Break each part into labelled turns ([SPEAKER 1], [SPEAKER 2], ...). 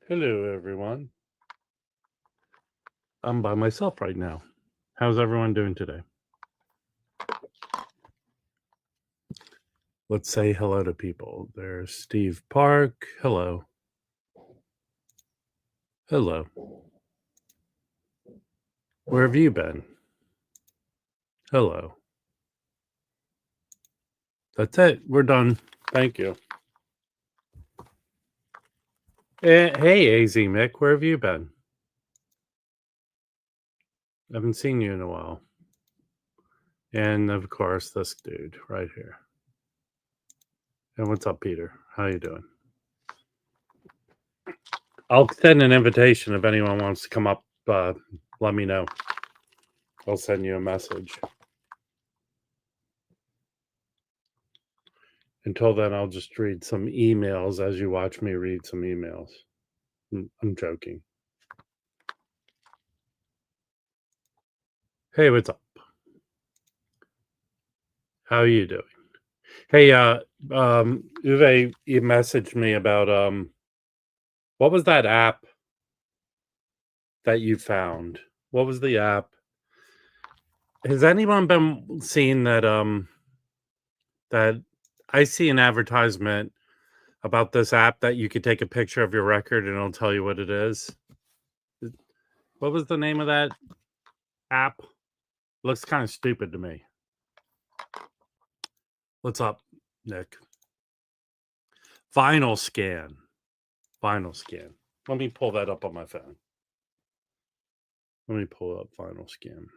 [SPEAKER 1] Hello, everyone. I'm by myself right now. How's everyone doing today? Let's say hello to people. There's Steve Park. Hello. Hello. Where have you been? Hello. That's it. We're done. Thank you. Hey, AZ Mick. Where have you been? I haven't seen you in a while. And of course, this dude right here. And what's up, Peter? How you doing? I'll send an invitation if anyone wants to come up. Let me know. I'll send you a message. Until then, I'll just read some emails as you watch me read some emails. I'm joking. Hey, what's up? How are you doing? Hey, Uwe, you messaged me about what was that app that you found? What was the app? Has anyone been seeing that that I see an advertisement about this app that you could take a picture of your record and it'll tell you what it is? What was the name of that app? Looks kind of stupid to me. What's up, Nick? Vinyl scan. Vinyl scan. Let me pull that up on my phone. Let me pull up vinyl scan.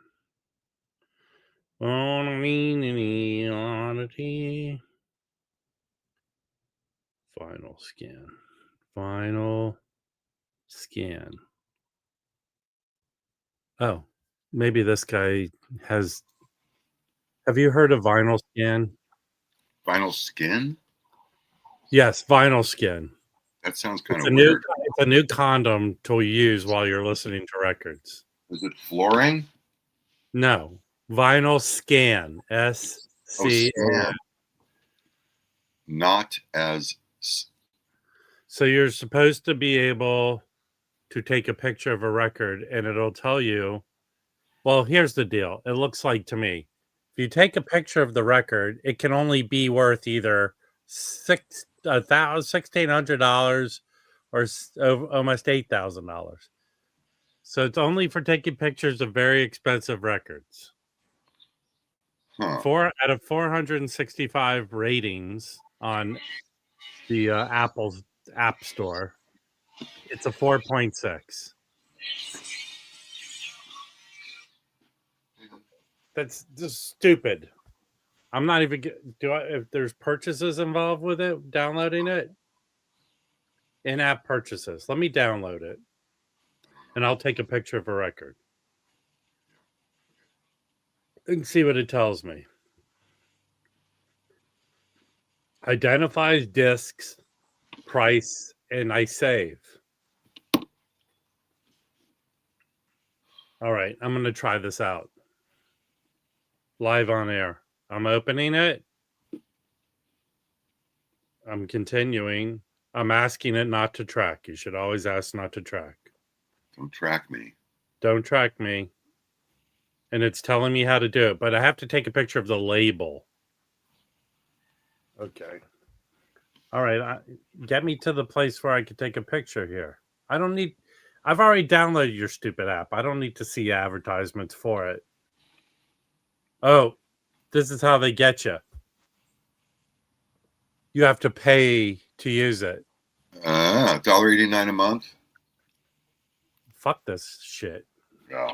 [SPEAKER 1] Oddity. Vinyl scan. Vinyl scan. Oh, maybe this guy has. Have you heard of vinyl scan?
[SPEAKER 2] Vinyl skin?
[SPEAKER 1] Yes, vinyl skin.
[SPEAKER 2] That sounds kind
[SPEAKER 1] It's
[SPEAKER 2] of weird.
[SPEAKER 1] It's a new condom to use while you're listening to records.
[SPEAKER 2] Is it flooring?
[SPEAKER 1] No, vinyl scan. SCAN.
[SPEAKER 2] Not as.
[SPEAKER 1] So you're supposed to be able to take a picture of a record and it'll tell you. Well, here's the deal. It looks like to me, if you take a picture of the record, it can only be worth either $1,600 or almost $8,000. So it's only for taking pictures of very expensive records.
[SPEAKER 2] Huh.
[SPEAKER 1] 4 out of 465 ratings on the Apple's App Store, it's a 4.6. That's just stupid. I'm not even if there's purchases involved with it, downloading it, in-app purchases. Let me download it, and I'll take a picture of a record and see what it tells me. Identifies discs, price, and I save. All right, I'm going to try this out. Live on air. I'm opening it. I'm continuing. I'm asking it not to track. You should always ask not to track.
[SPEAKER 2] Don't track me.
[SPEAKER 1] Don't track me. And it's telling me how to do it, but I have to take a picture of the label. Okay. All right. Get me to the place where I can take a picture here. I've already downloaded your stupid app. I don't need to see advertisements for it. Oh, this is how they get you. You have to pay to use it.
[SPEAKER 2] $1.89 a month?
[SPEAKER 1] Fuck this shit.
[SPEAKER 2] Yeah.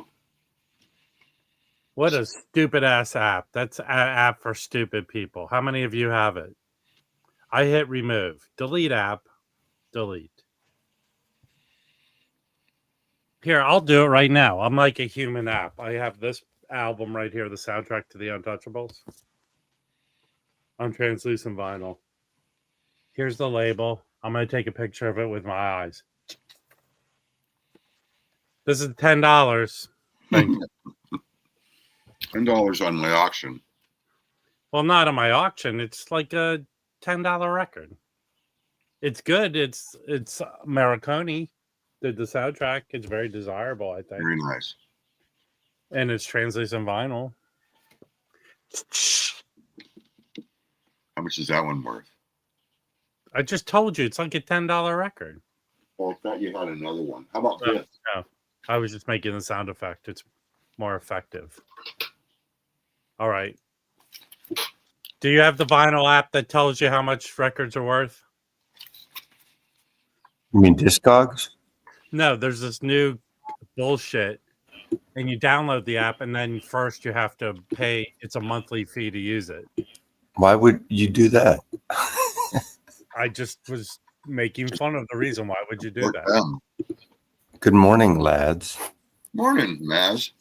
[SPEAKER 1] What a stupid ass app. That's an app for stupid people. How many of you have it? I hit remove. Delete app. Delete. Here, I'll do it right now. I'm like a human app. I have this album right here, the soundtrack to The Untouchables. On translucent vinyl. Here's the label. I'm going to take a picture of it with my eyes. This is $10. Thank you.
[SPEAKER 2] $10 on my auction.
[SPEAKER 1] Well, not on my auction. It's like a $10 record. It's good. It's Marconi. did the soundtrack. It's very desirable, I think,
[SPEAKER 2] Very nice.
[SPEAKER 1] and it's translates on vinyl.
[SPEAKER 2] How much is that one worth?
[SPEAKER 1] I just told you it's like a $10 record.
[SPEAKER 2] Well, I thought you had another one. How about
[SPEAKER 1] No,
[SPEAKER 2] this?
[SPEAKER 1] no, I was just making the sound effect. It's more effective. All right. Do you have the vinyl app that tells you how much records are worth?
[SPEAKER 3] You mean Discogs?
[SPEAKER 1] No, there's this new bullshit, and you download the app, and then first you have to pay. It's a monthly fee to use it.
[SPEAKER 3] Why would you do that?
[SPEAKER 1] I just was making fun of the reason. Why would you do
[SPEAKER 2] Work
[SPEAKER 1] that?
[SPEAKER 2] them.
[SPEAKER 3] Good morning, lads.
[SPEAKER 2] Morning, Maz.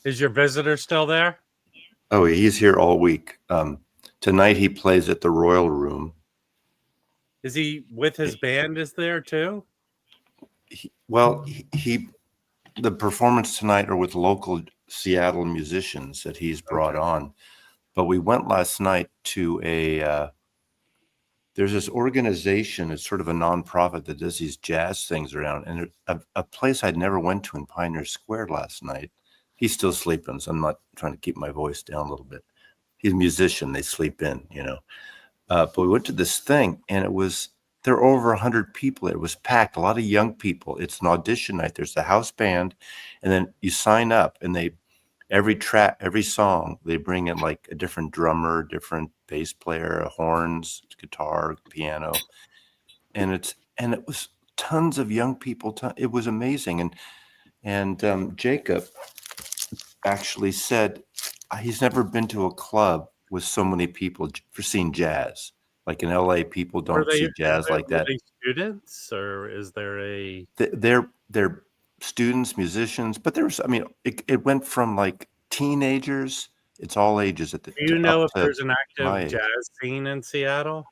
[SPEAKER 1] Is your visitor still there?
[SPEAKER 3] Oh, he's here all week. Tonight he plays at the Royal Room.
[SPEAKER 1] Is he with his band? Is there too?
[SPEAKER 3] The performance tonight are with local Seattle musicians that he's brought on. But we went last night to there's this organization, it's sort of a nonprofit that does these jazz things around, and a place I'd never went to in Pioneer Square last night. He's still sleeping, so I'm not trying to keep my voice down a little bit. He's a musician, they sleep in, But we went to this thing, and there were over 100 people. It was packed, a lot of young people. It's an audition night. There's the house band, and then you sign up, and every song, they bring in like a different drummer, different bass player, horns, guitar, piano, and it was tons of young people. It was amazing, and Jacob actually said he's never been to a club with so many people for seeing jazz. Like in LA, people don't see jazz like that.
[SPEAKER 1] Are they students, or is there a?
[SPEAKER 3] They're students, musicians, but it went from like teenagers. It's all ages
[SPEAKER 1] Do you know if there's an
[SPEAKER 3] my
[SPEAKER 1] active
[SPEAKER 3] age.
[SPEAKER 1] jazz scene in Seattle?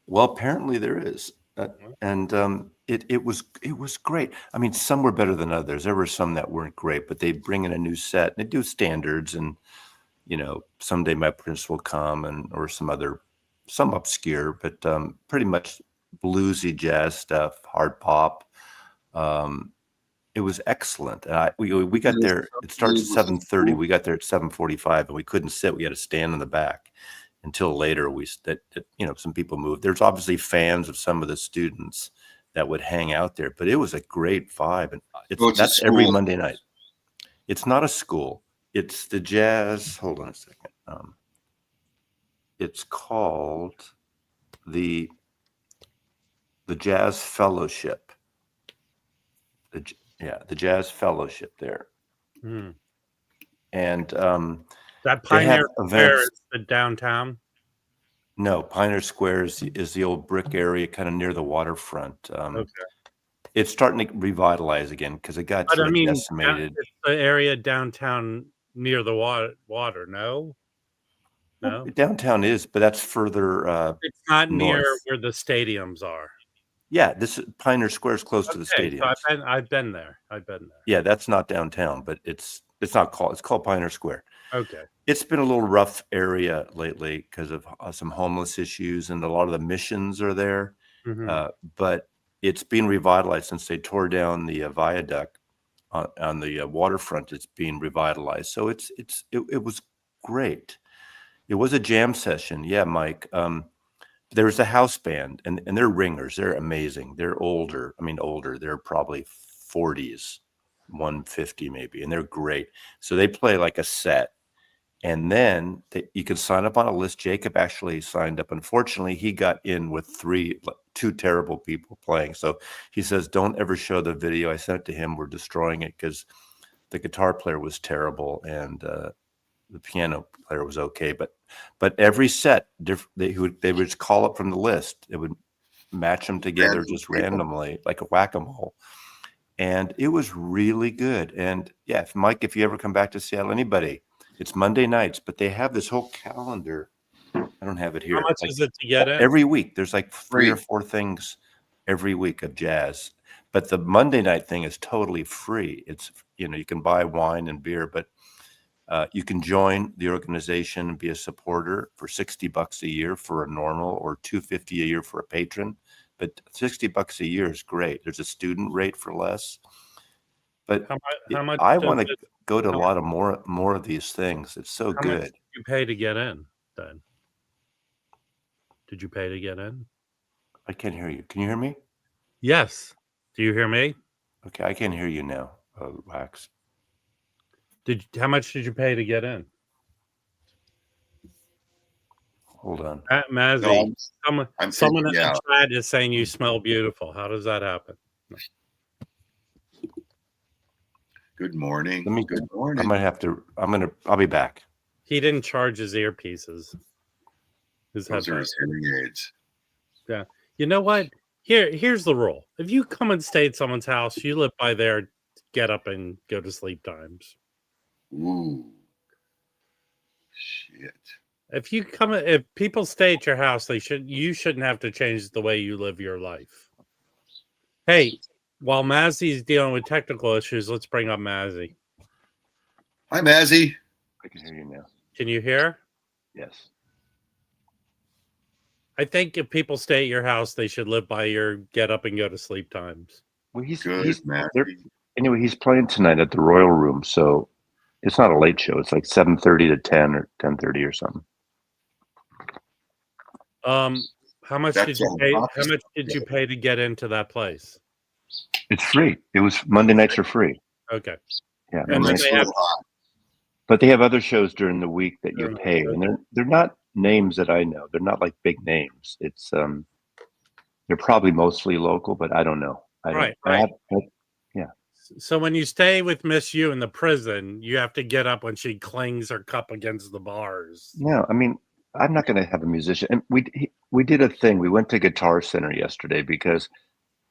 [SPEAKER 3] Well, apparently there is, and it was great. I mean, some were better than others. There were some that weren't great, but they bring in a new set and they do standards, and someday my prince will come, or some obscure, but pretty much bluesy jazz stuff, hard pop. It was excellent. We got there. It starts at 7:30. We got there at 7:45, and we couldn't sit. We had to stand in the back until later. Some people moved. There's obviously fans of some of the students that would hang out there, but it was a great vibe. And that's every Monday night. It's not a school. It's the jazz. Hold on a second. It's called the Jazz Fellowship. The Jazz Fellowship there. And
[SPEAKER 1] that Pioneer Square is the downtown.
[SPEAKER 3] No, Pioneer Square is the old brick area, kind of near the waterfront. Okay. It's starting to revitalize again because it got decimated.
[SPEAKER 1] It's the area downtown near the water. No.
[SPEAKER 3] Well, downtown is, but that's further.
[SPEAKER 1] It's not
[SPEAKER 3] north.
[SPEAKER 1] Near where the stadiums are.
[SPEAKER 3] Yeah, Pioneer Square is close to the stadium.
[SPEAKER 1] So I've been there.
[SPEAKER 3] Yeah, that's not downtown, but it's called Pioneer Square.
[SPEAKER 1] Okay.
[SPEAKER 3] It's been a little rough area lately because of some homeless issues, and a lot of the missions are there. Mm-hmm. But it's been revitalized since they tore down the viaduct on the waterfront. It's being revitalized, so it was great. It was a jam session, yeah, Mike. There's a house band, and they're ringers. They're amazing. They're older. They're probably 40s, 150 maybe, and they're great. So they play like a set, and then you can sign up on a list. Jacob actually signed up. Unfortunately, he got in with two terrible people playing. So he says, don't ever show the video. I sent it to him. We're destroying it because the guitar player was terrible, and the piano player was okay, but every set they would just call up from the list. It would match them together just randomly, like a whack-a-mole, and it was really good. And yeah, if you ever come back to Seattle, anybody, it's Monday nights, but they have this whole calendar. I don't have it here.
[SPEAKER 1] How much is it to get in?
[SPEAKER 3] Every week there's like 3 or 4 things every week of jazz, but the Monday night thing is totally free. It's you can buy wine and beer, but you can join the organization and be a supporter for $60 a year for a normal, or $250 a year for a patron. but $60 a year is great. There's a student rate for less. But
[SPEAKER 1] how much
[SPEAKER 3] I
[SPEAKER 1] does
[SPEAKER 3] want to
[SPEAKER 1] it-
[SPEAKER 3] go to a
[SPEAKER 1] how
[SPEAKER 3] lot of more of these things. It's so
[SPEAKER 1] how much
[SPEAKER 3] good.
[SPEAKER 1] did you pay to get in then? Did you pay to get in?
[SPEAKER 3] I can't hear you. Can you hear me?
[SPEAKER 1] Yes. Do you hear me?
[SPEAKER 3] Okay, I can hear you now, Wax.
[SPEAKER 1] How much did you pay to get in?
[SPEAKER 3] Hold on.
[SPEAKER 1] Mazzy,
[SPEAKER 2] No,
[SPEAKER 1] someone in
[SPEAKER 2] thinking, yeah.
[SPEAKER 1] the chat is saying you smell beautiful. How does that happen?
[SPEAKER 2] Good morning.
[SPEAKER 3] Let me.
[SPEAKER 2] Good
[SPEAKER 3] I
[SPEAKER 2] morning.
[SPEAKER 3] might have to. I'll be back.
[SPEAKER 1] He didn't charge his earpieces.
[SPEAKER 2] Those are his hearing aids.
[SPEAKER 1] Yeah. You know what? Here's the rule. If you come and stay at someone's house, you live by their get up and go to sleep times.
[SPEAKER 2] Ooh. Shit.
[SPEAKER 1] If people stay at your house, you shouldn't have to change the way you live your life. Hey, while Mazzy's dealing with technical issues, let's bring up Mazzy.
[SPEAKER 2] Hi, Mazzy.
[SPEAKER 3] I can hear you now.
[SPEAKER 1] Can you hear?
[SPEAKER 3] Yes.
[SPEAKER 1] I think if people stay at your house, they should live by your get up and go to sleep times.
[SPEAKER 3] Well,
[SPEAKER 2] Good, Mazzy.
[SPEAKER 3] Anyway, he's playing tonight at the Royal Room, so it's not a late show. It's like 7:30 to 10 or 10:30 or something.
[SPEAKER 1] How much did you pay? How much did you pay to get into that place?
[SPEAKER 3] It's free. It was Monday nights are free.
[SPEAKER 1] Okay.
[SPEAKER 3] Yeah,
[SPEAKER 1] And then they have,
[SPEAKER 3] but they have other shows during the week that you pay, and they're not names that I know. They're not like big names. It's they're probably mostly local, but I don't know.
[SPEAKER 1] Right.
[SPEAKER 3] Yeah.
[SPEAKER 1] So when you stay with Miss U in the prison, you have to get up when she clings her cup against the bars.
[SPEAKER 3] No, I mean, I'm not going to have a musician. And we did a thing. We went to Guitar Center yesterday because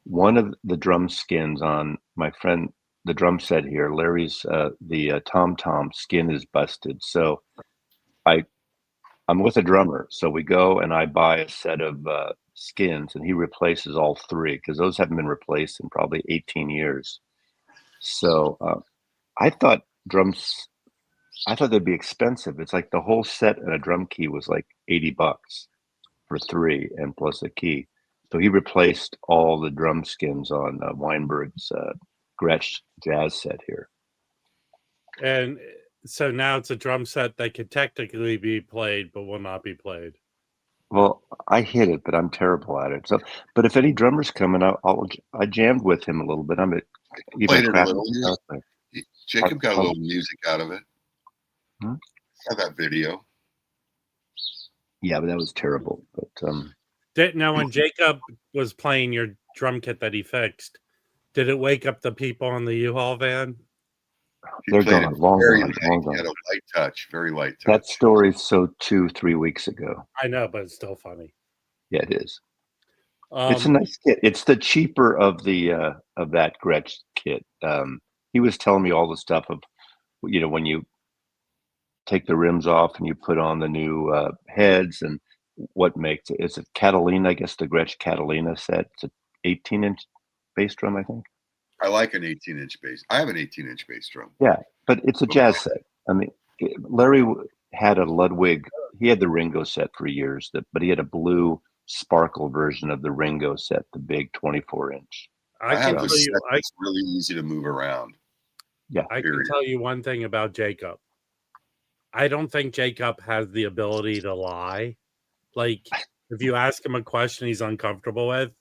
[SPEAKER 3] one of the drum skins on my friend, the drum set here, Larry's, the tom skin is busted. So I'm with a drummer. So we go and I buy a set of skins and he replaces all three because those haven't been replaced in probably 18 years. So I thought they'd be expensive. It's like the whole set and a drum key was like $80 for three and plus a key. So he replaced all the drum skins on Weinberg's Gretsch jazz set here.
[SPEAKER 1] And so now it's a drum set that could technically be played, but will not be played.
[SPEAKER 3] Well, I hit it, but I'm terrible at it. So, but if any drummers come in, I jammed with him a little bit.
[SPEAKER 2] Played it a little. Jacob got a little music out of it.
[SPEAKER 3] Hmm?
[SPEAKER 2] Saw that video.
[SPEAKER 3] Yeah, but that was terrible. But
[SPEAKER 1] Now, when Jacob was playing your drum kit that he fixed, did it wake up the people in the U-Haul van?
[SPEAKER 3] They're gone. Long gone.
[SPEAKER 2] He had a light touch, very light touch.
[SPEAKER 3] That story's so 2-3 weeks ago.
[SPEAKER 1] I know, but it's still funny.
[SPEAKER 3] Yeah, it is. It's a nice kit. It's the cheaper of that Gretsch kit. He was telling me all the stuff of, when you take the rims off and you put on the new heads and what makes it. It's a Catalina, I guess the Gretsch Catalina set. It's an 18-inch bass drum, I think.
[SPEAKER 2] I like an 18-inch bass. I have an 18-inch bass drum.
[SPEAKER 3] Yeah, but it's a jazz set. I mean, Larry had a Ludwig. He had the Ringo set for years, but he had a blue sparkle version of the Ringo set, the big 24-inch.
[SPEAKER 2] I have a set that's really easy to move around.
[SPEAKER 3] Yeah,
[SPEAKER 1] I can tell you one thing about Jacob. I don't think Jacob has the ability to lie. Like, if you ask him a question he's uncomfortable with,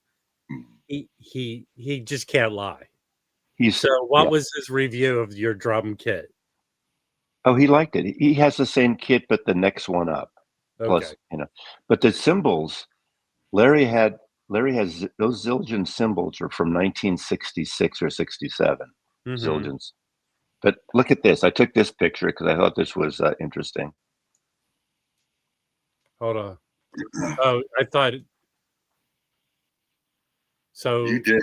[SPEAKER 1] he just can't lie. What was his review of your drum kit?
[SPEAKER 3] Oh, he liked it. He has the same kit, but the next one up.
[SPEAKER 1] Okay.
[SPEAKER 3] Plus, but the cymbals, Larry has those Zildjian cymbals are from 1966 or 67. Zildjians. But look at this. I took this picture because I thought this was interesting.
[SPEAKER 1] Hold on. Oh, I thought. So
[SPEAKER 2] you did.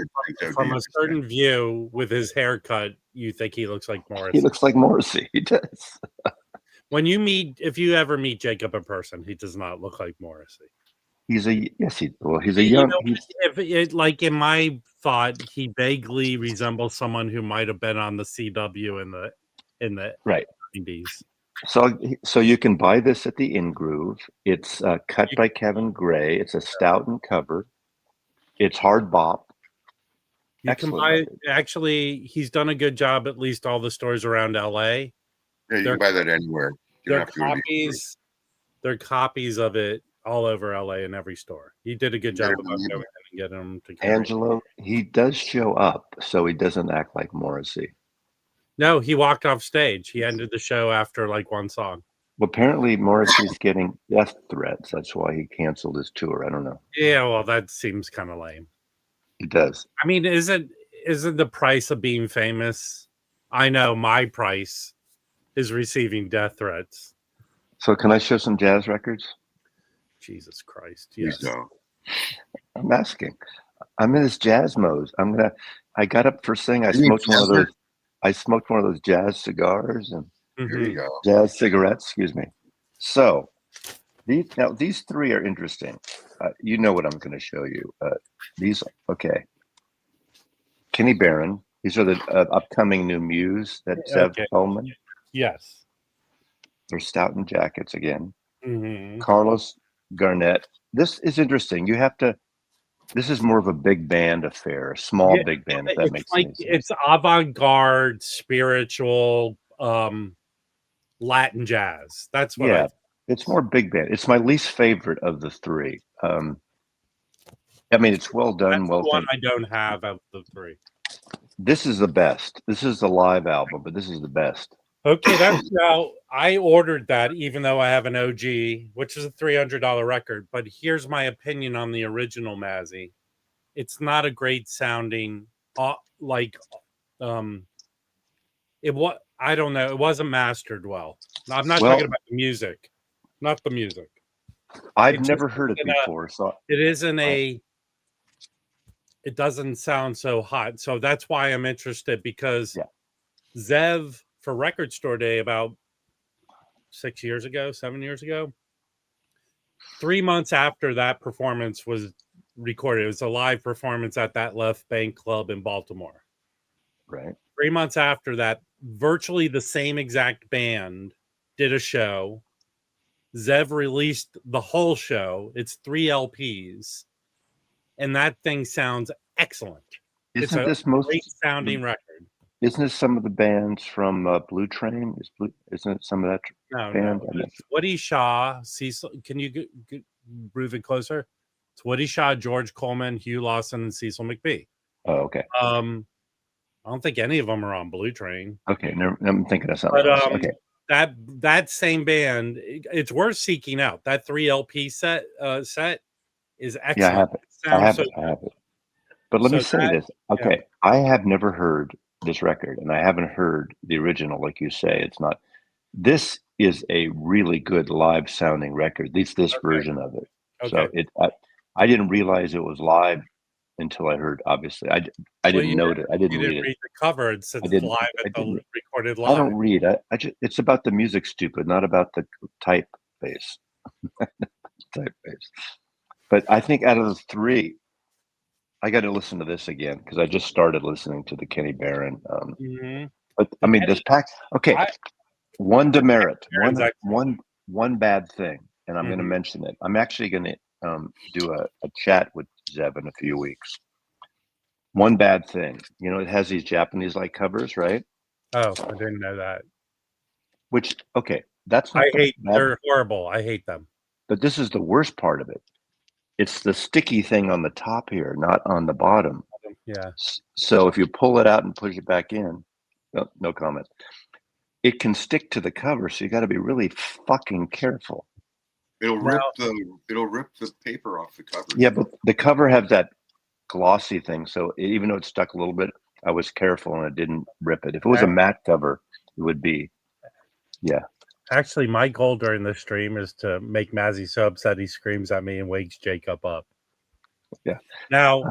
[SPEAKER 1] From a certain view, with his haircut, you think he looks like Morrissey.
[SPEAKER 3] He looks like Morrissey. He does.
[SPEAKER 1] If you ever meet Jacob in person, he does not look like Morrissey.
[SPEAKER 3] He's a young.
[SPEAKER 1] Like in my thought, he vaguely resembles someone who might have been on the CW in the
[SPEAKER 3] right
[SPEAKER 1] 90s.
[SPEAKER 3] So you can buy this at the In Groove. It's cut by Kevin Gray. It's a Stoughton cover. It's hard bop.
[SPEAKER 1] You can
[SPEAKER 3] Excellent
[SPEAKER 1] buy
[SPEAKER 3] record.
[SPEAKER 1] actually. He's done a good job. At least all the stores around LA.
[SPEAKER 2] Yeah, you can buy that anywhere. You don't
[SPEAKER 1] They're
[SPEAKER 2] have to go to the store.
[SPEAKER 1] They're copies of it all over LA in every store. He did a good job
[SPEAKER 2] Better
[SPEAKER 1] about
[SPEAKER 2] believe
[SPEAKER 1] going
[SPEAKER 2] it.
[SPEAKER 1] and getting them to carry.
[SPEAKER 3] Angelo, he does show up, so he doesn't act like Morrissey.
[SPEAKER 1] No, he walked off stage. He ended the show after like one song.
[SPEAKER 3] Well, apparently Morrissey's getting death threats. That's why he canceled his tour. I don't know.
[SPEAKER 1] Yeah, well, that seems kind of lame.
[SPEAKER 3] It does.
[SPEAKER 1] I mean, isn't the price of being famous? I know my price is receiving death threats.
[SPEAKER 3] So can I show some jazz records?
[SPEAKER 1] Jesus Christ.
[SPEAKER 2] Please
[SPEAKER 1] Yes.
[SPEAKER 2] don't.
[SPEAKER 3] I'm asking. I'm in this jazz mode. I got up first thing. I
[SPEAKER 2] You mean
[SPEAKER 3] smoked one of
[SPEAKER 2] jazz?
[SPEAKER 3] those. I smoked one of those jazz cigars and
[SPEAKER 2] There you go.
[SPEAKER 3] jazz cigarettes. Excuse me. So these three are interesting. You know what I'm going to show you. Okay. Kenny Barron. These are the upcoming new muse that Zev Coleman.
[SPEAKER 1] Yes.
[SPEAKER 3] They're Stoughton jackets again.
[SPEAKER 1] Mm-hmm.
[SPEAKER 3] Carlos Garnett. This is interesting. This is more of a big band affair, a small big band, if that makes any sense.
[SPEAKER 1] It's avant-garde, spiritual, Latin jazz. That's what
[SPEAKER 3] it's more big band. It's my least favorite of the three. I mean, it's well done.
[SPEAKER 1] That's the one I don't have of the three.
[SPEAKER 3] This is the best. This is the live album, but this is the best.
[SPEAKER 1] Okay, that's now I ordered that even though I have an OG, which is a $300 record. But here's my opinion on the original Mazzy. It's not a great sounding I don't know. It wasn't mastered well. I'm not talking about the music, not the music.
[SPEAKER 3] I've never heard it before, so
[SPEAKER 1] it isn't a. It doesn't sound so hot, so that's why I'm interested because Zev for Record Store Day about 7 years ago, 3 months after that performance was recorded, it was a live performance at that Left Bank Club in Baltimore.
[SPEAKER 3] Right.
[SPEAKER 1] 3 months after that, virtually the same exact band did a show. Zev released the whole show. It's 3 LPs. And that thing sounds excellent.
[SPEAKER 3] Isn't this
[SPEAKER 1] great sounding record?
[SPEAKER 3] Isn't this some of the bands from Blue Train? Isn't it some of that band?
[SPEAKER 1] No. It's Woody Shaw, Cecil. Can you move it closer? It's Woody Shaw, George Coleman, Hugh Lawson, and Cecil McBee.
[SPEAKER 3] Oh, okay.
[SPEAKER 1] I don't think any of them are on Blue Train.
[SPEAKER 3] Okay, I'm thinking of something else. Okay.
[SPEAKER 1] That same band, it's worth seeking out. That 3 LP set is excellent.
[SPEAKER 3] Yeah, I have it. But let me say this. Okay, I have never heard this record, and I haven't heard the original, like you say. It's not. This is a really good live sounding record. At least this version of it.
[SPEAKER 1] Okay.
[SPEAKER 3] So I didn't realize it was live until I heard. Obviously, I didn't know it. I didn't read
[SPEAKER 1] the cover. It says live at the recorded live.
[SPEAKER 3] I don't read. I just. It's about the music, stupid, not about the typeface. Typeface. But I think out of the three, I got to listen to this again because I just started listening to the Kenny Barron. But I mean, this pack. Okay, one demerit, one bad thing, and I'm going to mention it. I'm actually going to do a chat with Zev in a few weeks. One bad thing, it has these Japanese-like covers, right?
[SPEAKER 1] Oh, I didn't know that.
[SPEAKER 3] Which, okay, that's not.
[SPEAKER 1] They're horrible. I hate them.
[SPEAKER 3] But this is the worst part of it. It's the sticky thing on the top here, not on the bottom.
[SPEAKER 1] Yeah.
[SPEAKER 3] So if you pull it out and push it back in, no comment. It can stick to the cover, so you got to be really fucking careful.
[SPEAKER 2] It'll rip the paper off the cover.
[SPEAKER 3] Yeah, but the cover has that glossy thing, so even though it stuck a little bit, I was careful and it didn't rip it. If it was a matte cover, it would be,
[SPEAKER 1] Actually, my goal during this stream is to make Mazzy so upset he screams at me and wakes Jacob up.
[SPEAKER 3] Yeah.
[SPEAKER 1] Now,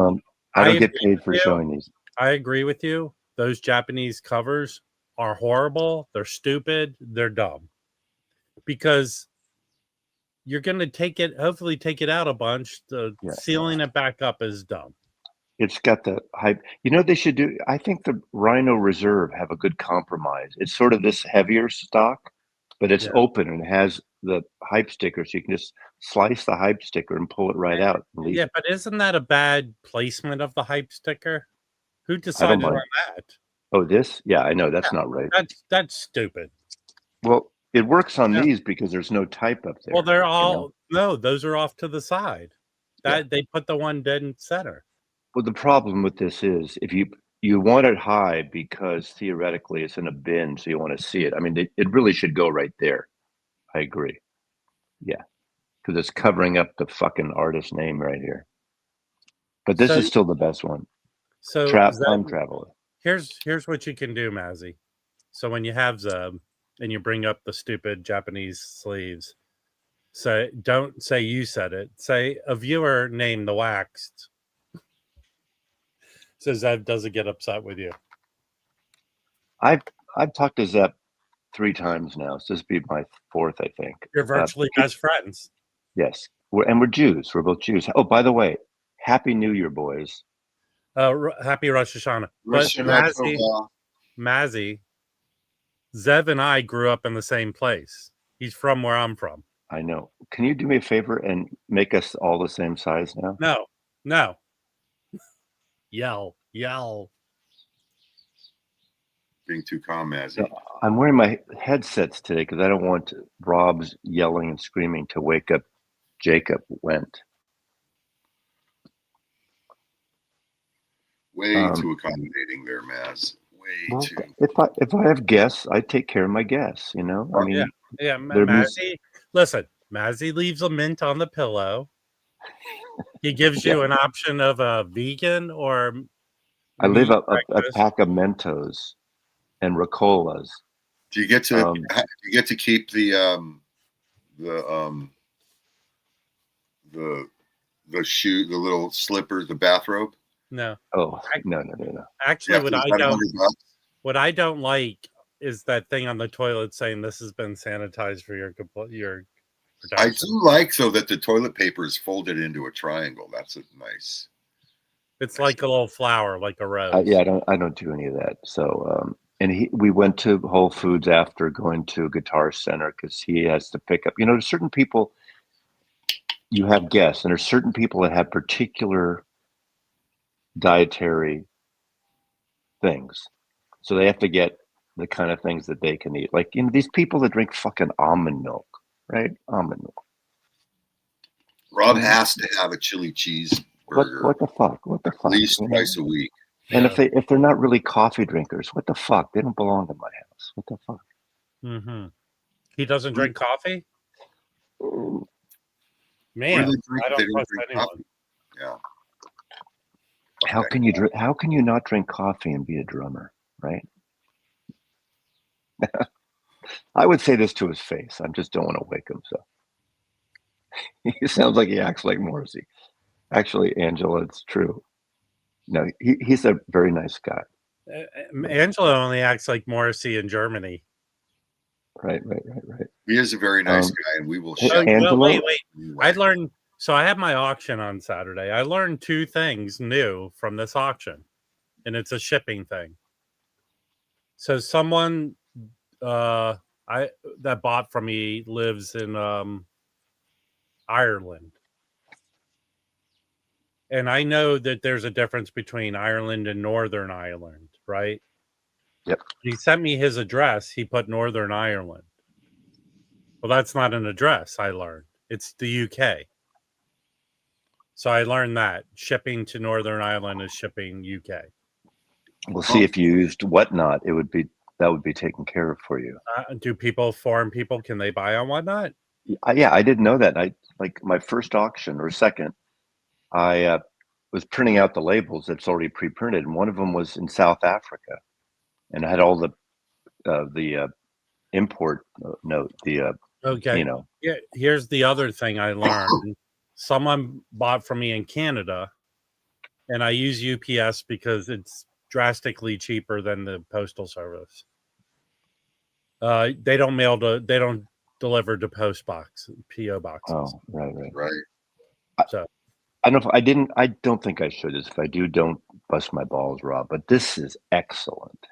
[SPEAKER 3] I don't get paid for showing these.
[SPEAKER 1] I agree with you. Those Japanese covers are horrible. They're stupid. They're dumb. Because you're going to hopefully take it out a bunch. Sealing it back up is dumb.
[SPEAKER 3] It's got the hype. They should do, I think the Rhino Reserve have a good compromise. It's sort of this heavier stock, but it's open and has the hype sticker, so you can just slice the hype sticker and pull it right out. And leave
[SPEAKER 1] Yeah,
[SPEAKER 3] it.
[SPEAKER 1] but isn't that a bad placement of the hype sticker? Who
[SPEAKER 3] I don't
[SPEAKER 1] decided on
[SPEAKER 3] mind.
[SPEAKER 1] that?
[SPEAKER 3] Oh, this? Yeah, I know that's
[SPEAKER 1] Yeah,
[SPEAKER 3] not right.
[SPEAKER 1] that's stupid.
[SPEAKER 3] Well, it works on
[SPEAKER 1] Yeah.
[SPEAKER 3] these because there's no type up there.
[SPEAKER 1] Well, they're
[SPEAKER 3] you
[SPEAKER 1] all
[SPEAKER 3] know?
[SPEAKER 1] no, those are off to the side.
[SPEAKER 3] Yeah.
[SPEAKER 1] That they put the one dead in center.
[SPEAKER 3] Well, the problem with this is if you want it high because theoretically it's in a bin, so you want to see it. I mean, it really should go right there. I agree. Yeah, because it's covering up the fucking artist name right here. But this
[SPEAKER 1] So-
[SPEAKER 3] is still the best one.
[SPEAKER 1] So
[SPEAKER 3] Time Traveler.
[SPEAKER 1] here's what you can do, Mazzy. So when you have Zeb and you bring up the stupid Japanese sleeves, so don't say you said it. Say a viewer named the Waxed. So Zeb doesn't get upset with you.
[SPEAKER 3] I've talked to Zepp 3 times now. So this would be my 4th, I think.
[SPEAKER 1] You're virtually best friends.
[SPEAKER 3] Yes, we're Jews. We're both Jews. Oh, by the way, Happy New Year, boys.
[SPEAKER 1] Happy Rosh Hashanah.
[SPEAKER 2] Rosh
[SPEAKER 1] But
[SPEAKER 2] Hashanah.
[SPEAKER 1] Mazzy, Zev and I grew up in the same place. He's from where I'm from.
[SPEAKER 3] I know. Can you do me a favor and make us all the same size now?
[SPEAKER 1] No. Yell.
[SPEAKER 2] Being too calm, Mazzy.
[SPEAKER 3] No, I'm wearing my headsets today because I don't want Rob's yelling and screaming to wake up Jacob Went.
[SPEAKER 2] Way too accommodating there, Maz. Way too.
[SPEAKER 3] If I have guests, I take care of my guests. You know, I mean,
[SPEAKER 1] yeah. Mazzy, listen. Mazzy leaves a mint on the pillow. He gives you an option of a vegan or.
[SPEAKER 3] I leave a pack of Mentos and Ricolas.
[SPEAKER 2] Do you get to keep the shoe, the little slippers, the bathrobe?
[SPEAKER 1] No.
[SPEAKER 3] Oh, no.
[SPEAKER 1] Actually, what I don't like is that thing on the toilet saying this has been sanitized for your protection.
[SPEAKER 2] I do like though that the toilet paper is folded into a triangle. That's nice.
[SPEAKER 1] It's like a little flower, like a rose.
[SPEAKER 3] Yeah, I don't do any of that. So, and we went to Whole Foods after going to Guitar Center because he has to pick up. You know, there's certain people. You have guests, and there's certain people that have particular dietary things, so they have to get the kind of things that they can eat. Like, you know, these people that drink fucking almond milk, right? Almond milk.
[SPEAKER 2] Rob has to have a chili cheese burger.
[SPEAKER 3] What the fuck?
[SPEAKER 2] At least twice a week.
[SPEAKER 3] And if they're not really coffee drinkers, what the fuck? They don't belong in my house. What the fuck?
[SPEAKER 1] Mm-hmm. He doesn't drink coffee?
[SPEAKER 3] Mm.
[SPEAKER 1] Man, I don't trust anyone.
[SPEAKER 2] Coffee. Yeah.
[SPEAKER 3] Okay. How can you not drink coffee and be a drummer, right? I would say this to his face. I just don't want to wake him. So he sounds like he acts like Morrissey. Actually, Angela, it's true. No, he's a very nice guy.
[SPEAKER 1] Angelo only acts like Morrissey in Germany.
[SPEAKER 3] Right.
[SPEAKER 2] He is a very nice guy, and we will.
[SPEAKER 3] Angelo,
[SPEAKER 1] wait. I learned. So I have my auction on Saturday. I learned 2 things new from this auction, and it's a shipping thing. So someone that bought from me lives in Ireland. And I know that there's a difference between Ireland and Northern Ireland, right?
[SPEAKER 3] Yep.
[SPEAKER 1] He sent me his address. He put Northern Ireland. Well, that's not an address, I learned. It's the UK. So I learned that shipping to Northern Ireland is shipping UK.
[SPEAKER 3] We'll see if you used Whatnot. That would be taken care of for you.
[SPEAKER 1] Do foreign people, can they buy on Whatnot?
[SPEAKER 3] Yeah, I didn't know that. Like my first auction or second, I was printing out the labels that's already pre-printed, and one of them was in South Africa, and I had all the import note.
[SPEAKER 1] Okay.
[SPEAKER 3] You know.
[SPEAKER 1] Yeah. Here's the other thing I learned. Someone bought from me in Canada, and I use UPS because it's drastically cheaper than the postal service. They don't deliver to PO boxes.
[SPEAKER 3] Oh, right.
[SPEAKER 1] So
[SPEAKER 3] I don't think I should. If I do, don't bust my balls, Rob. But this is excellent.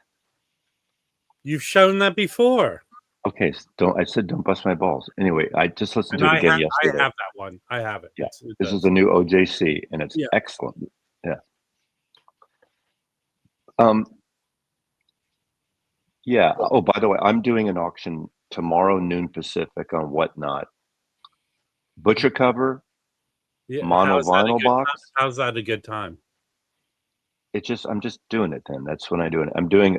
[SPEAKER 1] You've shown that before.
[SPEAKER 3] Okay, I said don't bust my balls. Anyway, I just listened
[SPEAKER 1] And
[SPEAKER 3] to it again
[SPEAKER 1] I
[SPEAKER 3] yesterday.
[SPEAKER 1] have that one. I have it.
[SPEAKER 3] Yeah,
[SPEAKER 1] It
[SPEAKER 3] this is
[SPEAKER 1] does.
[SPEAKER 3] the new OJC, and it's
[SPEAKER 1] Yeah.
[SPEAKER 3] excellent. Yeah. Um. Yeah. Oh, by the way, I'm doing an auction tomorrow noon Pacific on Whatnot. Butcher cover,
[SPEAKER 1] Yeah.
[SPEAKER 3] mono vinyl box.
[SPEAKER 1] How's that a good time?
[SPEAKER 3] I'm just doing it then. That's when I do it.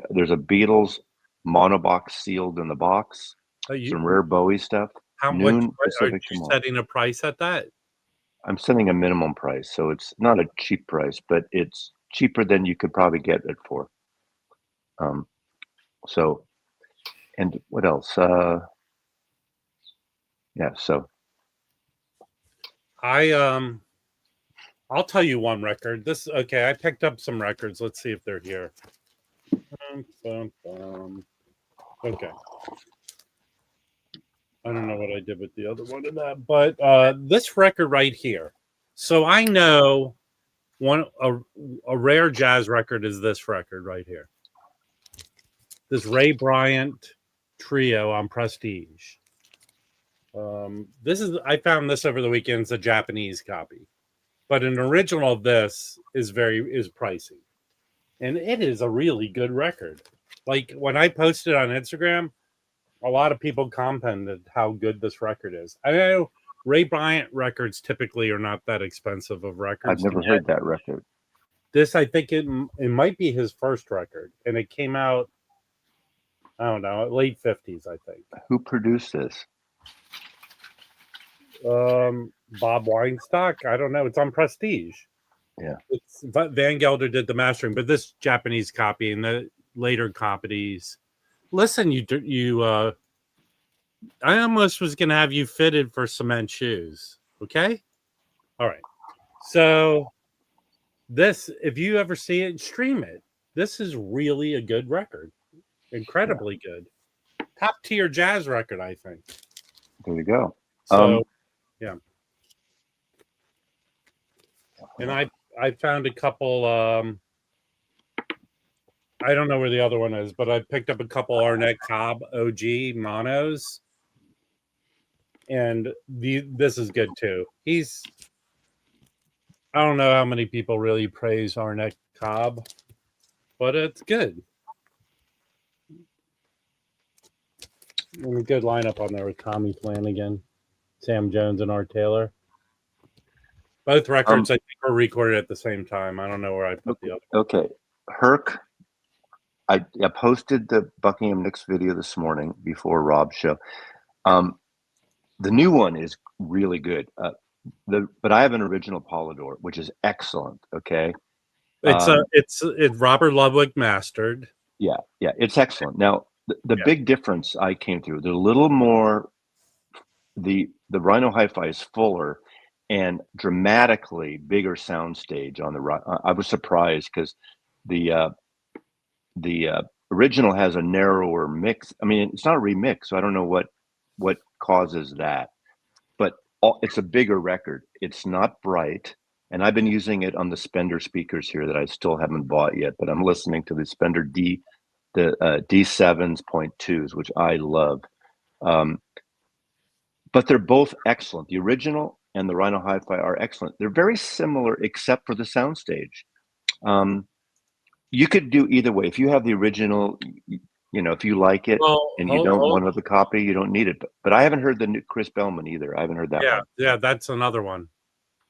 [SPEAKER 3] There's a Beatles mono box sealed in the box. Some rare Bowie stuff.
[SPEAKER 1] How much
[SPEAKER 3] Noon
[SPEAKER 1] are
[SPEAKER 3] Pacific
[SPEAKER 1] you
[SPEAKER 3] tomorrow.
[SPEAKER 1] setting a price at that?
[SPEAKER 3] I'm setting a minimum price, so it's not a cheap price, but it's cheaper than you could probably get it for. So, and what else? Yeah, so
[SPEAKER 1] I'll tell you one record. Okay, I picked up some records. Let's see if they're here. Okay. I don't know what I did with the other one of that, but this record right here. So I know a rare jazz record is this record right here. This Ray Bryant trio on Prestige. I found this over the weekend. It's a Japanese copy, but an original of this is pricey, and it is a really good record. Like when I posted on Instagram, a lot of people commented how good this record is. I know Ray Bryant records typically are not that expensive of records.
[SPEAKER 3] I've never heard that record.
[SPEAKER 1] This, I think it might be his first record, and it came out, I don't know, late 50s, I think.
[SPEAKER 3] Who produced this?
[SPEAKER 1] Bob Weinstock. I don't know. It's on Prestige.
[SPEAKER 3] Yeah.
[SPEAKER 1] Van Gelder did the mastering, but this Japanese copy and the later copies. Listen, I almost was going to have you fitted for cement shoes. Okay. All right. So this, if you ever see it, stream it. This is really a good record. Incredibly good. Top tier jazz record, I think.
[SPEAKER 3] There you go.
[SPEAKER 1] So, yeah. And I found a couple, I don't know where the other one is, but I picked up a couple Arnett Cobb OG monos. And this is good too. I don't know how many people really praise Arnett Cobb, but it's good. And a good lineup on there with Tommy Flanagan, Sam Jones, and Art Taylor. Both records, I think, were recorded at the same time. I don't know where I put the other one.
[SPEAKER 3] Okay. Herc, I posted the Buckingham Nicks video this morning before Rob's show. The new one is really good. But I have an original Polydor, which is excellent. Okay.
[SPEAKER 1] It's Robert Ludwig mastered.
[SPEAKER 3] Yeah. It's excellent. Now, the big difference I came through, there's a little more, the Rhino Hi-Fi is fuller and dramatically bigger soundstage on the I was surprised because the original has a narrower mix. I mean, it's not a remix, so I don't know what causes that. But it's a bigger record. It's not bright, and I've been using it on the Spender speakers here that I still haven't bought yet. But I'm listening to the Spender D7s.2s, which I love. But they're both excellent. The original and the Rhino Hi-Fi are excellent. They're very similar, except for the soundstage. You could do either way. If you have the original, if you like it and you don't want another copy, you don't need it. But I haven't heard the new Chris Bellman either. I haven't heard that one.
[SPEAKER 1] Yeah, that's another one.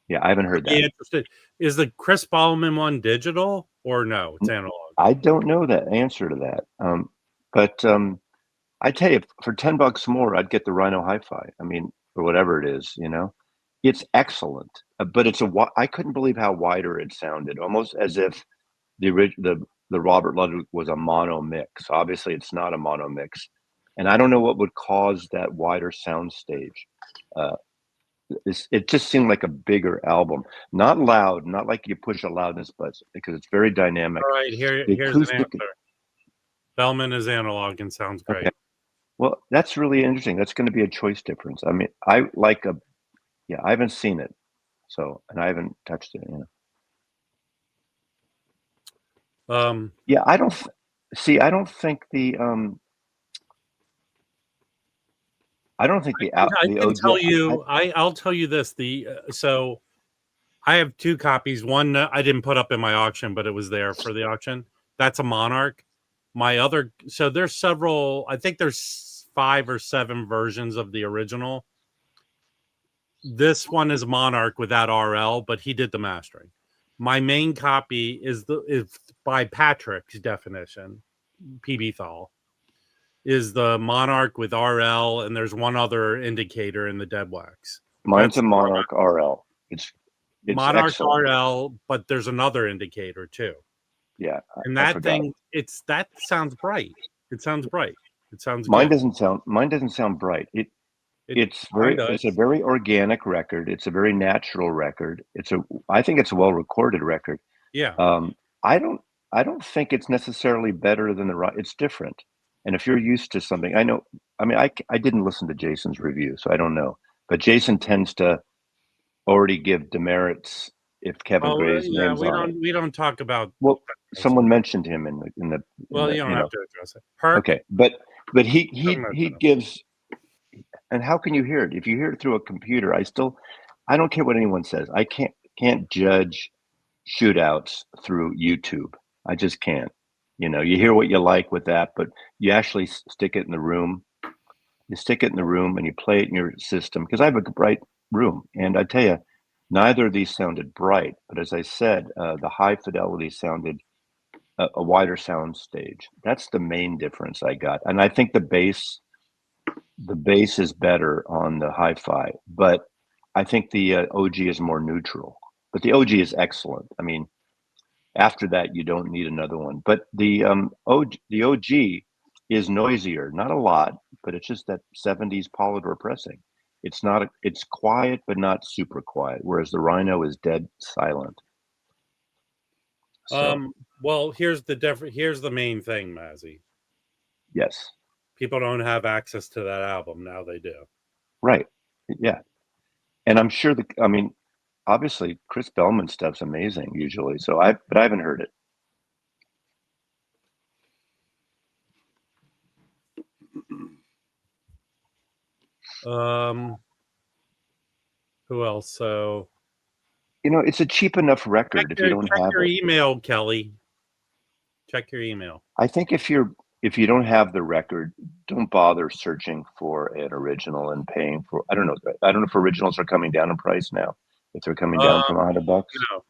[SPEAKER 3] Yeah, I haven't heard that.
[SPEAKER 1] Interested. Is the Chris Bellman one digital or no? It's analog.
[SPEAKER 3] I don't know the answer to that. But I tell you, for $10 more, I'd get the Rhino Hi-Fi. I mean, or whatever it is, it's excellent. But I couldn't believe how wider it sounded, almost as if the Robert Ludwig was a mono mix. Obviously, it's not a mono mix, and I don't know what would cause that wider sound stage. It just seemed like a bigger album, not loud, not like you push a loudness button, because it's very dynamic.
[SPEAKER 1] All right, here's an answer. Bellman is analog and sounds great.
[SPEAKER 3] Okay. Well, that's really interesting. That's going to be a choice difference. I mean, I haven't seen it, and I haven't touched it. I don't think the I don't think
[SPEAKER 1] I
[SPEAKER 3] the
[SPEAKER 1] can
[SPEAKER 3] OG.
[SPEAKER 1] tell you. I'll tell you this. So I have 2 copies. One I didn't put up in my auction, but it was there for the auction. That's a Monarch. My other, so there's several. I think there's 5 or 7 versions of the original. This one is Monarch without RL, but he did the mastering. My main copy is by Patrick's definition, PB Thal, is the Monarch with RL, and there's one other indicator in the dead wax.
[SPEAKER 3] Mine's a Monarch RL. It's
[SPEAKER 1] Monarch
[SPEAKER 3] excellent.
[SPEAKER 1] RL, but there's another indicator too.
[SPEAKER 3] Yeah,
[SPEAKER 1] And
[SPEAKER 3] I
[SPEAKER 1] that
[SPEAKER 3] forgot.
[SPEAKER 1] thing, that sounds bright. It sounds bright. It sounds
[SPEAKER 3] Mine
[SPEAKER 1] good.
[SPEAKER 3] doesn't sound bright. It's a
[SPEAKER 1] does.
[SPEAKER 3] very organic record. It's a very natural record. I think it's a well recorded record.
[SPEAKER 1] Yeah.
[SPEAKER 3] I don't think it's necessarily better than it's different. And if you're used to something, I didn't listen to Jason's review, so I don't know. But Jason tends to already give demerits if Kevin Gray's name's on it.
[SPEAKER 1] We don't talk about.
[SPEAKER 3] Well, someone mentioned him in the.
[SPEAKER 1] Well, you don't have to address it.
[SPEAKER 3] Okay, but he gives. And how can you hear it? If you hear it through a computer, I don't care what anyone says. I can't judge shootouts through YouTube. I just can't. You hear what you like with that, but you actually stick it in the room. You stick it in the room and you play it in your system. Because I have a bright room, and I tell you, neither of these sounded bright. But as I said, the high fidelity sounded a wider sound stage. That's the main difference I got, and I think the bass is better on the hi-fi, but I think the OG is more neutral. But the OG is excellent. I mean, after that, you don't need another one. But the OG is noisier, not a lot, but it's just that 70s Polydor pressing. It's quiet, but not super quiet. Whereas the Rhino is dead silent. So,
[SPEAKER 1] well, here's the main thing, Mazzy.
[SPEAKER 3] Yes.
[SPEAKER 1] People don't have access to that album. Now they do.
[SPEAKER 3] Right. Yeah. And I'm sure obviously Chris Bellman stuff's amazing usually. But I haven't heard it.
[SPEAKER 1] Who else? So
[SPEAKER 3] it's a cheap enough record if you don't have
[SPEAKER 1] your
[SPEAKER 3] it.
[SPEAKER 1] email, Kelly. Check your email.
[SPEAKER 3] I think if you don't have the record, don't bother searching for an original and paying for. I don't know if originals are coming down in price now. If they're coming down from $100.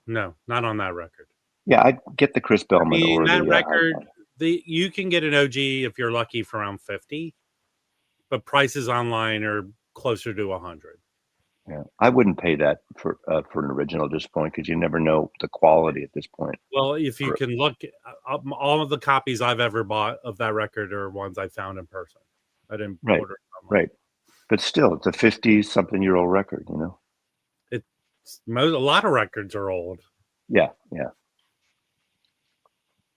[SPEAKER 1] No, not on that record.
[SPEAKER 3] Yeah, I get the Chris Bellman or
[SPEAKER 1] that
[SPEAKER 3] the
[SPEAKER 1] record. You can get an OG if you're lucky for around 50, but prices online are closer to 100.
[SPEAKER 3] Yeah, I wouldn't pay that for an original at this point because you never know the quality at this point.
[SPEAKER 1] Well, if you can look, all of the copies I've ever bought of that record are ones I found in person. I didn't order it online. Right,
[SPEAKER 3] but still, it's a 50-something-year-old record.
[SPEAKER 1] A lot of records are old.
[SPEAKER 3] Yeah.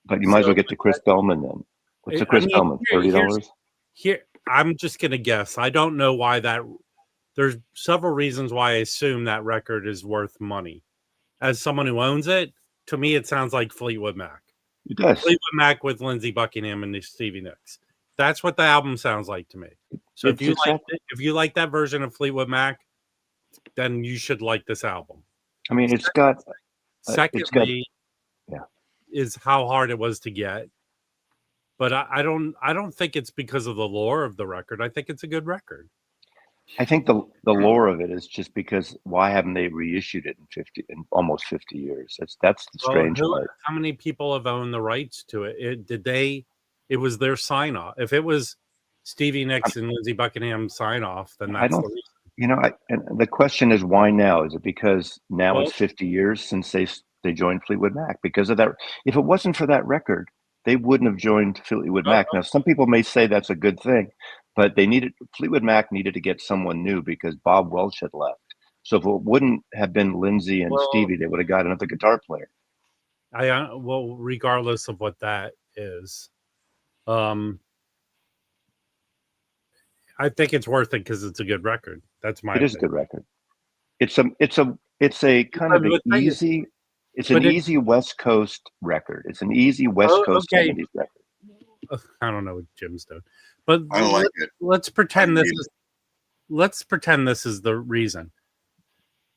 [SPEAKER 3] But you might as well get the Chris Bellman then. What's the Chris Bellman? $30?
[SPEAKER 1] Here, I'm just gonna guess. I don't know why that. There's several reasons why I assume that record is worth money. As someone who owns it, to me, it sounds like Fleetwood Mac.
[SPEAKER 3] It does.
[SPEAKER 1] Fleetwood Mac with Lindsey Buckingham and Stevie Nicks. That's what the album sounds like to me. So if you like that version of Fleetwood Mac, then you should like this album.
[SPEAKER 3] I mean, it's got.
[SPEAKER 1] Secondly, is how hard it was to get. But I don't think it's because of the lore of the record. I think it's a good record.
[SPEAKER 3] I think the lore of it is just because why haven't they reissued it in almost 50 years? That's the strange part.
[SPEAKER 1] How many people have owned the rights to it? It was their sign off. If it was Stevie Nicks and Lindsey Buckingham sign off, then that's the reason.
[SPEAKER 3] And the question is why now? Is it because now it's 50 years since they joined Fleetwood Mac? Because of that, if it wasn't for that record, they wouldn't have joined Fleetwood Mac. Now, some people may say that's a good thing, but Fleetwood Mac needed to get someone new because Bob Welch had left. So if it wouldn't have been Lindsey and Stevie, they would have got another guitar player.
[SPEAKER 1] Regardless of what that is, I think it's worth it because it's a good record. That's my.
[SPEAKER 3] It is a good record. It's a kind of an easy. It's an easy West Coast record. It's an easy West Coast 70s record.
[SPEAKER 1] I don't know what Jim's doing, but
[SPEAKER 2] I don't like it.
[SPEAKER 1] Let's pretend this is. let's pretend this is the reason.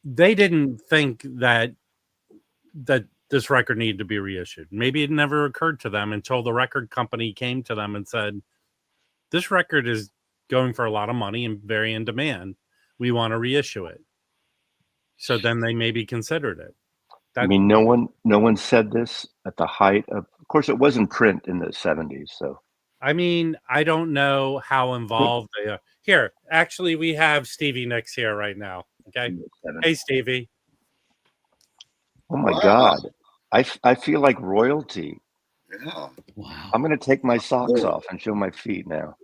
[SPEAKER 1] They didn't think that this record needed to be reissued. Maybe it never occurred to them until the record company came to them and said, this record is going for a lot of money and very in demand. We want to reissue it. So then they maybe considered it.
[SPEAKER 3] I mean, no one said this at the height of course, it was in print in the 70s. So,
[SPEAKER 1] I mean, I don't know how involved they are. Here, actually, we have Stevie Nicks here right now. Okay. Hey, Stevie.
[SPEAKER 3] Oh my God. I feel like royalty.
[SPEAKER 2] Yeah.
[SPEAKER 4] Wow.
[SPEAKER 3] I'm going to take my socks off and show my feet now.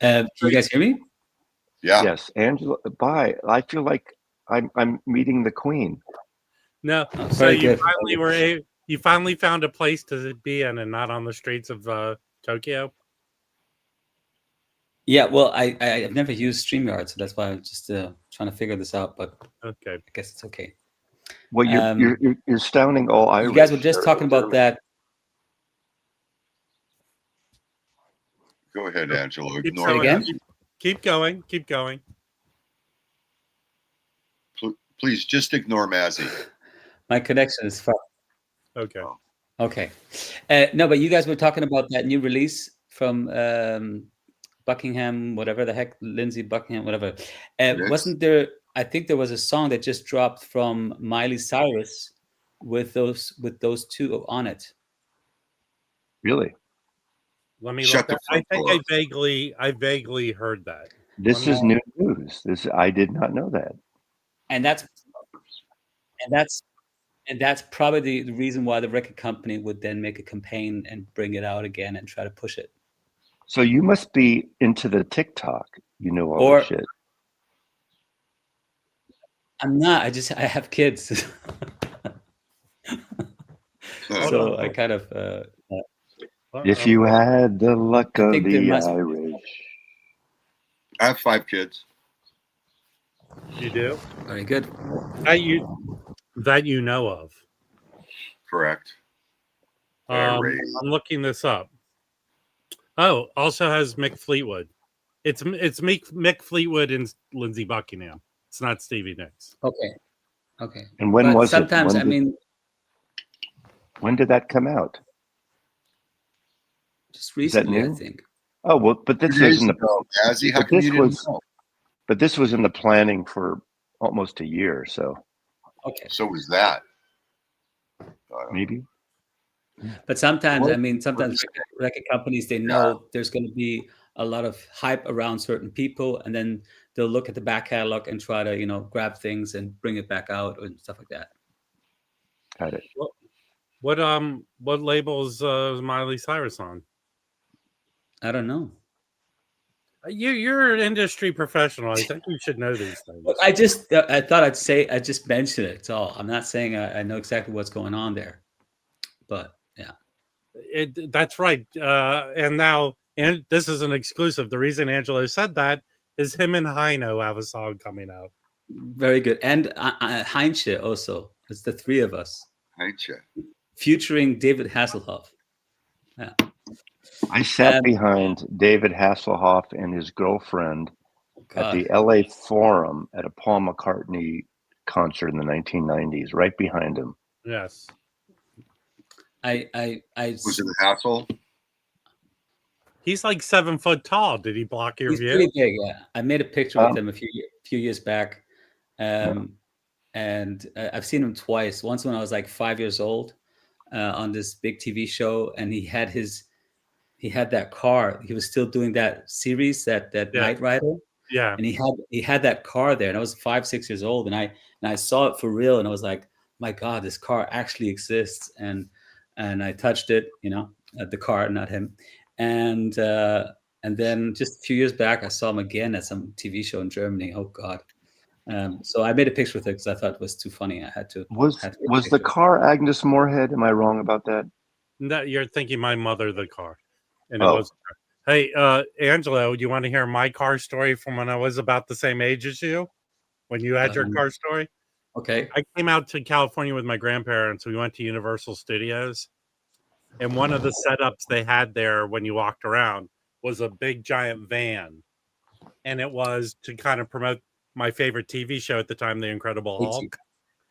[SPEAKER 4] Can you guys hear me?
[SPEAKER 2] Yeah.
[SPEAKER 3] Yes, Angela. Bye. I feel like I'm meeting the Queen.
[SPEAKER 1] No,
[SPEAKER 4] Oh,
[SPEAKER 1] so
[SPEAKER 4] very
[SPEAKER 1] you
[SPEAKER 4] good.
[SPEAKER 1] you finally found a place to be in and not on the streets of Tokyo.
[SPEAKER 4] Yeah, well, I've never used StreamYard, so that's why I'm just trying to figure this out. But
[SPEAKER 1] Okay,
[SPEAKER 4] I guess it's okay.
[SPEAKER 3] Well, you're sounding all Irish.
[SPEAKER 4] You guys were just talking about that.
[SPEAKER 2] Go ahead, Angelo.
[SPEAKER 1] keep
[SPEAKER 2] Ignore
[SPEAKER 4] Say
[SPEAKER 2] me.
[SPEAKER 4] again?
[SPEAKER 1] Keep going. Keep going.
[SPEAKER 2] Please just ignore Mazzy.
[SPEAKER 4] My connection is fucked.
[SPEAKER 1] Okay.
[SPEAKER 4] Okay. No, but you guys were talking about that new release from Buckingham, whatever the heck, Lindsay Buckingham, whatever. Wasn't there? I think there was a song that just dropped from Miley Cyrus with those two on it.
[SPEAKER 3] Really?
[SPEAKER 1] Let me
[SPEAKER 2] Shut
[SPEAKER 1] look.
[SPEAKER 2] the
[SPEAKER 1] I
[SPEAKER 2] front
[SPEAKER 1] think
[SPEAKER 2] door.
[SPEAKER 1] I vaguely heard that.
[SPEAKER 3] This is new news. I did not know that.
[SPEAKER 4] And that's probably the reason why the record company would then make a campaign and bring it out again and try to push it.
[SPEAKER 3] So you must be into the TikTok. You know all the shit.
[SPEAKER 4] I'm not. I have kids. So I kind of.
[SPEAKER 3] If you had the luck of the Irish.
[SPEAKER 2] I have 5 kids.
[SPEAKER 1] You do?
[SPEAKER 4] Very good.
[SPEAKER 1] That you know of.
[SPEAKER 2] Correct.
[SPEAKER 1] I'm looking this up. Oh, also has Mick Fleetwood. It's Mick Fleetwood and Lindsey Buckingham. It's not Stevie Nicks.
[SPEAKER 4] Okay.
[SPEAKER 3] And when was
[SPEAKER 4] sometimes,
[SPEAKER 3] it? When did that come out?
[SPEAKER 4] Just recently, I think.
[SPEAKER 3] Oh well, but this was in the.
[SPEAKER 2] Azzy, how come you didn't know?
[SPEAKER 3] But this was in the planning for almost a year, so.
[SPEAKER 4] Okay.
[SPEAKER 2] So was that.
[SPEAKER 3] Maybe.
[SPEAKER 4] But sometimes, sometimes record companies, they know there's going to be a lot of hype around certain people, and then they'll look at the back catalog and try to, grab things and bring it back out and stuff like that.
[SPEAKER 3] Got it.
[SPEAKER 1] What labels is Miley Cyrus on?
[SPEAKER 4] I don't know.
[SPEAKER 1] You're an industry professional. I think you should know these things.
[SPEAKER 4] Look, I thought I just mentioned it. It's all. I'm not saying I know exactly what's going on there, but yeah.
[SPEAKER 1] That's right. And now, and this is an exclusive. The reason Angelo said that is him and Heino have a song coming out.
[SPEAKER 4] Very good. And Heinze also. It's the three of us.
[SPEAKER 2] Heinze.
[SPEAKER 4] Featuring David Hasselhoff. Yeah.
[SPEAKER 3] I sat behind David Hasselhoff and his girlfriend at the LA Forum at a Paul McCartney concert in the 1990s, right behind him.
[SPEAKER 1] Yes.
[SPEAKER 4] I
[SPEAKER 2] was it a hassle?
[SPEAKER 1] He's like 7 foot tall. Did he block your view?
[SPEAKER 4] He's pretty big, yeah. I made a picture with him a few years back. And I've seen him twice. Once when I was like 5 years old on this big TV show, and he had that car. He was still doing that series, that Knight Rider.
[SPEAKER 1] Yeah.
[SPEAKER 4] And he had that car there, and I was 5, 6 years old, and I saw it for real, and I was like, my God, this car actually exists. And I touched it, the car, not him. And then just a few years back, I saw him again at some TV show in Germany. Oh God. So I made a picture with it because I thought it was too funny. I had to.
[SPEAKER 3] Was the car Agnes Moorehead? Am I wrong about that?
[SPEAKER 1] No, you're thinking my mother, the car. And it was. Hey, Angelo, you want to hear my car story from when I was about the same age as you? When you had your car story?
[SPEAKER 4] Okay.
[SPEAKER 1] I came out to California with my grandparents. We went to Universal Studios. And one of the setups they had there when you walked around was a big giant van and it was to kind of promote my favorite TV show at the time, The Incredible
[SPEAKER 4] A-Team.
[SPEAKER 1] Hulk.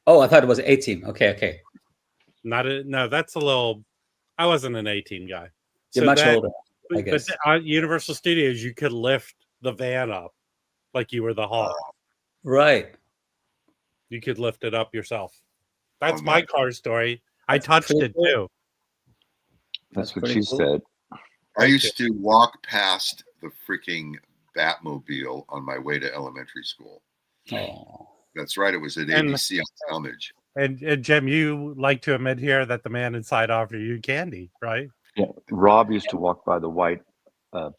[SPEAKER 4] Oh, I thought it was A-Team. Okay.
[SPEAKER 1] No, that's a little. I wasn't an A-Team guy.
[SPEAKER 4] You're much older, I
[SPEAKER 1] But
[SPEAKER 4] guess.
[SPEAKER 1] at Universal Studios, you could lift the van up like you were the Hulk.
[SPEAKER 4] Right.
[SPEAKER 1] You could lift it up yourself. That's
[SPEAKER 2] Oh,
[SPEAKER 1] my
[SPEAKER 2] nice.
[SPEAKER 1] car story. I
[SPEAKER 4] That's
[SPEAKER 1] touched
[SPEAKER 4] pretty
[SPEAKER 1] it
[SPEAKER 4] cool.
[SPEAKER 1] too.
[SPEAKER 5] That's what
[SPEAKER 4] pretty
[SPEAKER 5] she
[SPEAKER 4] cool.
[SPEAKER 5] said.
[SPEAKER 2] I used to walk past the freaking Batmobile on my way to elementary school.
[SPEAKER 4] Oh.
[SPEAKER 2] That's right. It was at
[SPEAKER 1] And-
[SPEAKER 2] ABC on Talmadge.
[SPEAKER 1] And Jim, you like to admit here that the man inside offered you candy, right?
[SPEAKER 5] Yeah, Rob used to walk by the white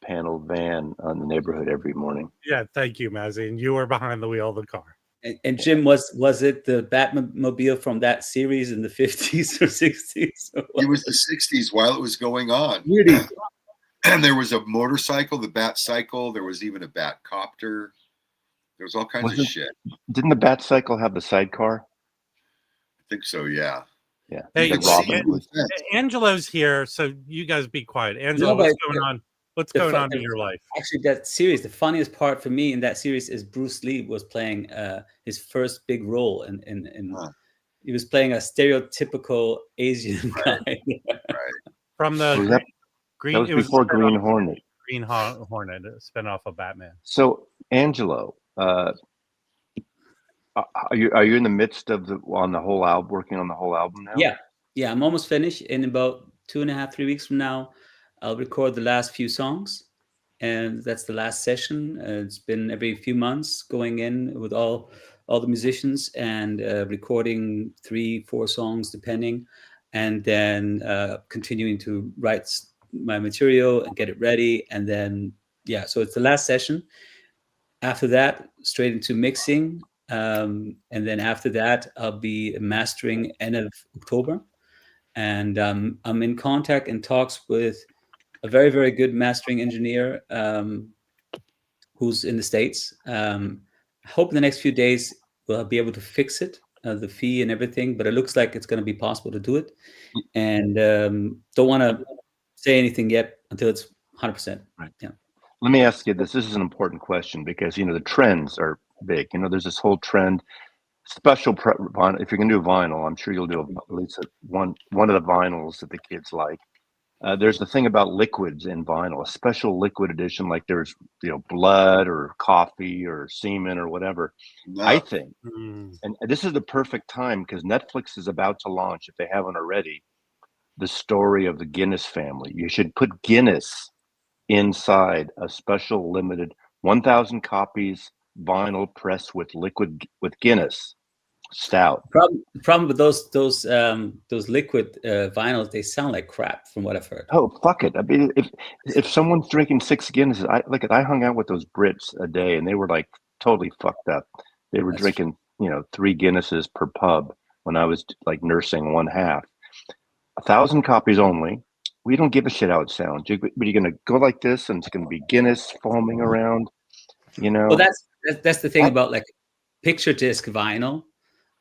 [SPEAKER 5] paneled van on the neighborhood every morning.
[SPEAKER 1] Yeah, thank you, Mazzy. And you were behind the wheel of the car.
[SPEAKER 4] And Jim, was it the Batmobile from that series in the 50s or 60s?
[SPEAKER 2] It was the 60s while it was going on.
[SPEAKER 4] Really?
[SPEAKER 2] And there was a motorcycle, the Bat Cycle. There was even a Bat Copter. There was all kinds of
[SPEAKER 5] Wasn't-
[SPEAKER 2] shit.
[SPEAKER 5] Didn't the Bat Cycle have the sidecar?
[SPEAKER 2] I think so, yeah.
[SPEAKER 5] Yeah.
[SPEAKER 1] Hey,
[SPEAKER 5] The
[SPEAKER 2] You could see
[SPEAKER 5] Robin
[SPEAKER 2] it in
[SPEAKER 5] was-
[SPEAKER 2] the fence.
[SPEAKER 1] Angelo's here, so you guys be quiet. Angelo,
[SPEAKER 4] No, but
[SPEAKER 1] what's going on? What's
[SPEAKER 4] the
[SPEAKER 1] going
[SPEAKER 4] fun-
[SPEAKER 1] on in your life?
[SPEAKER 4] Actually, that series, the funniest part for me in that series is Bruce Lee was playing his first big role in
[SPEAKER 2] Huh.
[SPEAKER 4] he was playing a stereotypical Asian guy.
[SPEAKER 1] From the
[SPEAKER 5] Was that
[SPEAKER 1] Green.
[SPEAKER 5] was
[SPEAKER 1] it was
[SPEAKER 5] before
[SPEAKER 1] a spin-off
[SPEAKER 5] Green
[SPEAKER 1] of
[SPEAKER 5] Hornet.
[SPEAKER 1] Green Hornet, a spinoff of Batman.
[SPEAKER 5] So, Angelo, are you in the midst of working on the whole album now?
[SPEAKER 4] Yeah, I'm almost finished. In about 2.5, 3 weeks from now, I'll record the last few songs, and that's the last session. It's been every few months going in with all the musicians and recording 3-4 songs depending, and then continuing to write my material and get it ready, and then so it's the last session. After that, straight into mixing, and then after that, I'll be mastering end of October. And I'm in contact and talks with a very, very good mastering engineer who's in the States. I hope in the next few days we'll be able to fix it, the fee and everything, but it looks like it's going to be possible to do it. And don't want to say anything yet until it's 100%.
[SPEAKER 5] Right.
[SPEAKER 4] Yeah.
[SPEAKER 5] Let me ask you this. This is an important question because, the trends are big. There's this whole trend. Special vinyl. If you're going to do vinyl, I'm sure you'll do at least one of the vinyls that the kids like. There's the thing about liquids in vinyl, a special liquid edition, like there's blood or coffee or semen or whatever.
[SPEAKER 2] No.
[SPEAKER 5] I think,
[SPEAKER 1] Mm.
[SPEAKER 5] and this is the perfect time because Netflix is about to launch, if they haven't already, the story of the Guinness family. You should put Guinness inside a special limited 1,000 copies vinyl press with Guinness stout.
[SPEAKER 4] The problem with those liquid vinyls, they sound like crap from what I've heard.
[SPEAKER 5] Oh, fuck it. I mean, if someone's drinking 6 Guinnesses, I hung out with those Brits a day and they were like totally fucked up. They were
[SPEAKER 4] That's
[SPEAKER 5] drinking 3 Guinnesses per pub when I was like nursing one half. 1,000 copies only. We don't give a shit how it sounds. But you're gonna go like this and it's gonna be Guinness foaming around.
[SPEAKER 4] Well, that's the thing about like picture disc vinyl.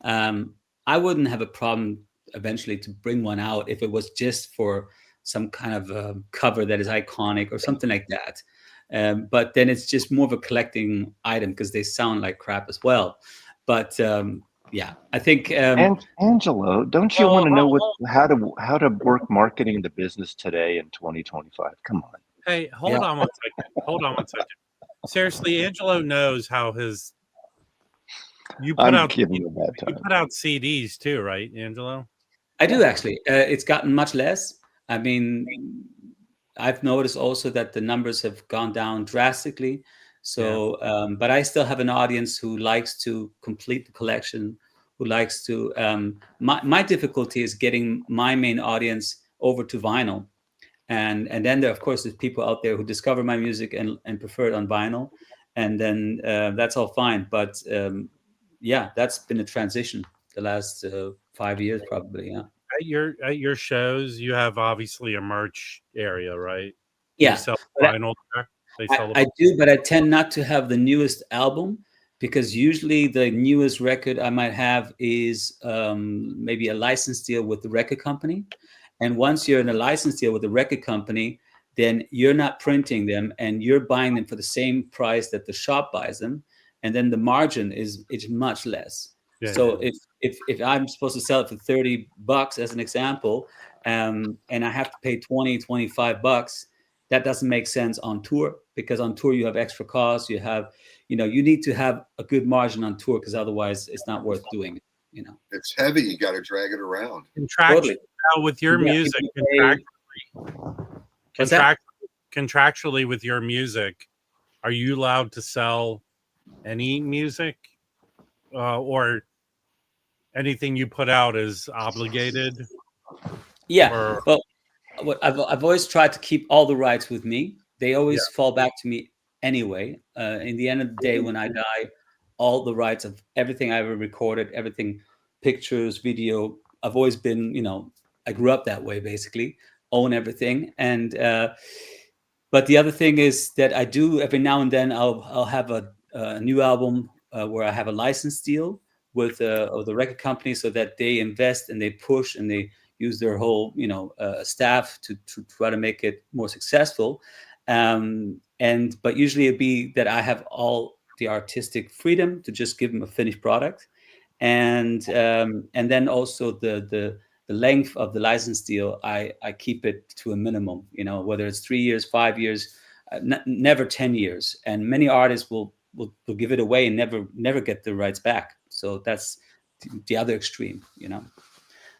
[SPEAKER 4] I wouldn't have a problem eventually to bring one out if it was just for some kind of cover that is iconic or something like that. But then it's just more of a collecting item because they sound like crap as well. But I think.
[SPEAKER 5] And Angelo, don't you want to know how to work marketing the business today in 2025? Come on.
[SPEAKER 1] Hey, hold on one second. Seriously, Angelo knows how his. You put out CDs too, right, Angelo?
[SPEAKER 4] I do actually. It's gotten much less. I mean, I've noticed also that the numbers have gone down drastically. So, but I still have an audience who likes to complete the collection, who likes to. My difficulty is getting my main audience over to vinyl, and then there, of course, there's people out there who discover my music and prefer it on vinyl, and then that's all fine. But that's been a transition the last 5 years, probably. Yeah.
[SPEAKER 1] At your shows, you have obviously a merch area, right?
[SPEAKER 4] Yeah.
[SPEAKER 1] You sell vinyl there.
[SPEAKER 4] I do, but I tend not to have the newest album because usually the newest record I might have is maybe a license deal with the record company. And once you're in a license deal with the record company, then you're not printing them and you're buying them for the same price that the shop buys them, and then the margin is much less.
[SPEAKER 1] Yeah,
[SPEAKER 4] so
[SPEAKER 1] yeah.
[SPEAKER 4] if I'm supposed to sell it for $30 as an example, and I have to pay 25 bucks, that doesn't make sense on tour, because on tour you have extra costs. You have, you need to have a good margin on tour, because otherwise it's not worth doing it.
[SPEAKER 2] It's heavy. You got to drag it around.
[SPEAKER 1] Contractually, now with your music, contractually with your music, are you allowed to sell any music, or anything you put out is obligated?
[SPEAKER 4] Yeah. Well, I've always tried to keep all the rights with me. They always fall back to me anyway. In the end of the day, when I die, all the rights of everything I ever recorded, everything, pictures, video, I've always been, I grew up that way, basically, own everything. And but the other thing is that I do every now and then I'll have a new album where I have a license deal with the record company, so that they invest and they push and they use their whole staff to try to make it more successful. But usually it'd be that I have all the artistic freedom to just give them a finished product, and then also the length of the license deal, I keep it to a minimum, whether it's 3 years, 5 years, never 10 years. And many artists will give it away and never get the rights back. So that's the other extreme,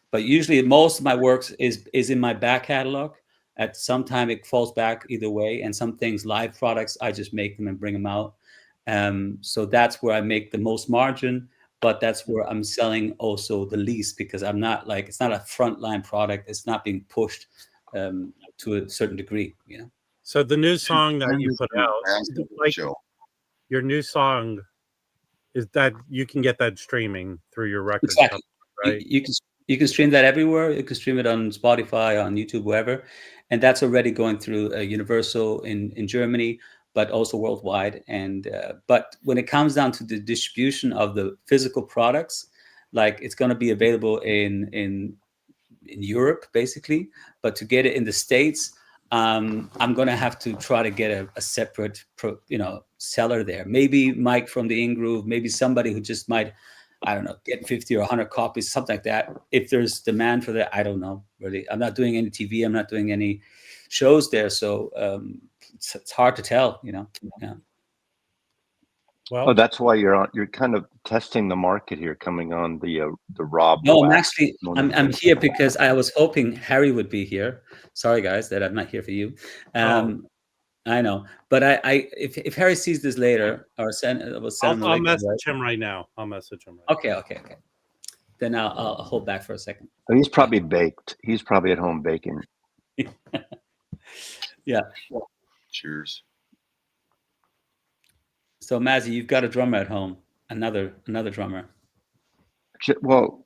[SPEAKER 4] But usually most of my works is in my back catalog. At some time it falls back either way, and some things, live products, I just make them and bring them out. So that's where I make the most margin, but that's where I'm selling also the least, because I'm not it's not a frontline product. It's not being pushed to a certain degree,
[SPEAKER 1] So the new song that you put out, your new song, is that you can get that streaming through your record company, right?
[SPEAKER 4] You can stream that everywhere. You can stream it on Spotify, on YouTube, wherever, and that's already going through Universal in Germany, but also worldwide. And but when it comes down to the distribution of the physical products, it's going to be available in Europe, basically, but to get it in the States, I'm going to have to try to get a separate seller there. Maybe Mike from the In-Groove, maybe somebody who just might, I don't know, get 50 or 100 copies, something like that. If there's demand for that, I don't know, really. I'm not doing any TV. I'm not doing any shows there. So it's hard to tell, Yeah.
[SPEAKER 5] Well, that's why you're kind of testing the market here, coming on the Rob.
[SPEAKER 4] No, I'm here because I was hoping Harry would be here. Sorry, guys, that I'm not here for you. I know, but if Harry sees this later, or
[SPEAKER 1] I'll message him right now.
[SPEAKER 4] Okay. Then I'll hold back for a second.
[SPEAKER 5] Oh, he's probably baked. He's probably at home baking.
[SPEAKER 4] Yeah.
[SPEAKER 2] Cheers.
[SPEAKER 4] So Mazzy, you've got a drummer at home. Another drummer.
[SPEAKER 5] Well,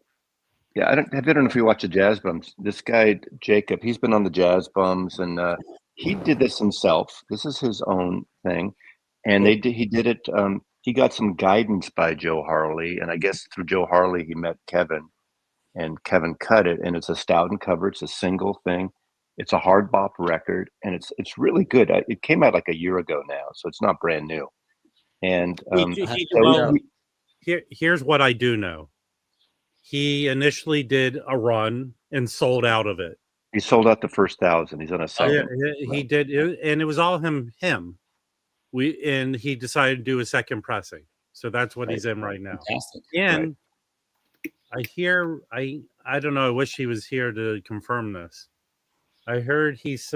[SPEAKER 5] yeah, I don't know if you watch the Jazz Bums. This guy Jacob, he's been on the Jazz Bums, and he did this himself. This is his own thing, and he did it. He got some guidance by Joe Harley, and I guess through Joe Harley he met Kevin, and Kevin cut it. And it's a Stoughton cover. It's a single thing. It's a hard bop record, and it's really good. It came out like a year ago now, so it's not brand new. And
[SPEAKER 1] here's what I do know. He initially did a run and sold out of it.
[SPEAKER 5] He sold out the first 1,000. He's on a second.
[SPEAKER 1] He did, and it was all him. And he decided to do a second pressing. So that's what he's in right now.
[SPEAKER 4] Fantastic.
[SPEAKER 1] And I hear, I don't know. I wish he was here to confirm this. I heard he's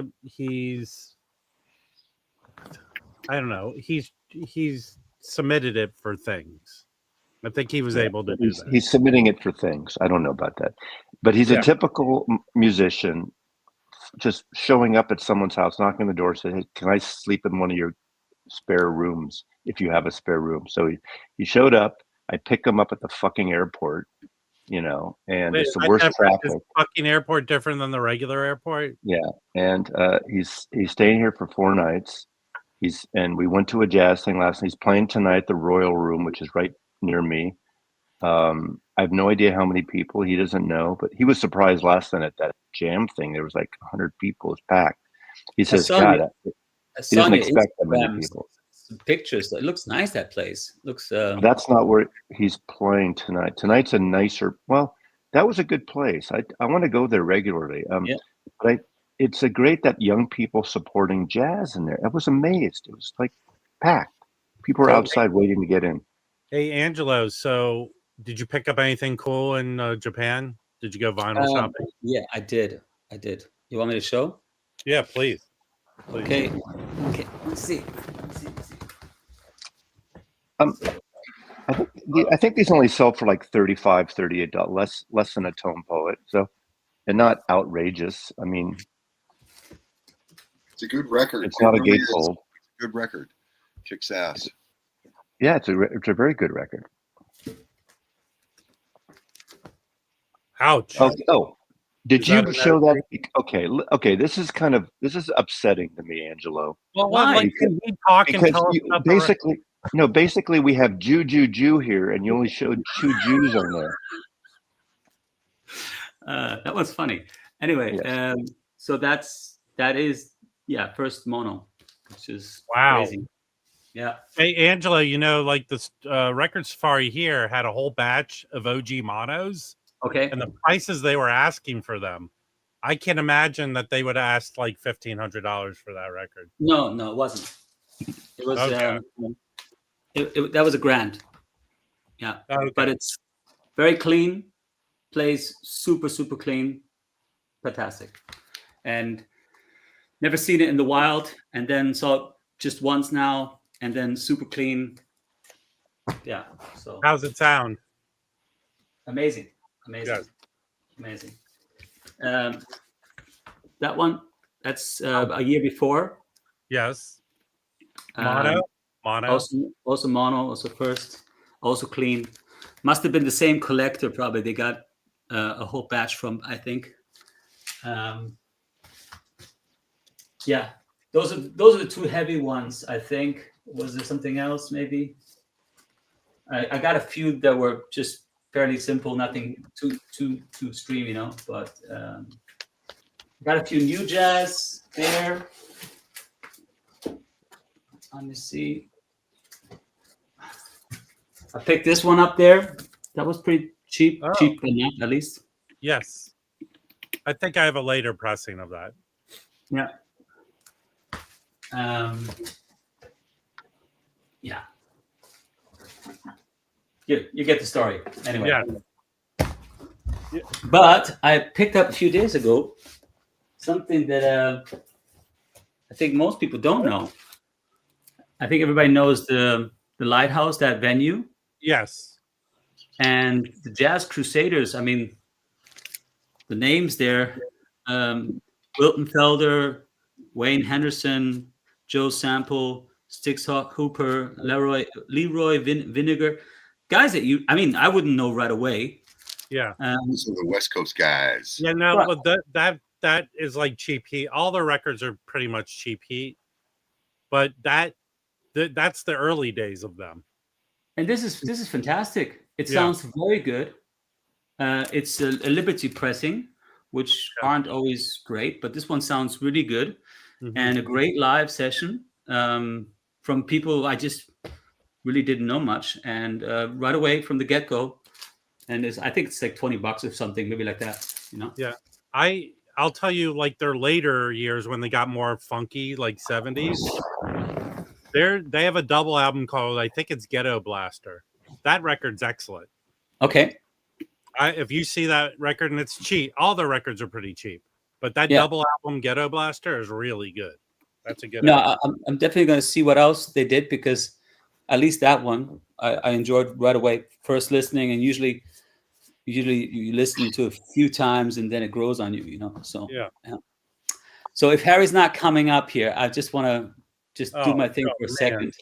[SPEAKER 1] I don't know. He's submitted it for things. I think he was able to do that.
[SPEAKER 5] He's submitting it for things. I don't know about that, but he's a typical musician, just showing up at someone's house, knocking on the door, saying, "Hey, can I sleep in one of your spare rooms if you have a spare room?" So he showed up. I pick him up at the fucking airport, and it's the worst traffic.
[SPEAKER 1] Is the fucking airport different than the regular airport?
[SPEAKER 5] Yeah, and he's staying here for 4 nights. And we went to a jazz thing last night. He's playing tonight at the Royal Room, which is right near me. I have no idea how many people. He doesn't know, but he was surprised last night at that jam thing. There was like 100 people. It's packed. He says,
[SPEAKER 4] saw
[SPEAKER 5] God,
[SPEAKER 4] I
[SPEAKER 5] he
[SPEAKER 4] saw
[SPEAKER 5] doesn't
[SPEAKER 4] on your
[SPEAKER 5] expect that many
[SPEAKER 4] Instagram
[SPEAKER 5] people.
[SPEAKER 4] some pictures. It looks nice. That place looks.
[SPEAKER 5] That's not where he's playing tonight. Tonight's a nicer. Well, that was a good place. I want to go there regularly.
[SPEAKER 4] Yeah.
[SPEAKER 5] But it's a great that young people supporting jazz in there. I was amazed. It was like packed. People were outside waiting to get in.
[SPEAKER 1] Hey, Angelo. So, did you pick up anything cool in Japan? Did you go vinyl shopping?
[SPEAKER 4] Yeah, I did. You want me to show?
[SPEAKER 1] Yeah, please.
[SPEAKER 4] Okay. Let's see.
[SPEAKER 5] I think these only sell for like $35, $38, less than a tone poet. So, and not outrageous. I mean,
[SPEAKER 2] It's a good record.
[SPEAKER 5] it's not a
[SPEAKER 2] really
[SPEAKER 5] gatefold.
[SPEAKER 2] Good record. Kicks ass.
[SPEAKER 5] Yeah, it's a very good record.
[SPEAKER 1] Ouch.
[SPEAKER 5] Oh, did
[SPEAKER 1] Is that
[SPEAKER 5] you
[SPEAKER 1] an
[SPEAKER 5] show that? Okay. This is upsetting to me, Angelo.
[SPEAKER 1] Well,
[SPEAKER 4] Why?
[SPEAKER 1] like, can we talk and
[SPEAKER 5] Because
[SPEAKER 1] tell us
[SPEAKER 5] you,
[SPEAKER 1] about the record?
[SPEAKER 5] basically we have Jew here, and you only showed 2 Jews on there.
[SPEAKER 4] That was funny. Anyway,
[SPEAKER 5] Yes.
[SPEAKER 4] so that is first mono, which is
[SPEAKER 1] Wow.
[SPEAKER 4] crazy. Yeah.
[SPEAKER 1] Hey, Angelo, like this Record Safari here had a whole batch of OG monos,
[SPEAKER 4] Okay.
[SPEAKER 1] and the prices they were asking for them, I can imagine that they would ask like $1,500 for that record.
[SPEAKER 4] No, it wasn't. It was
[SPEAKER 1] Okay.
[SPEAKER 4] that was a grand. Yeah.
[SPEAKER 1] Okay.
[SPEAKER 4] But it's very clean, plays super clean, fantastic, and never seen it in the wild, and then saw it just once now, and then super clean. Yeah. So
[SPEAKER 1] How's it sound?
[SPEAKER 4] amazing.
[SPEAKER 1] Yes.
[SPEAKER 4] Amazing. That one, that's a year before.
[SPEAKER 1] Yes. Mono.
[SPEAKER 4] Also mono, also first, also clean. Must have been the same collector. Probably they got a whole batch from, I think. Yeah, those are the 2 heavy ones. I think. Was there something else? Maybe. I got a few that were just fairly simple, nothing too extreme, But got a few new jazz there. Let me see. I picked this one up there. That was pretty cheap.
[SPEAKER 1] Oh.
[SPEAKER 4] Cheap enough, at least.
[SPEAKER 1] Yes. I think I have a later pressing of that.
[SPEAKER 4] Yeah. Yeah. You get the story. Anyway.
[SPEAKER 1] Yeah.
[SPEAKER 4] But I picked up a few days ago something that I think most people don't know. I think everybody knows the Lighthouse, that venue.
[SPEAKER 1] Yes.
[SPEAKER 4] And the Jazz Crusaders, I mean, the names there, Wilton Felder, Wayne Henderson, Joe Sample, Styx Hooper, Leroy Vinegar, guys that I wouldn't know right away.
[SPEAKER 1] Yeah.
[SPEAKER 2] Those are the West Coast guys.
[SPEAKER 1] Yeah, no,
[SPEAKER 4] But-
[SPEAKER 1] but that is like cheap heat. All the records are pretty much cheap heat, but that's the early days of them.
[SPEAKER 4] And this is fantastic. It
[SPEAKER 1] Yeah.
[SPEAKER 4] sounds very good. It's a Liberty pressing, which aren't always great, but this one sounds really good.
[SPEAKER 1] Mhm.
[SPEAKER 4] And a great live session from people I just really didn't know much, and right away from the get-go. And I think it's like $20 or something, maybe like that.
[SPEAKER 1] Yeah, I'll tell you, like their later years when they got more funky, like 70s. They have a double album called, I think it's Ghetto Blaster. That record's excellent.
[SPEAKER 4] Okay.
[SPEAKER 1] If you see that record, and it's cheap, all their records are pretty cheap, but that
[SPEAKER 4] Yeah.
[SPEAKER 1] double album Ghetto Blaster is really good. That's a good
[SPEAKER 4] No,
[SPEAKER 1] album.
[SPEAKER 4] I'm definitely going to see what else they did, because at least that one I enjoyed right away. First listening, and usually you listen to a few times and then it grows on you, So
[SPEAKER 1] Yeah.
[SPEAKER 4] So if Harry's not coming up here, I just want to do my thing for a
[SPEAKER 1] man.
[SPEAKER 4] second.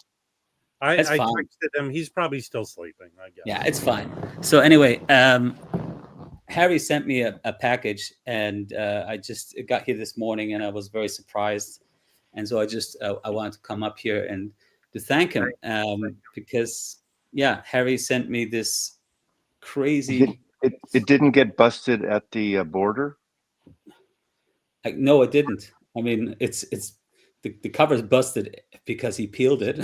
[SPEAKER 1] I
[SPEAKER 4] That's fine.
[SPEAKER 1] texted him. He's probably still sleeping, I guess.
[SPEAKER 4] Yeah, it's fine. So anyway, Harry sent me a package, and I just got here this morning, and I was very surprised. And so I wanted to come up here and to thank him, because Harry sent me this crazy.
[SPEAKER 5] It didn't get busted at the border.
[SPEAKER 4] No, it didn't. I mean, it's the cover's busted because he peeled it.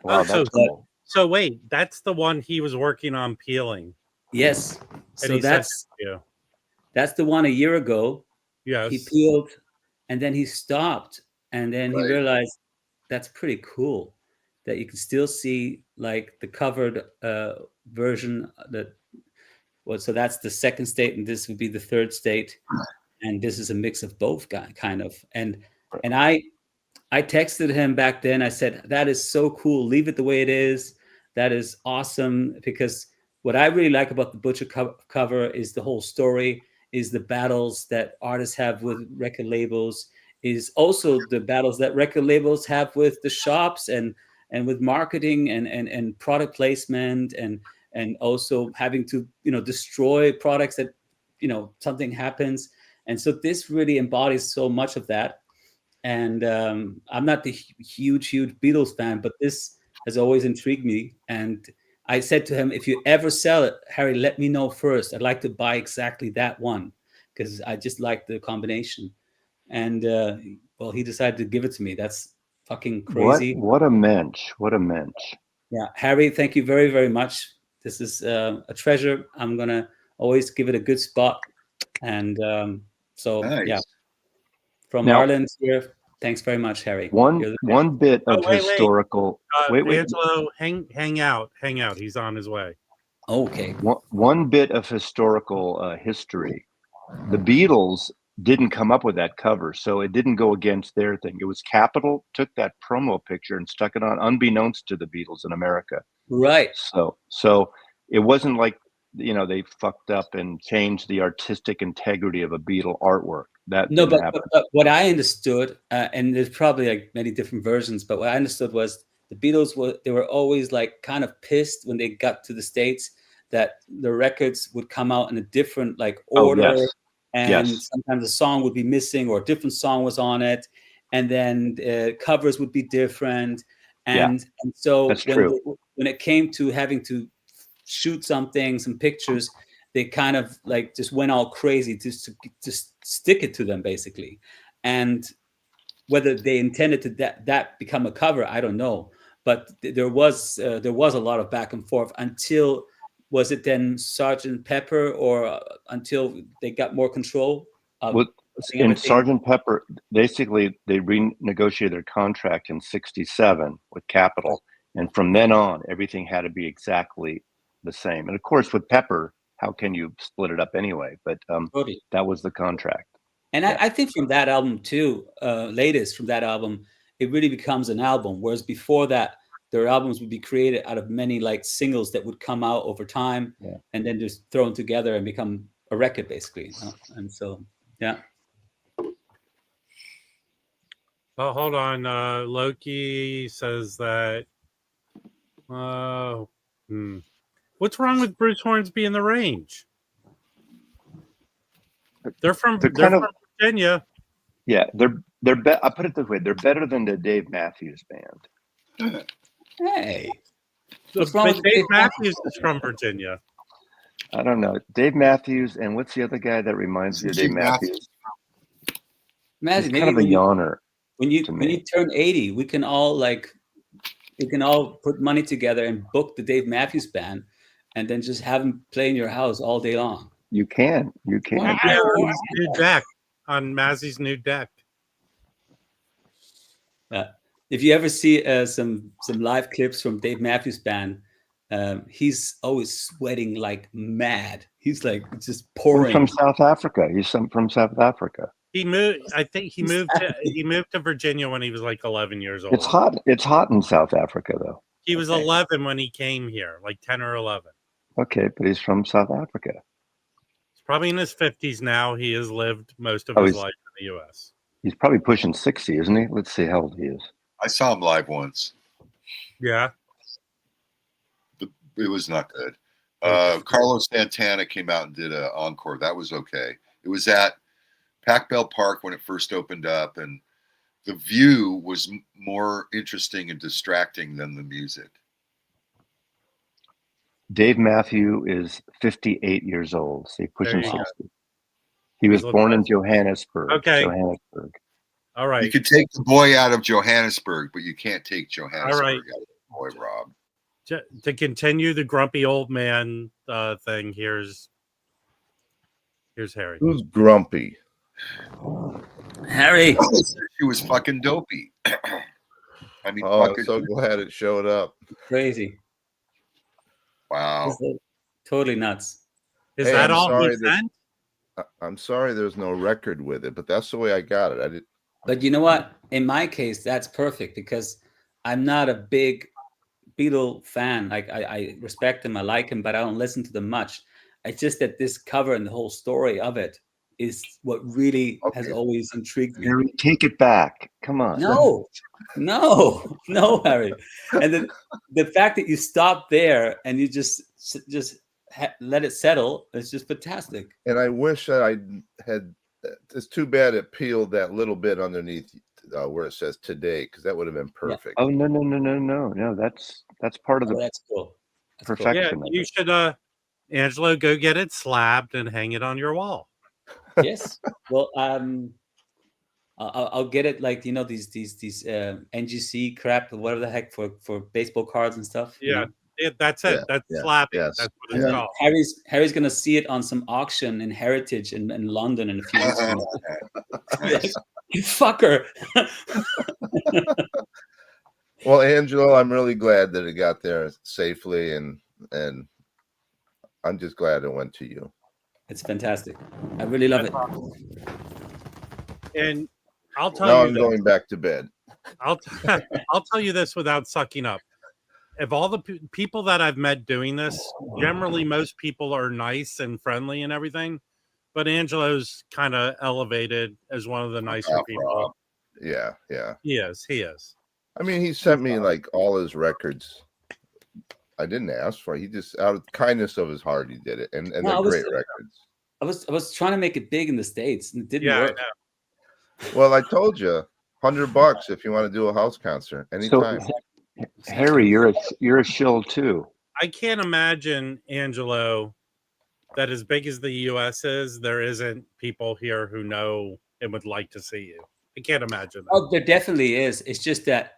[SPEAKER 5] Wow,
[SPEAKER 1] Oh, so
[SPEAKER 5] that's cool.
[SPEAKER 1] so wait, that's the one he was working on peeling,
[SPEAKER 4] Yes.
[SPEAKER 1] and
[SPEAKER 4] So
[SPEAKER 1] he sent it to you.
[SPEAKER 4] that's the one a year ago.
[SPEAKER 1] Yes.
[SPEAKER 4] He peeled, and then he stopped, and then he
[SPEAKER 2] Right.
[SPEAKER 4] realized that's pretty cool that you can still see like the covered version that well, so that's the second state, and this would be the third state, and this is a mix of both kind of. And I texted him back then. I said, that is so cool. Leave it the way it is. That is awesome. Because what I really like about the Butcher cover is the whole story, is the battles that artists have with record labels, is also the battles that record labels have with the shops and with marketing and product placement and also having to, destroy products that, something happens. And so this really embodies so much of that. And I'm not the huge Beatles fan, but this has always intrigued me. And I said to him, if you ever sell it, Harry, let me know first. I'd like to buy exactly that one because I just like the combination. And well, he decided to give it to me. That's fucking crazy.
[SPEAKER 5] What a mensch. What a mensch.
[SPEAKER 4] Yeah, Harry, thank you very, very much. This is a treasure. I'm going to always give it a good spot. And so,
[SPEAKER 2] Nice.
[SPEAKER 4] yeah. From
[SPEAKER 5] Now-
[SPEAKER 4] Ireland here. Thanks very much, Harry.
[SPEAKER 5] One bit of
[SPEAKER 1] wait.
[SPEAKER 5] historical. Wait.
[SPEAKER 1] Angelo, hang out. He's on his way.
[SPEAKER 4] Okay.
[SPEAKER 5] One bit of historical history. The Beatles didn't come up with that cover, so it didn't go against their thing. It was Capitol took that promo picture and stuck it on, unbeknownst to the Beatles in America.
[SPEAKER 4] Right.
[SPEAKER 5] So it wasn't like they fucked up and changed the artistic integrity of a Beatle artwork. That
[SPEAKER 4] No,
[SPEAKER 5] didn't happen.
[SPEAKER 4] but what I understood, and there's probably like many different versions, but what I understood was the Beatles were always like kind of pissed when they got to the States that the records would come out in a different like order, and sometimes a song would be missing or a different song was on it, and then covers would be different, and so
[SPEAKER 5] That's true.
[SPEAKER 4] when it came to having to shoot some pictures, they kind of like just went all crazy to stick it to them basically. And whether they intended to that become a cover, I don't know. But there was a lot of back and forth until, was it then Sgt. Pepper or until they got more control?
[SPEAKER 5] In Sgt. Pepper, basically they renegotiated their contract in '67 with Capitol, and from then on, everything had to be exactly the same. And of course, with Pepper, how can you split it up anyway? But
[SPEAKER 4] Totally.
[SPEAKER 5] that was the contract.
[SPEAKER 4] And I think from that album too, latest from that album, it really becomes an album. Whereas before that, their albums would be created out of many like singles that would come out over time and then just thrown together and become a record basically. And so, yeah.
[SPEAKER 1] Oh, hold on. Loki says that. What's wrong with Bruce Hornsby in the Range? They're from Virginia.
[SPEAKER 5] Yeah, they're I put it this way: they're better than the Dave Matthews Band.
[SPEAKER 4] Hey,
[SPEAKER 1] But Dave Matthews is from Virginia.
[SPEAKER 5] I don't know Dave Matthews, and what's the other guy that reminds you of Dave Matthews?
[SPEAKER 4] Imagine
[SPEAKER 5] He's kind of a yawner.
[SPEAKER 4] When you turn 80, we can all put money together and book the Dave Matthews Band, and then just have him play in your house all day long.
[SPEAKER 5] You can.
[SPEAKER 1] New deck on Mazzy's new deck.
[SPEAKER 4] If you ever see some live clips from Dave Matthews Band, he's always sweating like mad. He's like just pouring.
[SPEAKER 5] From South Africa. He's from South Africa.
[SPEAKER 1] He moved. I think he moved to Virginia when he was like 11 years old.
[SPEAKER 5] It's hot. It's hot in South Africa, though.
[SPEAKER 1] He was 11 when he came here, like 10 or 11.
[SPEAKER 5] Okay, but he's from South Africa.
[SPEAKER 1] He's probably in his 50s now. He has lived most of his life in the U.S.
[SPEAKER 5] He's probably pushing 60, isn't he? Let's see how old he is.
[SPEAKER 2] I saw him live once.
[SPEAKER 1] Yeah.
[SPEAKER 2] It was not good. Carlos Santana came out and did an encore. That was okay. It was at Pac Bell Park when it first opened up, and the view was more interesting and distracting than the music.
[SPEAKER 5] Dave Matthews is 58 years old. So he's pushing 60.
[SPEAKER 1] go.
[SPEAKER 5] He was born in Johannesburg.
[SPEAKER 1] Okay.
[SPEAKER 5] Johannesburg.
[SPEAKER 1] All right.
[SPEAKER 2] You can take the boy out of Johannesburg, but you can't take Johannesburg
[SPEAKER 1] right.
[SPEAKER 2] out of the boy, Rob.
[SPEAKER 1] To continue the grumpy old man thing, here's Harry.
[SPEAKER 6] Who's grumpy?
[SPEAKER 4] Harry.
[SPEAKER 2] She was fucking dopey. I mean,
[SPEAKER 6] Oh, I'm
[SPEAKER 2] fucking
[SPEAKER 6] so glad it showed up.
[SPEAKER 4] Crazy.
[SPEAKER 2] wow.
[SPEAKER 4] Totally nuts.
[SPEAKER 1] Is
[SPEAKER 6] Hey,
[SPEAKER 1] that
[SPEAKER 6] I'm
[SPEAKER 1] all
[SPEAKER 6] sorry
[SPEAKER 1] he
[SPEAKER 6] that-
[SPEAKER 1] sent?
[SPEAKER 6] I'm sorry there's no record with it, but that's the way I got it. I did.
[SPEAKER 4] But you know what? In my case, that's perfect because I'm not a big Beatle fan. Like I respect him, I like him, but I don't listen to them much. It's just that this cover and the whole story of it is what really has always intrigued me.
[SPEAKER 5] Harry, take it back. Come on.
[SPEAKER 4] No, Harry. And the fact that you stop there and you just let it settle is just fantastic.
[SPEAKER 6] And I wish that I had. It's too bad it peeled that little bit underneath where it says today, because that would have been perfect.
[SPEAKER 5] Oh no. That's part of the
[SPEAKER 4] That's cool. That's cool.
[SPEAKER 1] Yeah,
[SPEAKER 5] perfection.
[SPEAKER 1] you should, Angelo, go get it slabbed and hang it on your wall.
[SPEAKER 4] Yes. Well, I'll get it, like, you know, these NGC crap or whatever the heck for baseball cards and stuff.
[SPEAKER 1] Yeah, that's it.
[SPEAKER 6] Yeah,
[SPEAKER 1] That's
[SPEAKER 6] yeah,
[SPEAKER 1] slapping.
[SPEAKER 6] yes.
[SPEAKER 1] That's what
[SPEAKER 4] And
[SPEAKER 1] it's
[SPEAKER 4] then
[SPEAKER 1] called.
[SPEAKER 4] Harry's gonna see it on some auction in Heritage in London in a few weeks. From now.
[SPEAKER 2] Nice.
[SPEAKER 4] You fucker.
[SPEAKER 6] Well, Angelo, I'm really glad that it got there safely, and I'm just glad it went to you.
[SPEAKER 4] It's fantastic. I really love it.
[SPEAKER 1] And I'll tell
[SPEAKER 6] Now
[SPEAKER 1] you
[SPEAKER 6] I'm
[SPEAKER 1] this.
[SPEAKER 6] going back to bed.
[SPEAKER 1] I'll tell you this without sucking up. Of all the people that I've met doing this, generally most people are nice and friendly and everything, but Angelo's kind of elevated as one of the nicer people.
[SPEAKER 6] Yeah.
[SPEAKER 1] He is.
[SPEAKER 6] I mean, he sent me like all his records. I didn't ask for it. He just, out of the kindness of his heart, he did it, and they're great records.
[SPEAKER 4] I was trying to make it big in the States, and it didn't
[SPEAKER 1] Yeah,
[SPEAKER 4] work.
[SPEAKER 1] I know.
[SPEAKER 6] Well, I told you, $100 if you want to do a house concert anytime.
[SPEAKER 5] So, Harry, you're a shill too.
[SPEAKER 1] I can't imagine, Angelo, that as big as the U.S. is, there isn't people here who know and would like to see you. I can't imagine that.
[SPEAKER 4] Oh, there definitely is. It's just that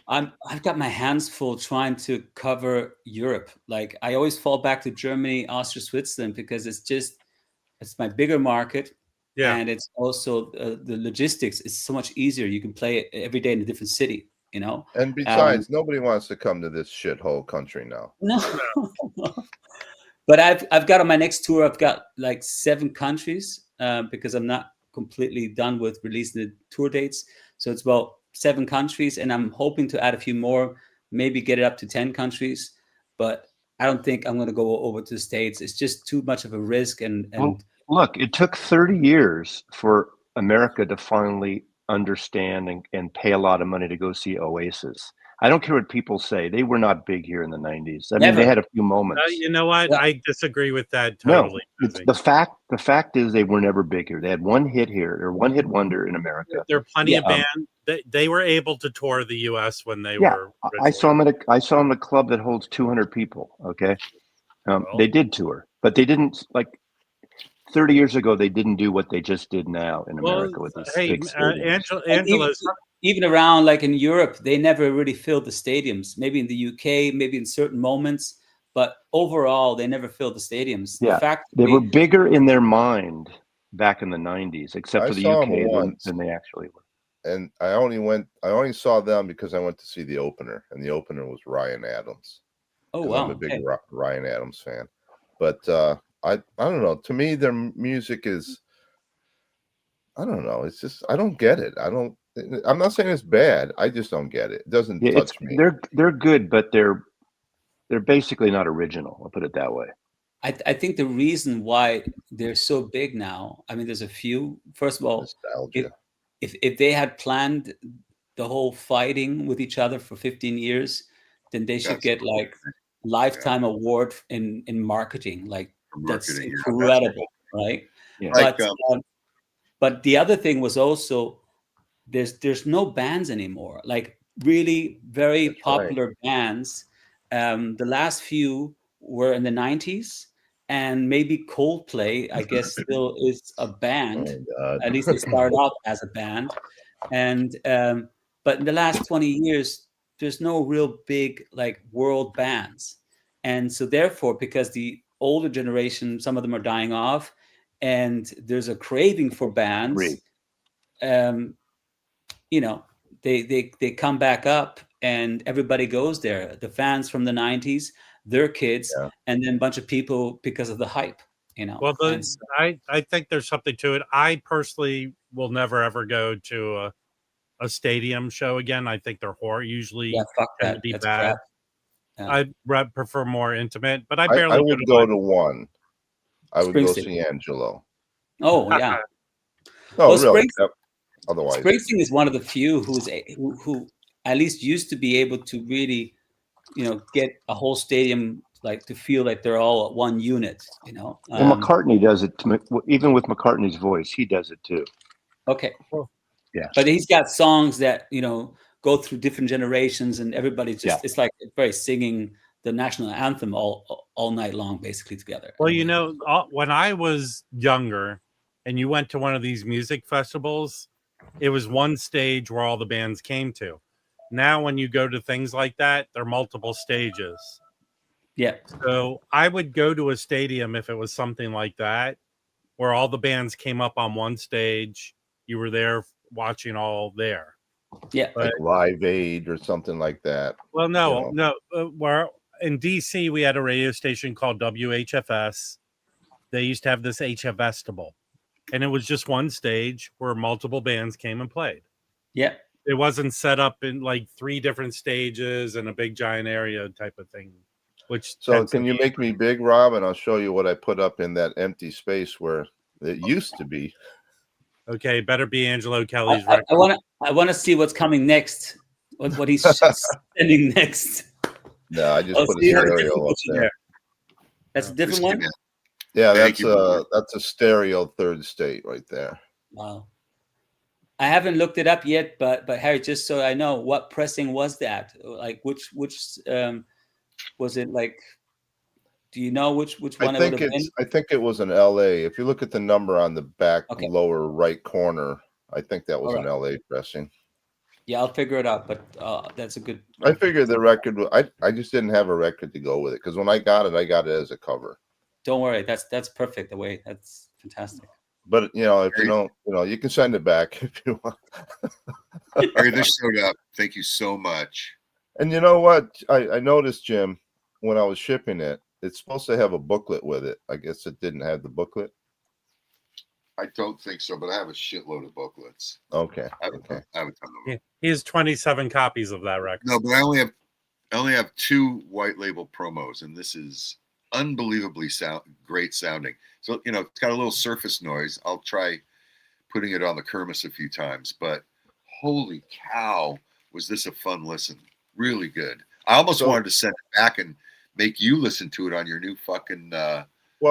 [SPEAKER 4] I've got my hands full trying to cover Europe. Like, I always fall back to Germany, Austria, Switzerland, because it's my bigger market.
[SPEAKER 1] Yeah.
[SPEAKER 4] And it's also the logistics is so much easier. You can play it every day in a different city, you know?
[SPEAKER 6] And besides, nobody wants to come to this shithole country now.
[SPEAKER 4] No. But I've got on my next tour, I've got like 7 countries because I'm not completely done with releasing the tour dates. So it's about 7 countries, and I'm hoping to add a few more, maybe get it up to 10 countries. But I don't think I'm going to go over to the States. It's just too much of a risk.
[SPEAKER 5] Well, look, it took 30 years for America to finally understand and pay a lot of money to go see Oasis. I don't care what people say. They were not big here in the 90s. I mean, they had a few moments.
[SPEAKER 1] You know what?
[SPEAKER 4] Yeah.
[SPEAKER 1] I disagree with that totally.
[SPEAKER 5] No, the fact is they were never big here. They had one hit here, or one hit wonder in America.
[SPEAKER 1] There are plenty of bands. They were able to tour the U.S. when they were.
[SPEAKER 5] I saw them at a club that holds 200 people. Okay, they did tour, but they didn't, like 30 years ago. They didn't do what they just did now in America with these big stadiums.
[SPEAKER 1] Angela's
[SPEAKER 4] even around like in Europe, they never really filled the stadiums. Maybe in the UK, maybe in certain moments, but overall, they never filled the stadiums.
[SPEAKER 5] Yeah,
[SPEAKER 4] the fact
[SPEAKER 5] they were bigger in their mind back in the 90s, except for the
[SPEAKER 6] saw them
[SPEAKER 5] UK
[SPEAKER 6] once.
[SPEAKER 5] than they actually were.
[SPEAKER 6] And I only saw them because I went to see the opener, and the opener was Ryan Adams.
[SPEAKER 4] Oh wow,
[SPEAKER 6] I'm a big Ryan Adams fan. But I don't know. To me, their music is, I don't know. It's just, I don't get it. I'm not saying it's bad. I just don't get it. It doesn't touch me.
[SPEAKER 5] They're good, but they're basically not original. I'll put it that way.
[SPEAKER 4] I think the reason why they're so big now, I mean, there's a few. First of all,
[SPEAKER 6] Nostalgia.
[SPEAKER 4] If they had planned the whole fighting with each other for 15 years, then they should get like lifetime award in marketing. Like that's incredible, right?
[SPEAKER 5] Yeah.
[SPEAKER 4] But the other thing was also there's no bands anymore. Like really very popular bands. The last few were in the 90s, and maybe Coldplay, I guess, still is a band.
[SPEAKER 6] Oh,
[SPEAKER 4] At least they started out as a band. And but in the last 20 years, there's no real big like world bands, and so therefore, because the older generation, some of them are dying off, and there's a craving for bands. You know, they come back up, and everybody goes there. The fans from the 90s, their kids,
[SPEAKER 6] Yeah.
[SPEAKER 4] and then a bunch of people because of the hype. You know,
[SPEAKER 1] Well,
[SPEAKER 4] and so,
[SPEAKER 1] I think there's something to it. I personally will never ever go to a stadium show again. I think they're usually
[SPEAKER 4] yeah, fuck
[SPEAKER 1] tend to
[SPEAKER 4] that.
[SPEAKER 1] be
[SPEAKER 4] That's
[SPEAKER 1] bad.
[SPEAKER 4] crap. Yeah.
[SPEAKER 1] I prefer more intimate, but I
[SPEAKER 6] I
[SPEAKER 1] barely
[SPEAKER 6] would
[SPEAKER 1] go
[SPEAKER 6] go to one. I would go
[SPEAKER 4] Springsteen.
[SPEAKER 6] see Angelo.
[SPEAKER 4] Oh yeah.
[SPEAKER 6] No,
[SPEAKER 4] Well,
[SPEAKER 6] really. Otherwise,
[SPEAKER 4] Springsteen is one of the few who at least used to be able to really, you know, get a whole stadium like to feel like they're all one unit. You know.
[SPEAKER 5] Well, McCartney does it even with McCartney's voice. He does it too.
[SPEAKER 4] Okay.
[SPEAKER 5] Yeah.
[SPEAKER 4] But he's got songs that, you know, go through different generations, and everybody's just it's like very singing the national anthem all night long, basically together.
[SPEAKER 1] Well, you know, when I was younger, and you went to one of these music festivals, it was one stage where all the bands came to. Now, when you go to things like that, there are multiple stages.
[SPEAKER 4] Yeah.
[SPEAKER 1] So I would go to a stadium if it was something like that, where all the bands came up on one stage. You were there watching all there.
[SPEAKER 4] Yeah.
[SPEAKER 1] But,
[SPEAKER 6] like Live Aid or something like that.
[SPEAKER 1] well, no,
[SPEAKER 6] You know.
[SPEAKER 1] no. Where in DC, we had a radio station called WHFS. They used to have this HF Festival, and it was just one stage where multiple bands came and played.
[SPEAKER 4] Yeah.
[SPEAKER 1] It wasn't set up in like 3 different stages and a big giant area type of thing. Which
[SPEAKER 6] So can you make me big, Rob? And I'll show you what I put up in that empty space where it used to be.
[SPEAKER 1] Okay, better be Angelo Kelly's
[SPEAKER 4] I
[SPEAKER 1] record.
[SPEAKER 4] want to see what's coming next. What he's sending next.
[SPEAKER 6] No, I just put a stereo up there.
[SPEAKER 4] That's a different one.
[SPEAKER 6] Yeah, that's a stereo third state right there.
[SPEAKER 4] Wow. I haven't looked it up yet, but Harry, just so I know, what pressing was that? Like which was it like? Do you know which one it would have been?
[SPEAKER 6] I think it was an LA. If you look at the number on the back lower right corner, I think that was an LA pressing.
[SPEAKER 4] Yeah, I'll figure it out, but that's a good.
[SPEAKER 6] I figured the record. I just didn't have a record to go with it because when I got it as a cover.
[SPEAKER 4] Don't worry, that's perfect. The way that's fantastic.
[SPEAKER 6] But you know, if you don't, you know, you can send it back if you want.
[SPEAKER 2] Harry, this showed up. Thank you so much.
[SPEAKER 6] And you know what? I noticed, Jim, when I was shipping it, it's supposed to have a booklet with it. I guess it didn't have the booklet.
[SPEAKER 2] I don't think so, but I have a shitload of booklets.
[SPEAKER 6] Okay.
[SPEAKER 2] I have a ton of them.
[SPEAKER 1] He has 27 copies of that record.
[SPEAKER 2] No, but I only have 2 white label promos, and this is unbelievably great sounding. So, you know, it's got a little surface noise. I'll try putting it on the Kermis a few times, but holy cow, was this a fun listen. Really good. I almost wanted to send it back and make you listen to it on your new fucking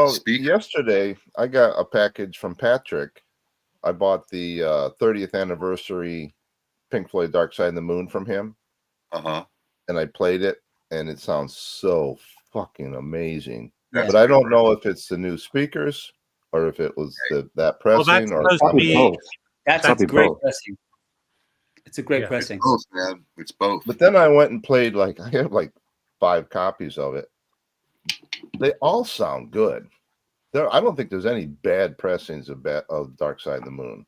[SPEAKER 2] speaker.
[SPEAKER 6] Yesterday I got a package from Patrick. I bought the 30th anniversary Pink Floyd Dark Side of the Moon from him. And I played it, and it sounds so fucking amazing. But I don't know if it's the new speakers or if it was that pressing
[SPEAKER 4] that's great pressing. It's a great pressing.
[SPEAKER 2] It's both, man. It's both.
[SPEAKER 6] But then I went and played I have 5 copies of it. They all sound good. I don't think there's any bad pressings of Dark Side of the Moon.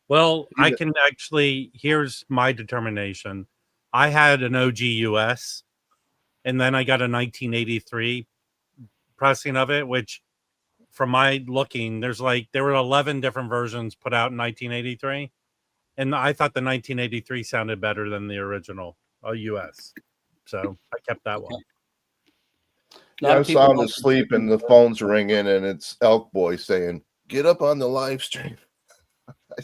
[SPEAKER 1] Well, I can actually. Here's my determination. I had an OG US, and then I got a 1983 pressing of it, which, from my looking, there were 11 different versions put out in 1983, and I thought the 1983 sounded better than the original US, so I kept that one.
[SPEAKER 6] Yeah, I'm sound asleep and the phone's ringing and it's Elk Boy saying, "Get up on the live stream."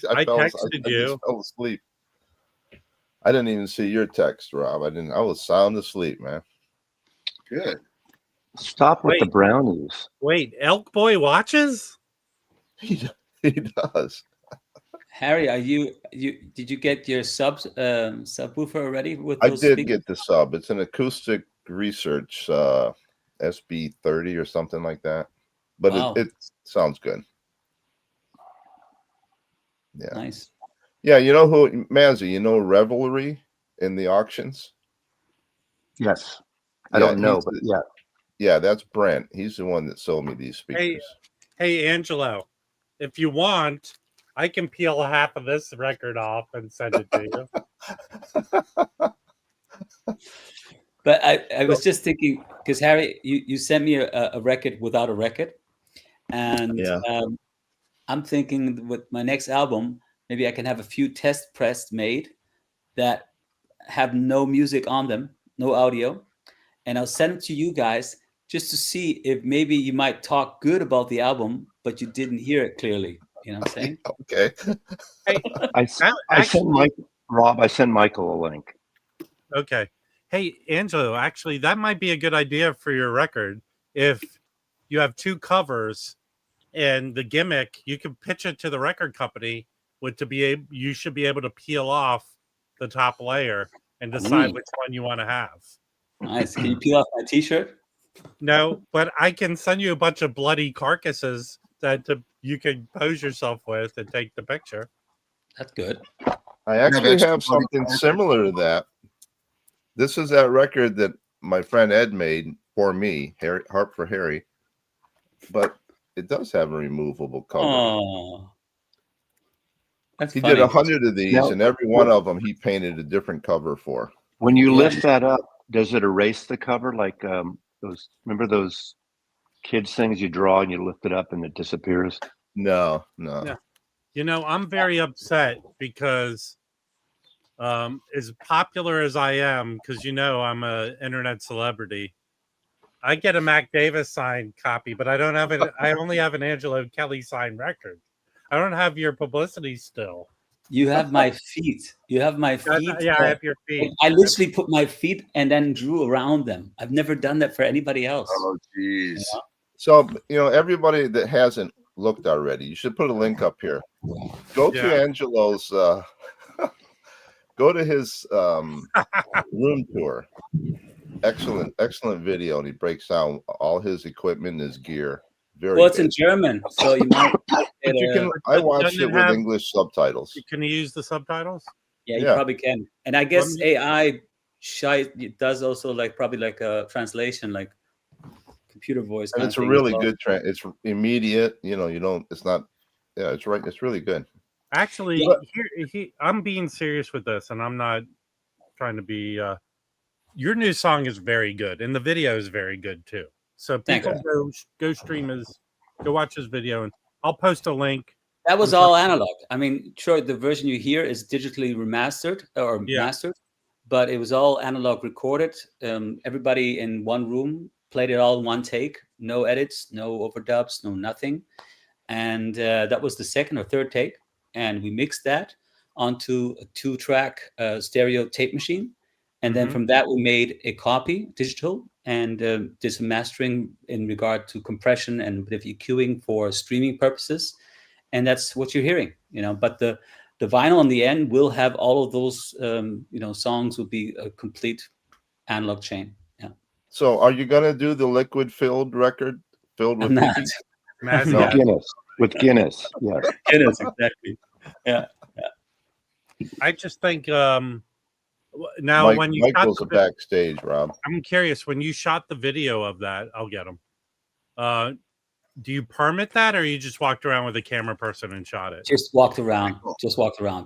[SPEAKER 6] I texted you. I fell asleep. I didn't even see your text, Rob. I was sound asleep, man.
[SPEAKER 2] Good.
[SPEAKER 5] Stop with the brownies.
[SPEAKER 1] Wait, Elk Boy watches?
[SPEAKER 6] He does.
[SPEAKER 4] Harry, did you get your subwoofer already with
[SPEAKER 6] I
[SPEAKER 4] those
[SPEAKER 6] did
[SPEAKER 4] speakers?
[SPEAKER 6] get the sub. It's an Acoustic Research SB30 or something like that. But it sounds good. Yeah.
[SPEAKER 4] Nice.
[SPEAKER 6] Yeah, you know who, Mazzy, you know Revelry in the auctions?
[SPEAKER 5] Yes. I
[SPEAKER 6] Yeah,
[SPEAKER 5] don't know,
[SPEAKER 6] he's
[SPEAKER 5] but
[SPEAKER 6] the-
[SPEAKER 5] yeah.
[SPEAKER 6] Yeah, that's Brent. He's the one that sold me these
[SPEAKER 1] Hey,
[SPEAKER 6] speakers.
[SPEAKER 1] hey, Angelo, if you want, I can peel half of this record off and send it to you.
[SPEAKER 4] But I was just thinking, because Harry, you sent me a record without a record, and
[SPEAKER 6] Yeah.
[SPEAKER 4] I'm thinking with my next album, maybe I can have a few test pressed made that have no music on them, no audio, and I'll send it to you guys just to see if maybe you might talk good about the album, but you didn't hear it clearly. You know what I'm saying?
[SPEAKER 6] Okay.
[SPEAKER 1] Hey,
[SPEAKER 5] I sent
[SPEAKER 1] actually,
[SPEAKER 5] Rob. I sent Michael a link.
[SPEAKER 1] okay. Hey, Angelo, actually, that might be a good idea for your record. If you have two covers and the gimmick, you can pitch it to the record company with to be able, you should be able to peel off the top layer and decide which one you want to have.
[SPEAKER 4] Nice. Can you peel off my T-shirt?
[SPEAKER 1] No, but I can send you a bunch of bloody carcasses that you can pose yourself with and take the picture.
[SPEAKER 4] That's good.
[SPEAKER 6] I actually
[SPEAKER 2] extra
[SPEAKER 6] have something
[SPEAKER 2] bloody
[SPEAKER 6] similar to that. This is that record that my friend Ed made for me, Harp for Harry, but it does have a removable cover.
[SPEAKER 4] Oh, that's
[SPEAKER 6] He
[SPEAKER 4] funny.
[SPEAKER 6] did 100 of these,
[SPEAKER 5] Now,
[SPEAKER 6] and every one of them he painted a different cover for.
[SPEAKER 5] when you
[SPEAKER 4] Yeah.
[SPEAKER 5] lift that up, does it erase the cover like those? Remember those kids things you draw and you lift it up and it disappears?
[SPEAKER 6] No.
[SPEAKER 1] Yeah. You know, I'm very upset because as popular as I am, because you know I'm a internet celebrity, I get a Mac Davis signed copy, but I don't have it. I only have an Angelo Kelly signed record. I don't have your publicity still.
[SPEAKER 4] You have my feet. You have my feet.
[SPEAKER 1] Yeah, I have your feet.
[SPEAKER 4] I literally put my feet and then drew around them. I've never done that for anybody else.
[SPEAKER 2] Oh, geez.
[SPEAKER 4] Yeah.
[SPEAKER 6] So, everybody that hasn't looked already, you should put a link up here. Go to Angelo's, go to his room tour. Excellent video. And he breaks down all his equipment and his gear. Very
[SPEAKER 4] Well, it's
[SPEAKER 6] good.
[SPEAKER 4] in German, so you might.
[SPEAKER 6] But you can, I watched it with English subtitles.
[SPEAKER 1] Can you use the subtitles?
[SPEAKER 4] Yeah, you probably can. And I guess AI does also probably a translation, like computer voice.
[SPEAKER 6] And it's a really good it's immediate. You don't. It's not. Yeah, it's right. It's really good.
[SPEAKER 1] Actually, I'm being serious with this, and I'm not trying to be. Your new song is very good, and the video is very good too. So people go stream go watch his video, and I'll post a link.
[SPEAKER 4] That was all analog. I mean, sure, the version you hear is digitally remastered or mastered, but it was all analog recorded. Everybody in one room played it all in one take, no edits, no overdubs, no nothing. And that was the second or third take. And we mixed that onto a 2-track stereo tape machine. And then from that, we made a copy digital and did some mastering in regard to compression and a bit of EQing for streaming purposes. And that's what you're hearing, but the vinyl in the end will have all of those, songs will be a complete analog chain. Yeah.
[SPEAKER 6] So are you going to do the liquid filled record filled with whiskey?
[SPEAKER 5] No, Guinness. With Guinness. Yeah.
[SPEAKER 4] Guinness, exactly. Yeah.
[SPEAKER 1] I just think now when you
[SPEAKER 6] Michael's backstage, Rob.
[SPEAKER 1] I'm curious, when you shot the video of that, I'll get him. Do you permit that, or you just walked around with a camera person and shot it?
[SPEAKER 4] Just walked around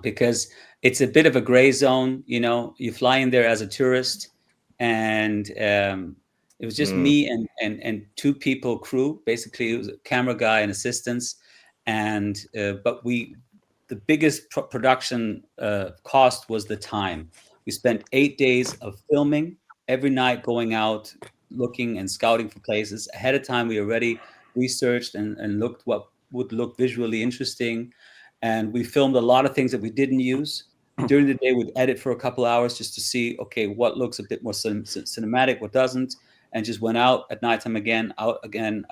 [SPEAKER 4] because it's a bit of a gray zone. You fly in there as a tourist, and it was just me and 2 people crew. Basically, it was a camera guy and assistants, and but the biggest production cost was the time. We spent 8 days of filming every night, going out, looking and scouting for places. Ahead of time, we already researched and looked what would look visually interesting. And we filmed a lot of things that we didn't use. During the day, we'd edit for a couple hours just to see, okay, what looks a bit more cinematic, what doesn't, and just went out at nighttime again, out again,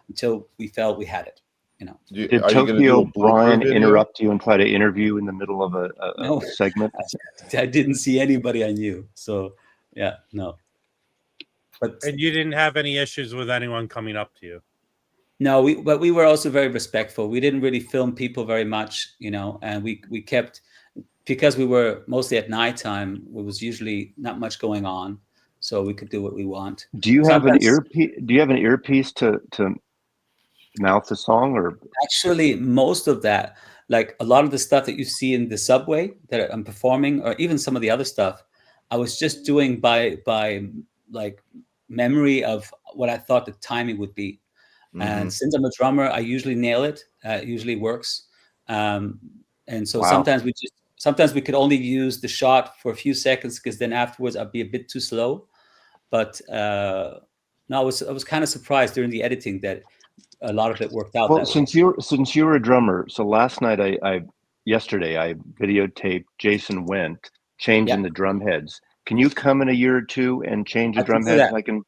[SPEAKER 4] until we felt we had it.
[SPEAKER 5] Did Tokyo Brian interrupt you and try to interview in the middle of a segment?
[SPEAKER 4] I didn't see anybody I knew. So, yeah, no.
[SPEAKER 1] And you didn't have any issues with anyone coming up to you?
[SPEAKER 4] No, but we were also very respectful. We didn't really film people very much, and we kept, because we were mostly at nighttime, there was usually not much going on, so we could do what we want.
[SPEAKER 5] Do you have
[SPEAKER 4] Sometimes,
[SPEAKER 5] an earpiece? Do you have an earpiece to mouth the song, or
[SPEAKER 4] actually, most of that, like a lot of the stuff that you see in the subway that I'm performing, or even some of the other stuff, I was just doing by like memory of what I thought the timing would be. And since I'm a drummer, I usually nail it. It usually works. And so
[SPEAKER 5] Wow.
[SPEAKER 4] sometimes we could only use the shot for a few seconds, because then afterwards I'd be a bit too slow. But no, I was kind of surprised during the editing that a lot of it worked out.
[SPEAKER 5] Well,
[SPEAKER 4] that way.
[SPEAKER 5] since you were a drummer, so last night yesterday I videotaped Jason Went changing the drum heads. Can you come in a year or two and change the drum heads? I can do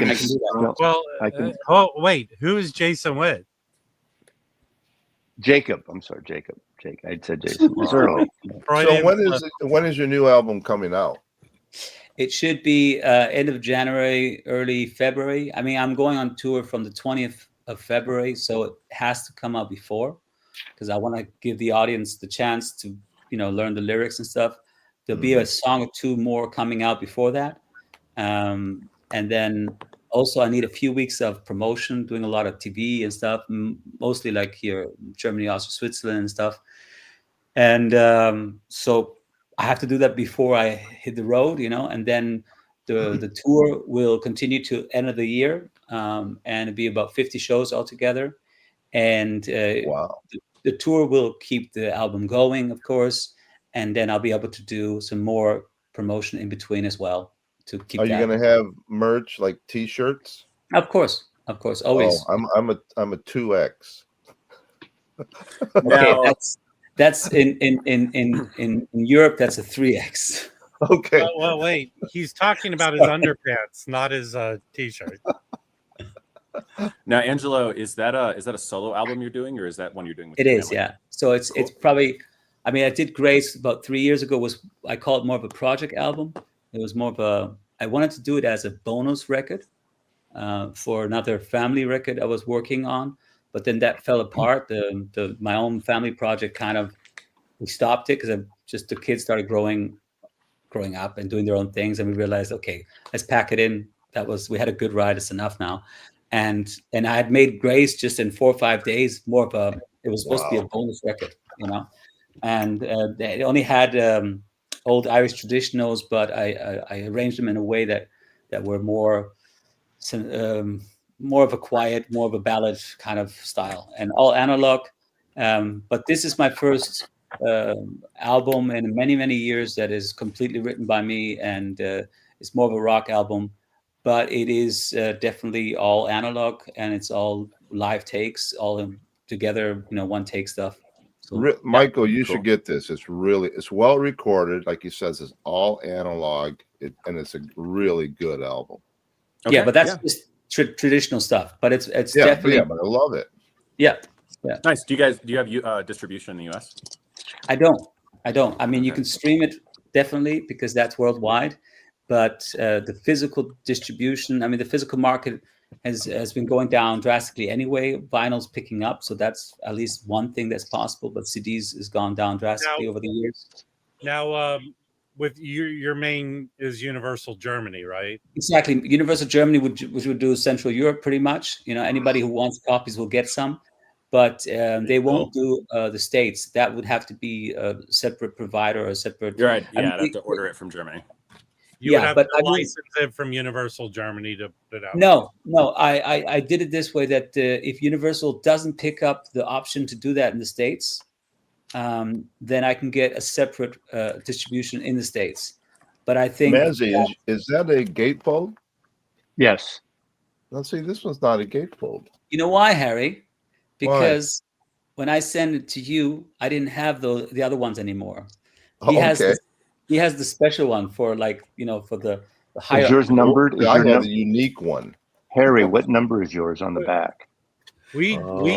[SPEAKER 5] that.
[SPEAKER 1] Well, oh wait, who is Jason Witt?
[SPEAKER 5] Jacob. I'm sorry, Jacob. I said Jason. It's early.
[SPEAKER 6] So when is your new album coming out?
[SPEAKER 4] It should be end of January, early February. I mean, I'm going on tour from the 20th of February, so it has to come out before, because I want to give the audience the chance to, learn the lyrics and stuff. There'll be a song or two more coming out before that. And then also I need a few weeks of promotion, doing a lot of TV and stuff, mostly like here, Germany, Austria, Switzerland and stuff. And so I have to do that before I hit the road, and then the tour will continue to end of the year, and it'll be about 50 shows altogether. And
[SPEAKER 6] Wow.
[SPEAKER 4] the tour will keep the album going, of course, and then I'll be able to do some more promotion in between as well to keep.
[SPEAKER 6] Are you going to have merch like T-shirts?
[SPEAKER 4] Of course, always.
[SPEAKER 6] Oh, I'm a 2X.
[SPEAKER 4] Okay, that's in Europe. That's a 3X.
[SPEAKER 6] Okay.
[SPEAKER 1] Well, wait. He's talking about his underpants, not his T-shirt.
[SPEAKER 7] Now, Angelo, is that a solo album you're doing, or is that one you're doing with
[SPEAKER 4] It
[SPEAKER 7] your
[SPEAKER 4] is,
[SPEAKER 7] family?
[SPEAKER 4] yeah. So it's probably. I mean, I did Grace about 3 years ago. I call it more of a project album. It was more of I wanted to do it as a bonus record for another family record I was working on, but then that fell apart. My own family project we stopped it because the kids started growing up and doing their own things, and we realized, okay, let's pack it in. We had a good ride. It's enough now. And I had made Grace just in 4 or 5 days. It was supposed to be a bonus record, and it only had old Irish traditionals, but I arranged them in a way that were more of a quiet, more of a ballad kind of style, and all analog. But this is my first album in many years that is completely written by me, and it's more of a rock album, but it is definitely all analog, and it's all live takes, all together, one take stuff. So,
[SPEAKER 6] Michael, you should get this. It's well recorded. Like he says, it's all analog, and it's a really good album.
[SPEAKER 4] Okay, yeah, but that's just traditional stuff. But it's definitely.
[SPEAKER 6] Yeah, but I love it.
[SPEAKER 4] Yeah.
[SPEAKER 7] Nice. Do you have distribution in the US?
[SPEAKER 4] I don't. I mean, you can stream it definitely, because that's worldwide. But the physical distribution, I mean, the physical market has been going down drastically anyway. Vinyl's picking up, so that's at least one thing that's possible. But CDs has gone down drastically over the years.
[SPEAKER 1] Now, with your main is Universal Germany, right?
[SPEAKER 4] Exactly. Universal Germany, which would do Central Europe pretty much. Anybody who wants copies will get some, but they won't do the States. That would have to be a separate provider or a separate.
[SPEAKER 7] You're right. Yeah, I'd have to order it from Germany.
[SPEAKER 1] You would have to license it from Universal Germany to put it out.
[SPEAKER 4] No. I did it this way, that if Universal doesn't pick up the option to do that in the States, then I can get a separate distribution in the States. But I think
[SPEAKER 6] Mazzy, is that a gatefold?
[SPEAKER 5] Yes.
[SPEAKER 6] Let's see, this one's not a gatefold.
[SPEAKER 4] You know why, Harry? Because when I send it to you, I didn't have the other ones anymore. He has the special one for for the higher.
[SPEAKER 5] Is yours numbered?
[SPEAKER 6] I have a unique one.
[SPEAKER 5] Harry, what number is yours on the back?
[SPEAKER 1] We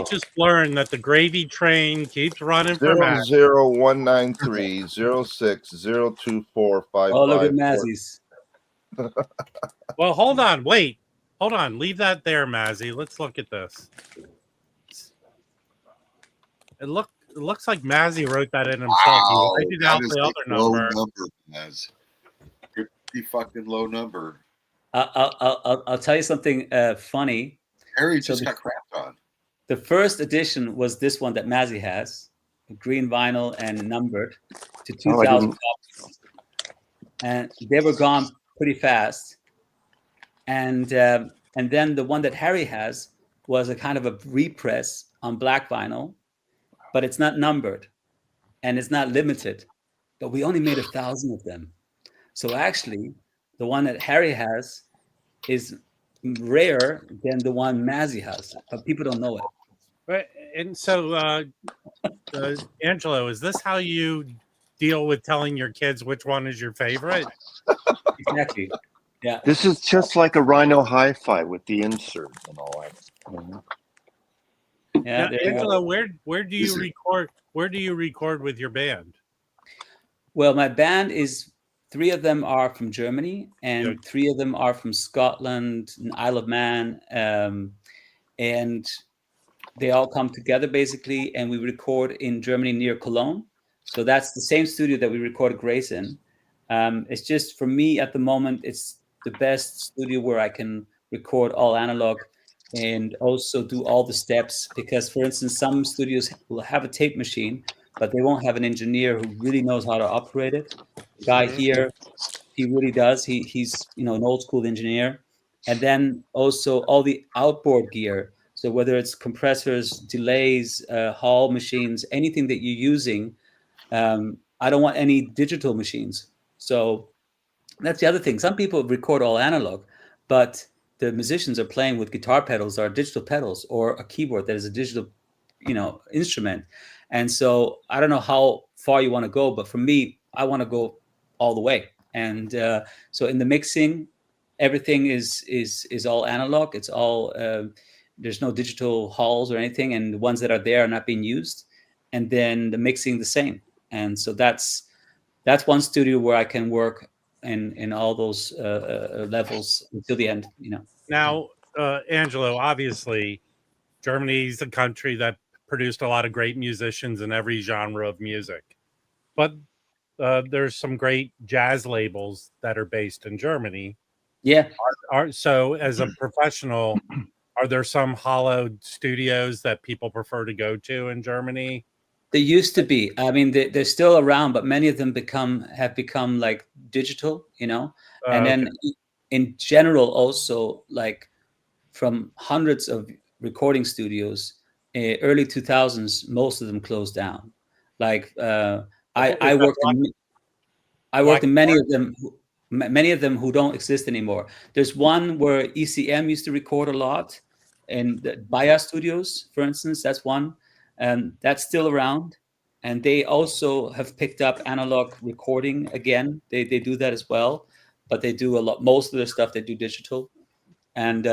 [SPEAKER 1] just learned that the gravy train keeps running for
[SPEAKER 6] 00193 0602455.
[SPEAKER 4] Oh, look at Mazzy's.
[SPEAKER 1] Well, hold on, wait. Hold on, leave that there, Mazzy. Let's look at this. It looks like Mazzy wrote that in himself. He
[SPEAKER 2] Wow,
[SPEAKER 1] wrote
[SPEAKER 2] that
[SPEAKER 1] out
[SPEAKER 2] is
[SPEAKER 1] the
[SPEAKER 2] a
[SPEAKER 1] other
[SPEAKER 2] low
[SPEAKER 1] number.
[SPEAKER 2] number, Maz. Pretty fucking low number.
[SPEAKER 4] I'll tell you something funny.
[SPEAKER 2] Harry
[SPEAKER 4] So
[SPEAKER 2] just got crapped on.
[SPEAKER 4] The first edition was this one that Mazzy has, green vinyl and numbered to 2,000 copies, and they were gone pretty fast. And then the one that Harry has was a kind of a repress on black vinyl, but it's not numbered and it's not limited. But we only made 1,000 of them. So actually, the one that Harry has is rarer than the one Mazzy has, but people don't know it.
[SPEAKER 1] Right, and so, Angelo, is this how you deal with telling your kids which one is your favorite?
[SPEAKER 4] Exactly. Yeah.
[SPEAKER 5] This is just like a Rhino hi-fi with the insert and all that.
[SPEAKER 4] Yeah.
[SPEAKER 1] Now, Angelo, where do you record? Where do you record with your band?
[SPEAKER 4] Well, my band is 3 of them are from Germany, and 3 of them are from Scotland and Isle of Man, and they all come together basically, and we record in Germany near Cologne. So that's the same studio that we recorded Grace in. It's just for me at the moment, it's the best studio where I can record all analog and also do all the steps. Because, for instance, some studios will have a tape machine, but they won't have an engineer who really knows how to operate it. The guy here, he really does. He's an old school engineer. And then also all the outboard gear. So whether it's compressors, delays, hall machines, anything that you're using, I don't want any digital machines. So that's the other thing. Some people record all analog, but the musicians are playing with guitar pedals or digital pedals or a keyboard that is a digital, instrument. And so I don't know how far you want to go, but for me, I want to go all the way. And so in the mixing, everything is all analog. It's all there's no digital halls or anything, and the ones that are there are not being used. And then the mixing the same. And so that's one studio where I can work in all those levels until the end.
[SPEAKER 1] Now, Angelo, obviously, Germany's a country that produced a lot of great musicians in every genre of music, but there's some great jazz labels that are based in Germany.
[SPEAKER 4] Yeah.
[SPEAKER 1] So, as a professional, are there some hollowed studios that people prefer to go to in Germany?
[SPEAKER 4] They used to be. I mean, they're still around, but many of them have become like digital, and then in general also, like from hundreds of recording studios, early 2000s, most of them closed down. Like I worked in many of them. Many of them who don't exist anymore. There's one where ECM used to record a lot, in the Baya Studios, for instance. That's one, and that's still around. And they also have picked up analog recording again. They do that as well, but they do a lot. Most of their stuff they do digital, and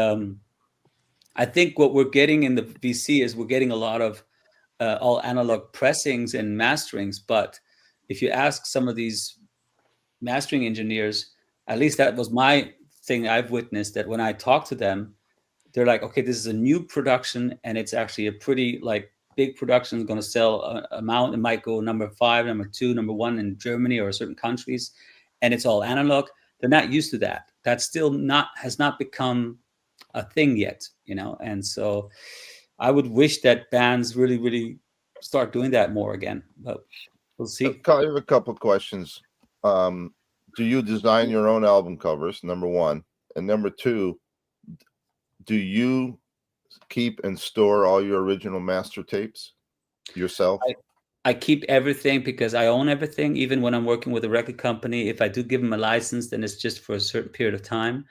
[SPEAKER 4] I think what we're getting in the VC is we're getting a lot of all analog pressings and masterings. But if you ask some of these mastering engineers, at least that was my thing I've witnessed, that when I talk to them, they're like, okay, this is a new production and it's actually a pretty big production, is going to sell a amount. It might go number 5, number 2, number 1 in Germany or certain countries, and it's all analog. They're not used to that. That still has not become a thing yet, and so I would wish that bands really, really start doing that more again, but we'll see.
[SPEAKER 6] I have a couple of questions. Do you design your own album covers, number 1? And number 2, do you keep and store all your original master tapes yourself?
[SPEAKER 4] I keep everything because I own everything. Even when I'm working with a record company, if I do give them a license, then it's just for a certain period of time.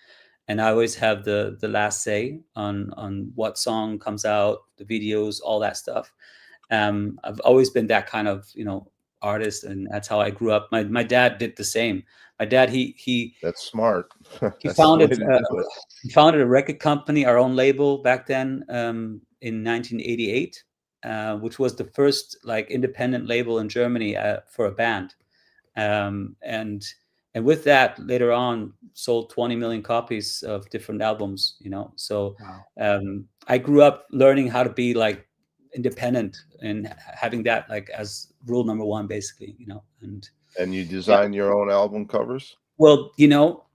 [SPEAKER 4] And I always have the last say on what song comes out, the videos, all that stuff. I've always been that kind of, artist, and that's how I grew up. My dad did the same. My dad, he
[SPEAKER 6] That's smart.
[SPEAKER 4] He founded a record company, our own label back then, in 1988, which was the first independent label in Germany for a band, and and with that, later on, sold 20 million copies of different albums. So I grew up learning how to be like independent and having that like as rule number one, basically.
[SPEAKER 6] And you design your own album covers?
[SPEAKER 4] Well,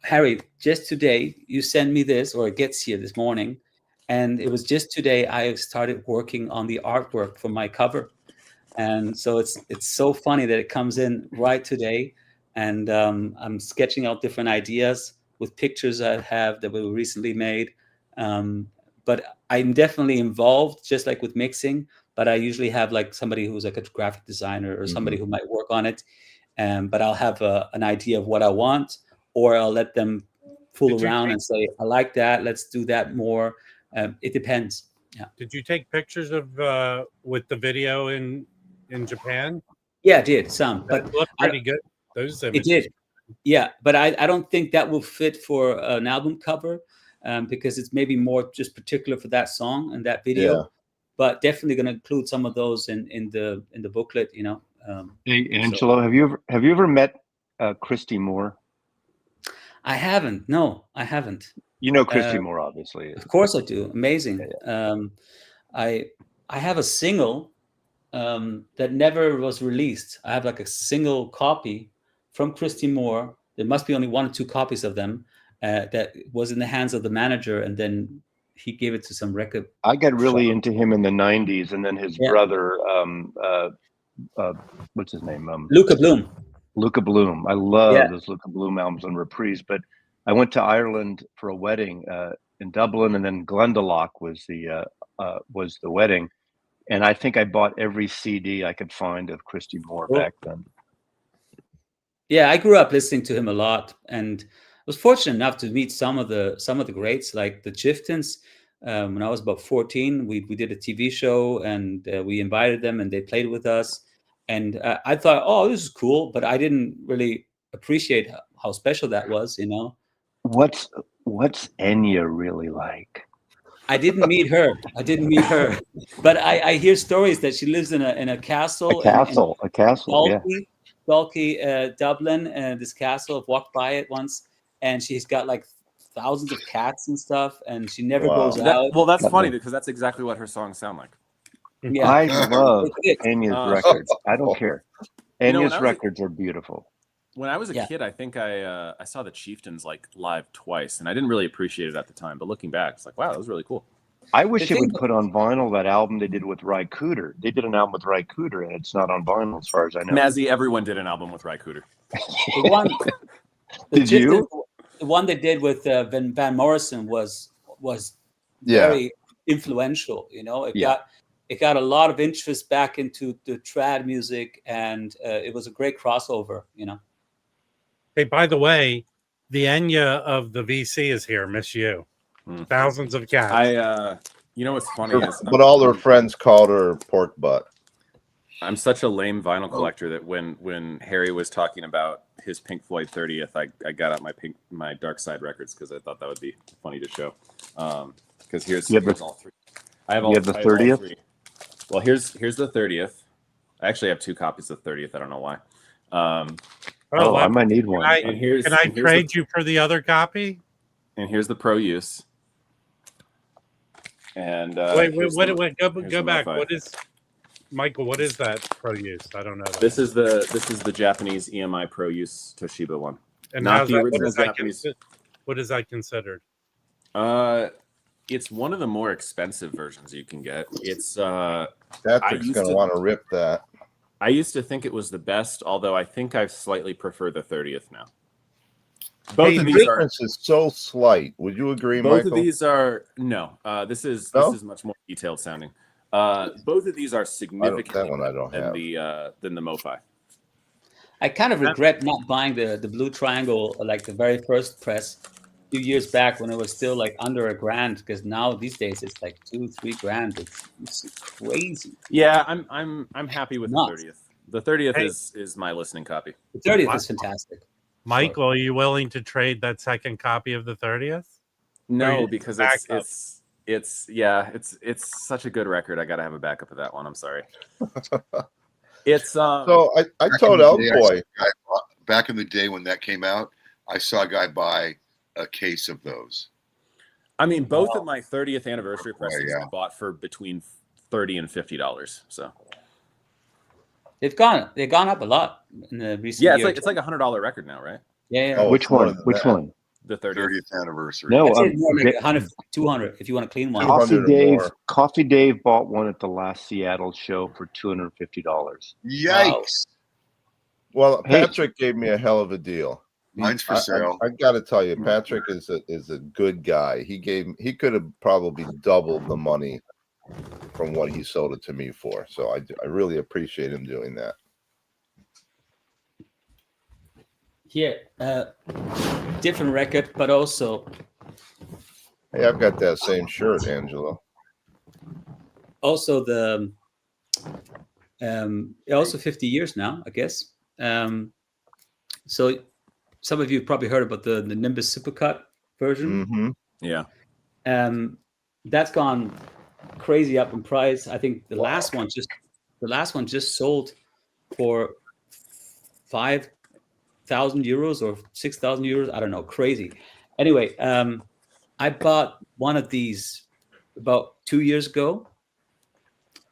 [SPEAKER 4] Harry, just today you sent me this, or it gets here this morning, and it was just today I started working on the artwork for my cover, and so it's so funny that it comes in right today, and I'm sketching out different ideas with pictures I have that were recently made, but I'm definitely involved, just like with mixing. But I usually have like somebody who's like a graphic designer or somebody who might work on it. But I'll have an idea of what I want, or I'll let them fool around and say, I like that, let's do that more. It depends. Yeah.
[SPEAKER 1] Did you take pictures of with the video in Japan?
[SPEAKER 4] Yeah, I did some,
[SPEAKER 1] That
[SPEAKER 4] but
[SPEAKER 1] looked pretty good. Those images.
[SPEAKER 4] it did. Yeah, but I don't think that will fit for an album cover, because it's maybe more just particular for that song and that video.
[SPEAKER 6] Yeah.
[SPEAKER 4] But definitely going to include some of those in the booklet.
[SPEAKER 5] Hey, Angelo, have you ever met Christy Moore?
[SPEAKER 4] I haven't. No, I haven't.
[SPEAKER 5] You know Christy Moore, obviously.
[SPEAKER 4] Of course I do. Amazing. I have a single that never was released. I have like a single copy from Christy Moore. There must be only 1 or 2 copies of them that was in the hands of the manager, and then he gave it to some record.
[SPEAKER 5] I got really into him in the 90s, and then his brother, what's his name?
[SPEAKER 4] Luca Bloom.
[SPEAKER 5] Luca Bloom. I love those Luca Bloom albums on Reprise. But I went to Ireland for a wedding in Dublin, and then Glendalough was the wedding, and I think I bought every CD I could find of Christy Moore back then.
[SPEAKER 4] Yeah, I grew up listening to him a lot, and was fortunate enough to meet some of the greats, like the Deftones. When I was about 14, we did a TV show, and we invited them, and they played with us. And I thought, oh, this is cool, but I didn't really appreciate how special that was,
[SPEAKER 5] What's Enya really like?
[SPEAKER 4] I didn't meet her. But I hear stories that she lives in a castle.
[SPEAKER 5] A castle.
[SPEAKER 4] Dalkey, Dublin, this castle. I've walked by it once, and she's got like thousands of cats and stuff, and she never goes out.
[SPEAKER 7] Well, that's funny because that's exactly what her songs sound like.
[SPEAKER 4] Yeah.
[SPEAKER 5] I love Enya's records. I don't care. Enya's records are beautiful.
[SPEAKER 7] When I was a kid, I think I saw the Chieftains like live twice, and I didn't really appreciate it at the time. But looking back, it's like, wow, that was really cool.
[SPEAKER 5] I wish they would put on vinyl that album they did with Ry Cooder. They did an album with Ry Cooder, and it's not on vinyl as far as I know.
[SPEAKER 7] Mazzy, everyone did an album with Ry Cooder.
[SPEAKER 5] Did you?
[SPEAKER 4] The one they did with Van Morrison was very influential. It got a lot of interest back into the trad music, and it was a great crossover.
[SPEAKER 1] Hey, by the way, the Enya of the VC is here. Miss you. Thousands of cats.
[SPEAKER 7] What's funny is,
[SPEAKER 6] but all their friends called her pork butt.
[SPEAKER 7] I'm such a lame vinyl collector that when Harry was talking about his Pink Floyd 30th, I got out my Dark Side records because I thought that would be funny to show. Because here's all three. I have all.
[SPEAKER 5] You have the 30th.
[SPEAKER 7] Well, here's the 30th. I actually have 2 copies of the 30th. I don't know why.
[SPEAKER 5] I might need one.
[SPEAKER 1] Can I trade you for the other copy?
[SPEAKER 7] And here's the Pro Use. And
[SPEAKER 1] wait, go back. What is, Michael? What is that Pro Use? I don't know.
[SPEAKER 7] This is the Japanese EMI ProUse Toshiba one.
[SPEAKER 1] And
[SPEAKER 7] not the original Japanese.
[SPEAKER 1] What is that considered?
[SPEAKER 7] It's one of the more expensive versions you can get. It's
[SPEAKER 6] Patrick's gonna want to rip that.
[SPEAKER 7] I used to think it was the best, although I think I slightly prefer the 30th now.
[SPEAKER 6] Both of these difference is so slight. Would you agree,
[SPEAKER 7] both
[SPEAKER 6] Michael?
[SPEAKER 7] Of these are no. This is much more detailed sounding. Both of these are significantly than the MoFi.
[SPEAKER 4] I kind of regret not buying the Blue Triangle, like the very first press a few years back when it was still like under $1,000, because now these days it's like $2-3 grand. It's crazy.
[SPEAKER 7] Yeah, I'm happy with the 30th. The 30th is my listening copy.
[SPEAKER 4] The 30th is fantastic.
[SPEAKER 1] Michael, are you willing to trade that second copy of the 30th?
[SPEAKER 7] No, because it's such a good record. I got to have a backup of that one. I'm sorry. It's
[SPEAKER 6] so I told Elboy
[SPEAKER 2] back in the day when that came out, I saw a guy buy a case of those.
[SPEAKER 7] I mean, both of my 30th anniversary presses
[SPEAKER 2] yeah.
[SPEAKER 7] I bought for between $30 and $50. So
[SPEAKER 4] they've gone up a lot in the recent
[SPEAKER 7] yeah,
[SPEAKER 4] years.
[SPEAKER 7] it's like $100 record now, right?
[SPEAKER 4] Yeah.
[SPEAKER 2] Oh,
[SPEAKER 5] Which
[SPEAKER 2] it's more
[SPEAKER 5] one?
[SPEAKER 2] than
[SPEAKER 5] Which
[SPEAKER 2] that.
[SPEAKER 5] one?
[SPEAKER 7] The 30th.
[SPEAKER 2] 30th anniversary.
[SPEAKER 5] No,
[SPEAKER 4] I'd say more like 100, 200 if you want a clean one.
[SPEAKER 5] Coffee
[SPEAKER 6] 200 or
[SPEAKER 5] Dave.
[SPEAKER 6] more.
[SPEAKER 5] Coffee Dave bought one at the last Seattle show for $250.
[SPEAKER 2] Yikes!
[SPEAKER 6] Well,
[SPEAKER 5] Hey.
[SPEAKER 6] Patrick gave me a hell of a deal.
[SPEAKER 2] Mine's for sale.
[SPEAKER 6] I got to tell you, Patrick is a good guy. He could have probably doubled the money from what he sold it to me for. So I really appreciate him doing that.
[SPEAKER 4] Here, different record, but also
[SPEAKER 6] Hey, I've got that same shirt, Angelo.
[SPEAKER 4] also the also 50 years now, I guess. So some of you probably heard about the Nimbus Supercut version.
[SPEAKER 6] Mm-hmm.
[SPEAKER 7] Yeah.
[SPEAKER 4] That's gone crazy up in price. I think the last one just sold for 5,000 euros or 6,000 euros. I don't know, crazy. Anyway, I bought one of these about 2 years ago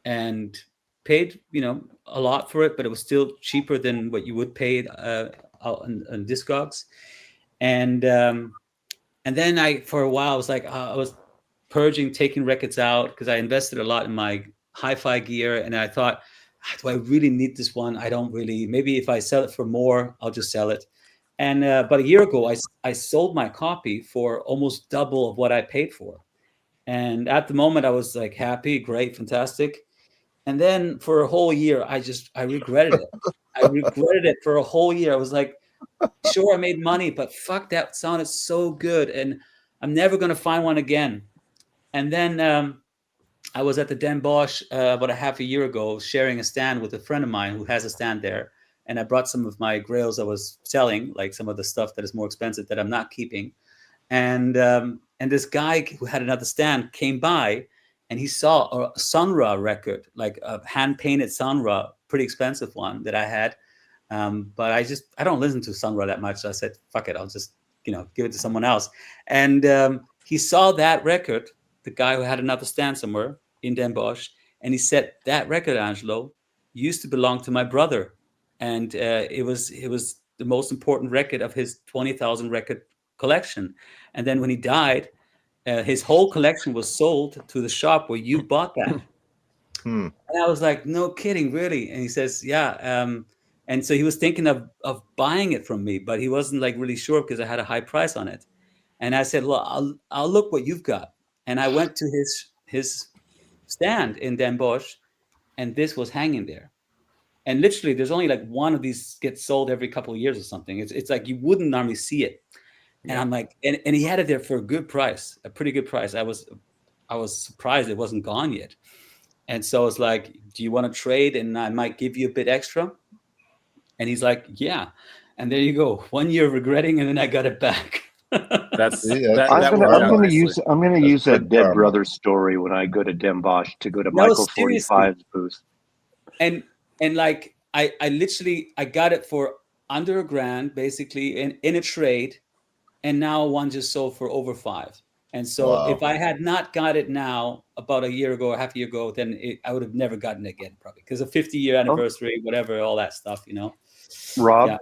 [SPEAKER 4] and paid, a lot for it, but it was still cheaper than what you would pay on Discogs. And then for a while, I was like, I was purging, taking records out because I invested a lot in my hi-fi gear. And I thought, do I really need this one? I don't really. Maybe if I sell it for more, I'll just sell it. And but a year ago, I sold my copy for almost double of what I paid for. And at the moment, I was like happy, great, fantastic. And then for a whole year, I regretted it. I regretted it for a whole year. I was like, sure, I made money, but fuck, that sounded so good. And I'm never going to find one again. And then I was at the Den Bosch about a half a year ago, sharing a stand with a friend of mine who has a stand there. And I brought some of my grails I was selling, like some of the stuff that is more expensive that I'm not keeping. And this guy who had another stand came by and he saw a Sun Ra record, like a hand-painted Sun Ra, pretty expensive one that I had. But I don't listen to Sun Ra that much. So I said, fuck it, I'll just, give it to someone else. And he saw that record, the guy who had another stand somewhere in Den Bosch, and he said, that record, Angelo, used to belong to my brother. And it was the most important record of his 20,000 record collection. And then when he died, his whole collection was sold to the shop where you bought that. And I was like, no kidding, really? And he says, yeah. And so he was thinking of buying it from me, but he wasn't like really sure because I had a high price on it. And I said, well, I'll look what you've got. And I went to his stand in Den Bosch, and this was hanging there. And literally, there's only like one of these gets sold every couple of years or something. It's like you wouldn't normally see it. And I'm like, and he had it there for a good price, a pretty good price. I was surprised it wasn't gone yet. And so it's like, do you want to trade? And I might give you a bit extra. And he's like, yeah. And there you go. 1 year regretting, and then I got it back.
[SPEAKER 3] That's
[SPEAKER 5] I'm going to use that dead
[SPEAKER 6] karma.
[SPEAKER 5] brother story when I go to Den Bosch to go to Michael 45's booth.
[SPEAKER 4] And like I literally got it for under $1,000 basically in a trade, and now one just sold for over $5,000. And so if I had not got it now about a year ago or half a year ago, then I would have never gotten it again, probably because of 50-year anniversary, whatever, all that stuff,
[SPEAKER 5] Rob.
[SPEAKER 4] Yeah.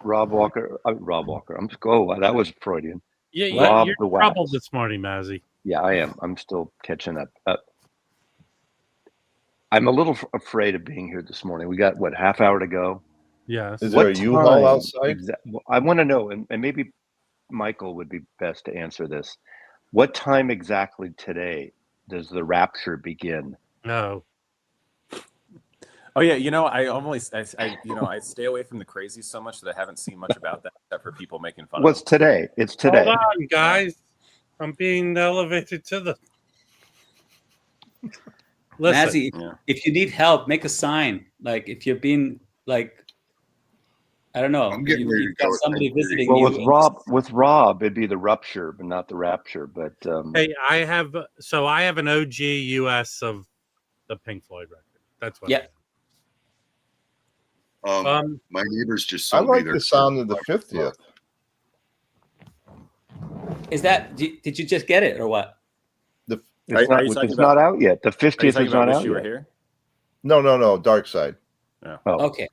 [SPEAKER 5] Rob Walker. That was Freudian.
[SPEAKER 1] Yeah,
[SPEAKER 5] Rob
[SPEAKER 1] you're
[SPEAKER 5] the
[SPEAKER 1] in trouble
[SPEAKER 5] Wax.
[SPEAKER 1] this morning, Mazzy.
[SPEAKER 5] Yeah, I am. I'm still catching up. I'm a little afraid of being here this morning. We got half hour to go.
[SPEAKER 1] Yes.
[SPEAKER 6] Is there a U-Haul outside?
[SPEAKER 5] I want to know, and maybe Michael would be best to answer this. What time exactly today does the rapture begin?
[SPEAKER 1] No.
[SPEAKER 7] Oh yeah, I stay away from the crazies so much that I haven't seen much about that except for people making fun of
[SPEAKER 5] What's today? It's today.
[SPEAKER 1] Hold on, guys. I'm being elevated to the. Listen.
[SPEAKER 4] Mazzy, if you need help, make a sign. Like if you're being like, I don't know,
[SPEAKER 2] I'm getting ready to
[SPEAKER 4] got
[SPEAKER 2] go.
[SPEAKER 4] somebody visiting
[SPEAKER 5] Well,
[SPEAKER 4] you.
[SPEAKER 5] with Rob, it'd be the rupture, but not the rapture. But
[SPEAKER 1] Hey, I have an OG US of the Pink Floyd record. That's what.
[SPEAKER 4] Yeah.
[SPEAKER 2] My neighbors just
[SPEAKER 6] I
[SPEAKER 2] sold me
[SPEAKER 6] like
[SPEAKER 2] their
[SPEAKER 6] the sound of the 50th.
[SPEAKER 4] Is that? Did you just get it or what?
[SPEAKER 3] It's
[SPEAKER 7] Are you talking
[SPEAKER 3] it's
[SPEAKER 7] about-
[SPEAKER 3] not out yet. The
[SPEAKER 7] Are you
[SPEAKER 3] 50th
[SPEAKER 7] talking
[SPEAKER 3] is
[SPEAKER 7] about
[SPEAKER 3] not
[SPEAKER 7] Wish
[SPEAKER 3] out
[SPEAKER 7] You Were
[SPEAKER 3] yet.
[SPEAKER 7] Here?
[SPEAKER 6] No, Dark Side.
[SPEAKER 3] Oh.
[SPEAKER 4] Okay.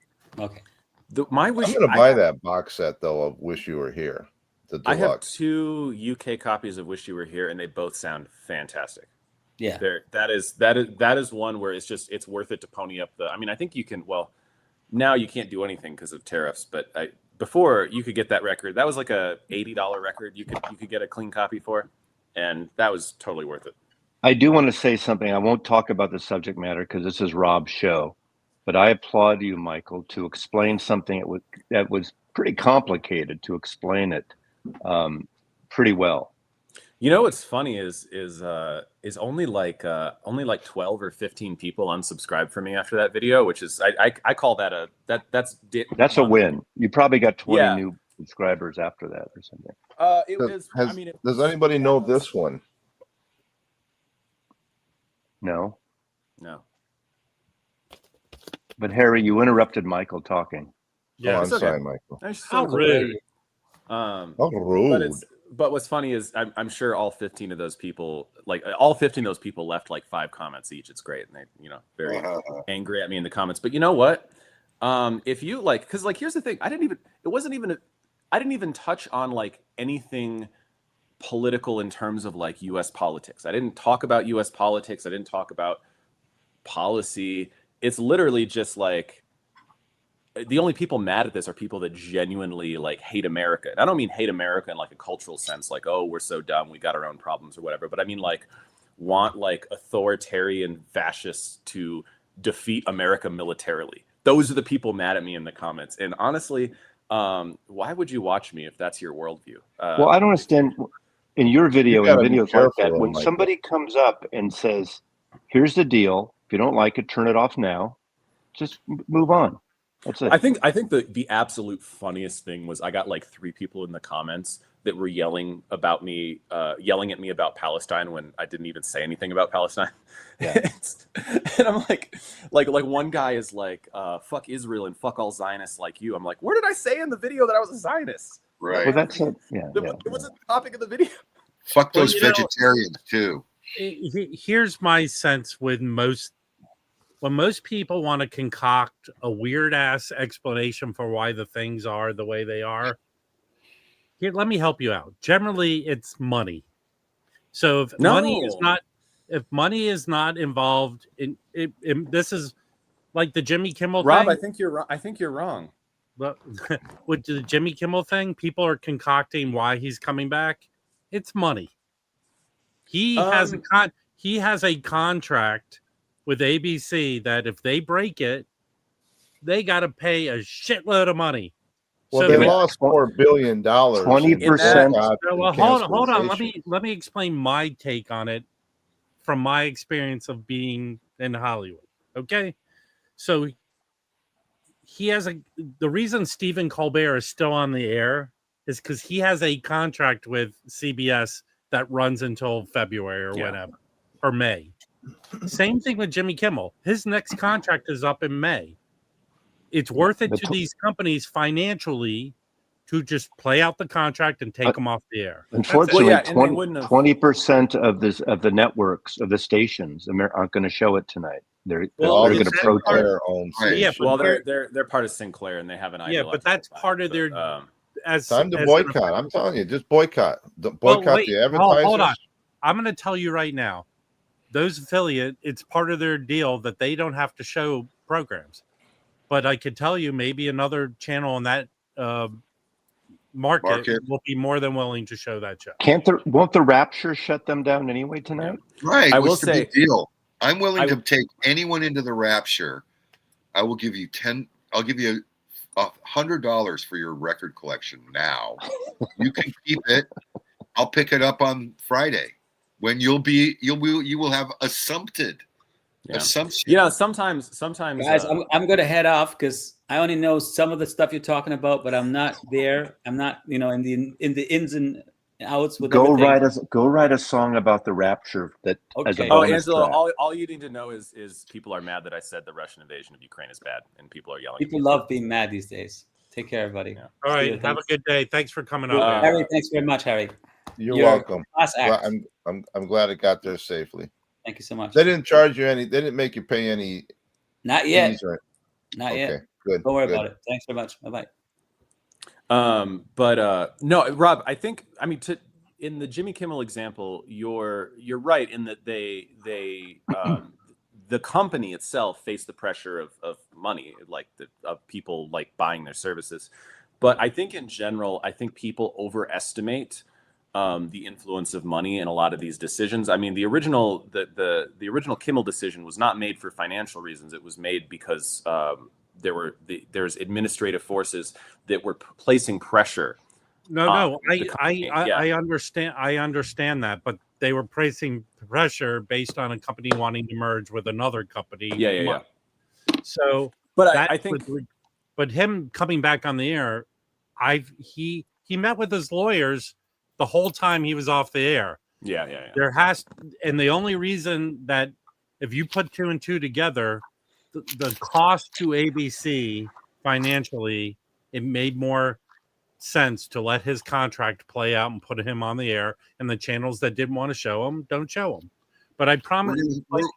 [SPEAKER 7] My Wish.
[SPEAKER 6] I'm going to buy that box set though of Wish You Were Here, the
[SPEAKER 7] I have
[SPEAKER 6] deluxe.
[SPEAKER 7] 2 UK copies of Wish You Were Here, and they both sound fantastic.
[SPEAKER 4] Yeah.
[SPEAKER 7] That is one where it's worth it to pony up the. I mean, I think you can. Well, now you can't do anything because of tariffs, but before you could get that record. That was like a $80 record. You could get a clean copy for, and that was totally worth it.
[SPEAKER 5] I do want to say something. I won't talk about the subject matter because this is Rob's show, but I applaud you, Michael, to explain something that was pretty complicated to explain it pretty well.
[SPEAKER 7] You know what's funny is only like 12 or 15 people unsubscribed from me after that video, which is I call that
[SPEAKER 5] That's a win. You probably got 20
[SPEAKER 7] Yeah.
[SPEAKER 5] new subscribers after that or something.
[SPEAKER 6] Does anybody know this one?
[SPEAKER 5] No.
[SPEAKER 7] No.
[SPEAKER 5] But Harry, you interrupted Michael talking.
[SPEAKER 6] Oh, I'm
[SPEAKER 7] it's okay.
[SPEAKER 6] sorry, Michael.
[SPEAKER 1] How rude.
[SPEAKER 6] How rude.
[SPEAKER 7] But what's funny is I'm sure all 15 of those people, left like 5 comments each. It's great, and they very angry at me in the comments. But you know what? If you because here's the thing, I didn't even touch on like anything political in terms of like U.S. politics. I didn't talk about U.S. politics. I didn't talk about policy. It's literally just like the only people mad at this are people that genuinely like hate America. And I don't mean hate America in like a cultural sense, like, oh, we're so dumb, we got our own problems or whatever. But I mean like want like authoritarian fascists to defeat America militarily. Those are the people mad at me in the comments. And honestly, why would you watch me if that's your worldview?
[SPEAKER 5] Well, I don't understand. In your video,
[SPEAKER 6] You
[SPEAKER 5] in
[SPEAKER 6] gotta be
[SPEAKER 5] videos like
[SPEAKER 6] careful,
[SPEAKER 5] that,
[SPEAKER 6] though,
[SPEAKER 5] when
[SPEAKER 6] Michael.
[SPEAKER 5] somebody comes up and says, "Here's the deal. If you don't like it, turn it off now. Just move on." That's it.
[SPEAKER 7] I think the absolute funniest thing was I got like 3 people in the comments that were yelling at me about Palestine when I didn't even say anything about Palestine.
[SPEAKER 5] Yeah.
[SPEAKER 7] And I'm like one guy is like, fuck Israel and fuck all Zionists like you. I'm like, where did I say in the video that I was a Zionist?
[SPEAKER 2] Right.
[SPEAKER 5] Well, that's it. Yeah.
[SPEAKER 7] It wasn't the topic of the video.
[SPEAKER 2] Fuck those vegetarians too.
[SPEAKER 1] Here's my sense with when most people want to concoct a weird ass explanation for why the things are the way they are. Here, let me help you out. Generally, it's money. So if money is not involved in this is like the Jimmy Kimmel
[SPEAKER 7] Rob,
[SPEAKER 1] thing.
[SPEAKER 7] I think you're wrong.
[SPEAKER 1] But with the Jimmy Kimmel thing, people are concocting why he's coming back. It's money. He has a contract with ABC that if they break it, they got to pay a shitload of money.
[SPEAKER 6] Well,
[SPEAKER 1] So
[SPEAKER 6] they lost $4 billion.
[SPEAKER 5] 20%.
[SPEAKER 1] Well, hold on. Let me explain my take on it from my experience of being in Hollywood. Okay, so the reason Stephen Colbert is still on the air is because he has a contract with CBS that runs until February or whatever, or May. Same thing with Jimmy Kimmel. His next contract is up in May. It's worth it to these companies financially to just play out the contract and take them off the air.
[SPEAKER 5] Unfortunately, 20% of the networks of the stations aren't going to show it tonight. They're going to protest.
[SPEAKER 1] Yeah,
[SPEAKER 7] well, they're part of Sinclair and they have an
[SPEAKER 1] yeah, but that's part of their.
[SPEAKER 6] Time to boycott. I'm telling you, just boycott. Boycott the advertisers.
[SPEAKER 1] Hold on, I'm going to tell you right now. Those affiliate, it's part of their deal that they don't have to show programs. But I could tell you, maybe another channel in that market will be more than willing to show that show.
[SPEAKER 5] Won't the Rapture shut them down anyway tonight?
[SPEAKER 2] Right.
[SPEAKER 7] I
[SPEAKER 2] What's
[SPEAKER 7] will
[SPEAKER 2] the
[SPEAKER 7] say,
[SPEAKER 2] big deal? I'm willing to take anyone into the Rapture. I will give you I'll give you $100 for your record collection now. You can keep it. I'll pick it up on Friday when you will have assumpted. Assumption.
[SPEAKER 7] Yeah, sometimes
[SPEAKER 4] guys, I'm gonna head off because I only know some of the stuff you're talking about, but I'm not there. I'm not, in the ins and outs with
[SPEAKER 5] Go
[SPEAKER 4] everything.
[SPEAKER 5] write a song about the rapture that as a
[SPEAKER 4] Okay.
[SPEAKER 7] Oh,
[SPEAKER 5] bonus
[SPEAKER 7] Angelo,
[SPEAKER 5] track.
[SPEAKER 7] all you need to know is people are mad that I said the Russian invasion of Ukraine is bad, and people are yelling.
[SPEAKER 4] People love being mad these days. Take care, everybody.
[SPEAKER 7] Yeah.
[SPEAKER 1] All
[SPEAKER 4] See
[SPEAKER 1] right.
[SPEAKER 4] you.
[SPEAKER 1] Have a
[SPEAKER 4] Thanks.
[SPEAKER 1] good day. Thanks for coming on. man.
[SPEAKER 4] Harry, thanks very much, Harry.
[SPEAKER 6] You're
[SPEAKER 4] You're
[SPEAKER 6] welcome.
[SPEAKER 4] Class act.
[SPEAKER 6] I'm glad it got there safely.
[SPEAKER 4] Thank you so much.
[SPEAKER 6] They didn't charge you any. They didn't make you pay any
[SPEAKER 4] Not yet.
[SPEAKER 6] fees or
[SPEAKER 4] Not
[SPEAKER 6] okay,
[SPEAKER 4] yet.
[SPEAKER 6] good.
[SPEAKER 4] Don't worry
[SPEAKER 6] good.
[SPEAKER 4] about it. Thanks very much. Bye bye.
[SPEAKER 7] No, Rob, I think in the Jimmy Kimmel example, you're right in that they the company itself faced the pressure of money, like of people like buying their services. But I think in general, I think people overestimate the influence of money in a lot of these decisions. I mean, the original Kimmel decision was not made for financial reasons. It was made because there's administrative forces that were placing pressure.
[SPEAKER 1] No,
[SPEAKER 7] Yeah.
[SPEAKER 1] I understand that, but they were placing pressure based on a company wanting to merge with another company.
[SPEAKER 7] Yeah.
[SPEAKER 1] So,
[SPEAKER 7] But
[SPEAKER 1] that
[SPEAKER 7] I think,
[SPEAKER 1] but him coming back on the air, he met with his lawyers the whole time he was off the air.
[SPEAKER 7] yeah.
[SPEAKER 1] And the only reason that if you put two and two together, the cost to ABC financially, it made more sense to let his contract play out and put him on the air, and the channels that didn't want to show him don't show him. But I promise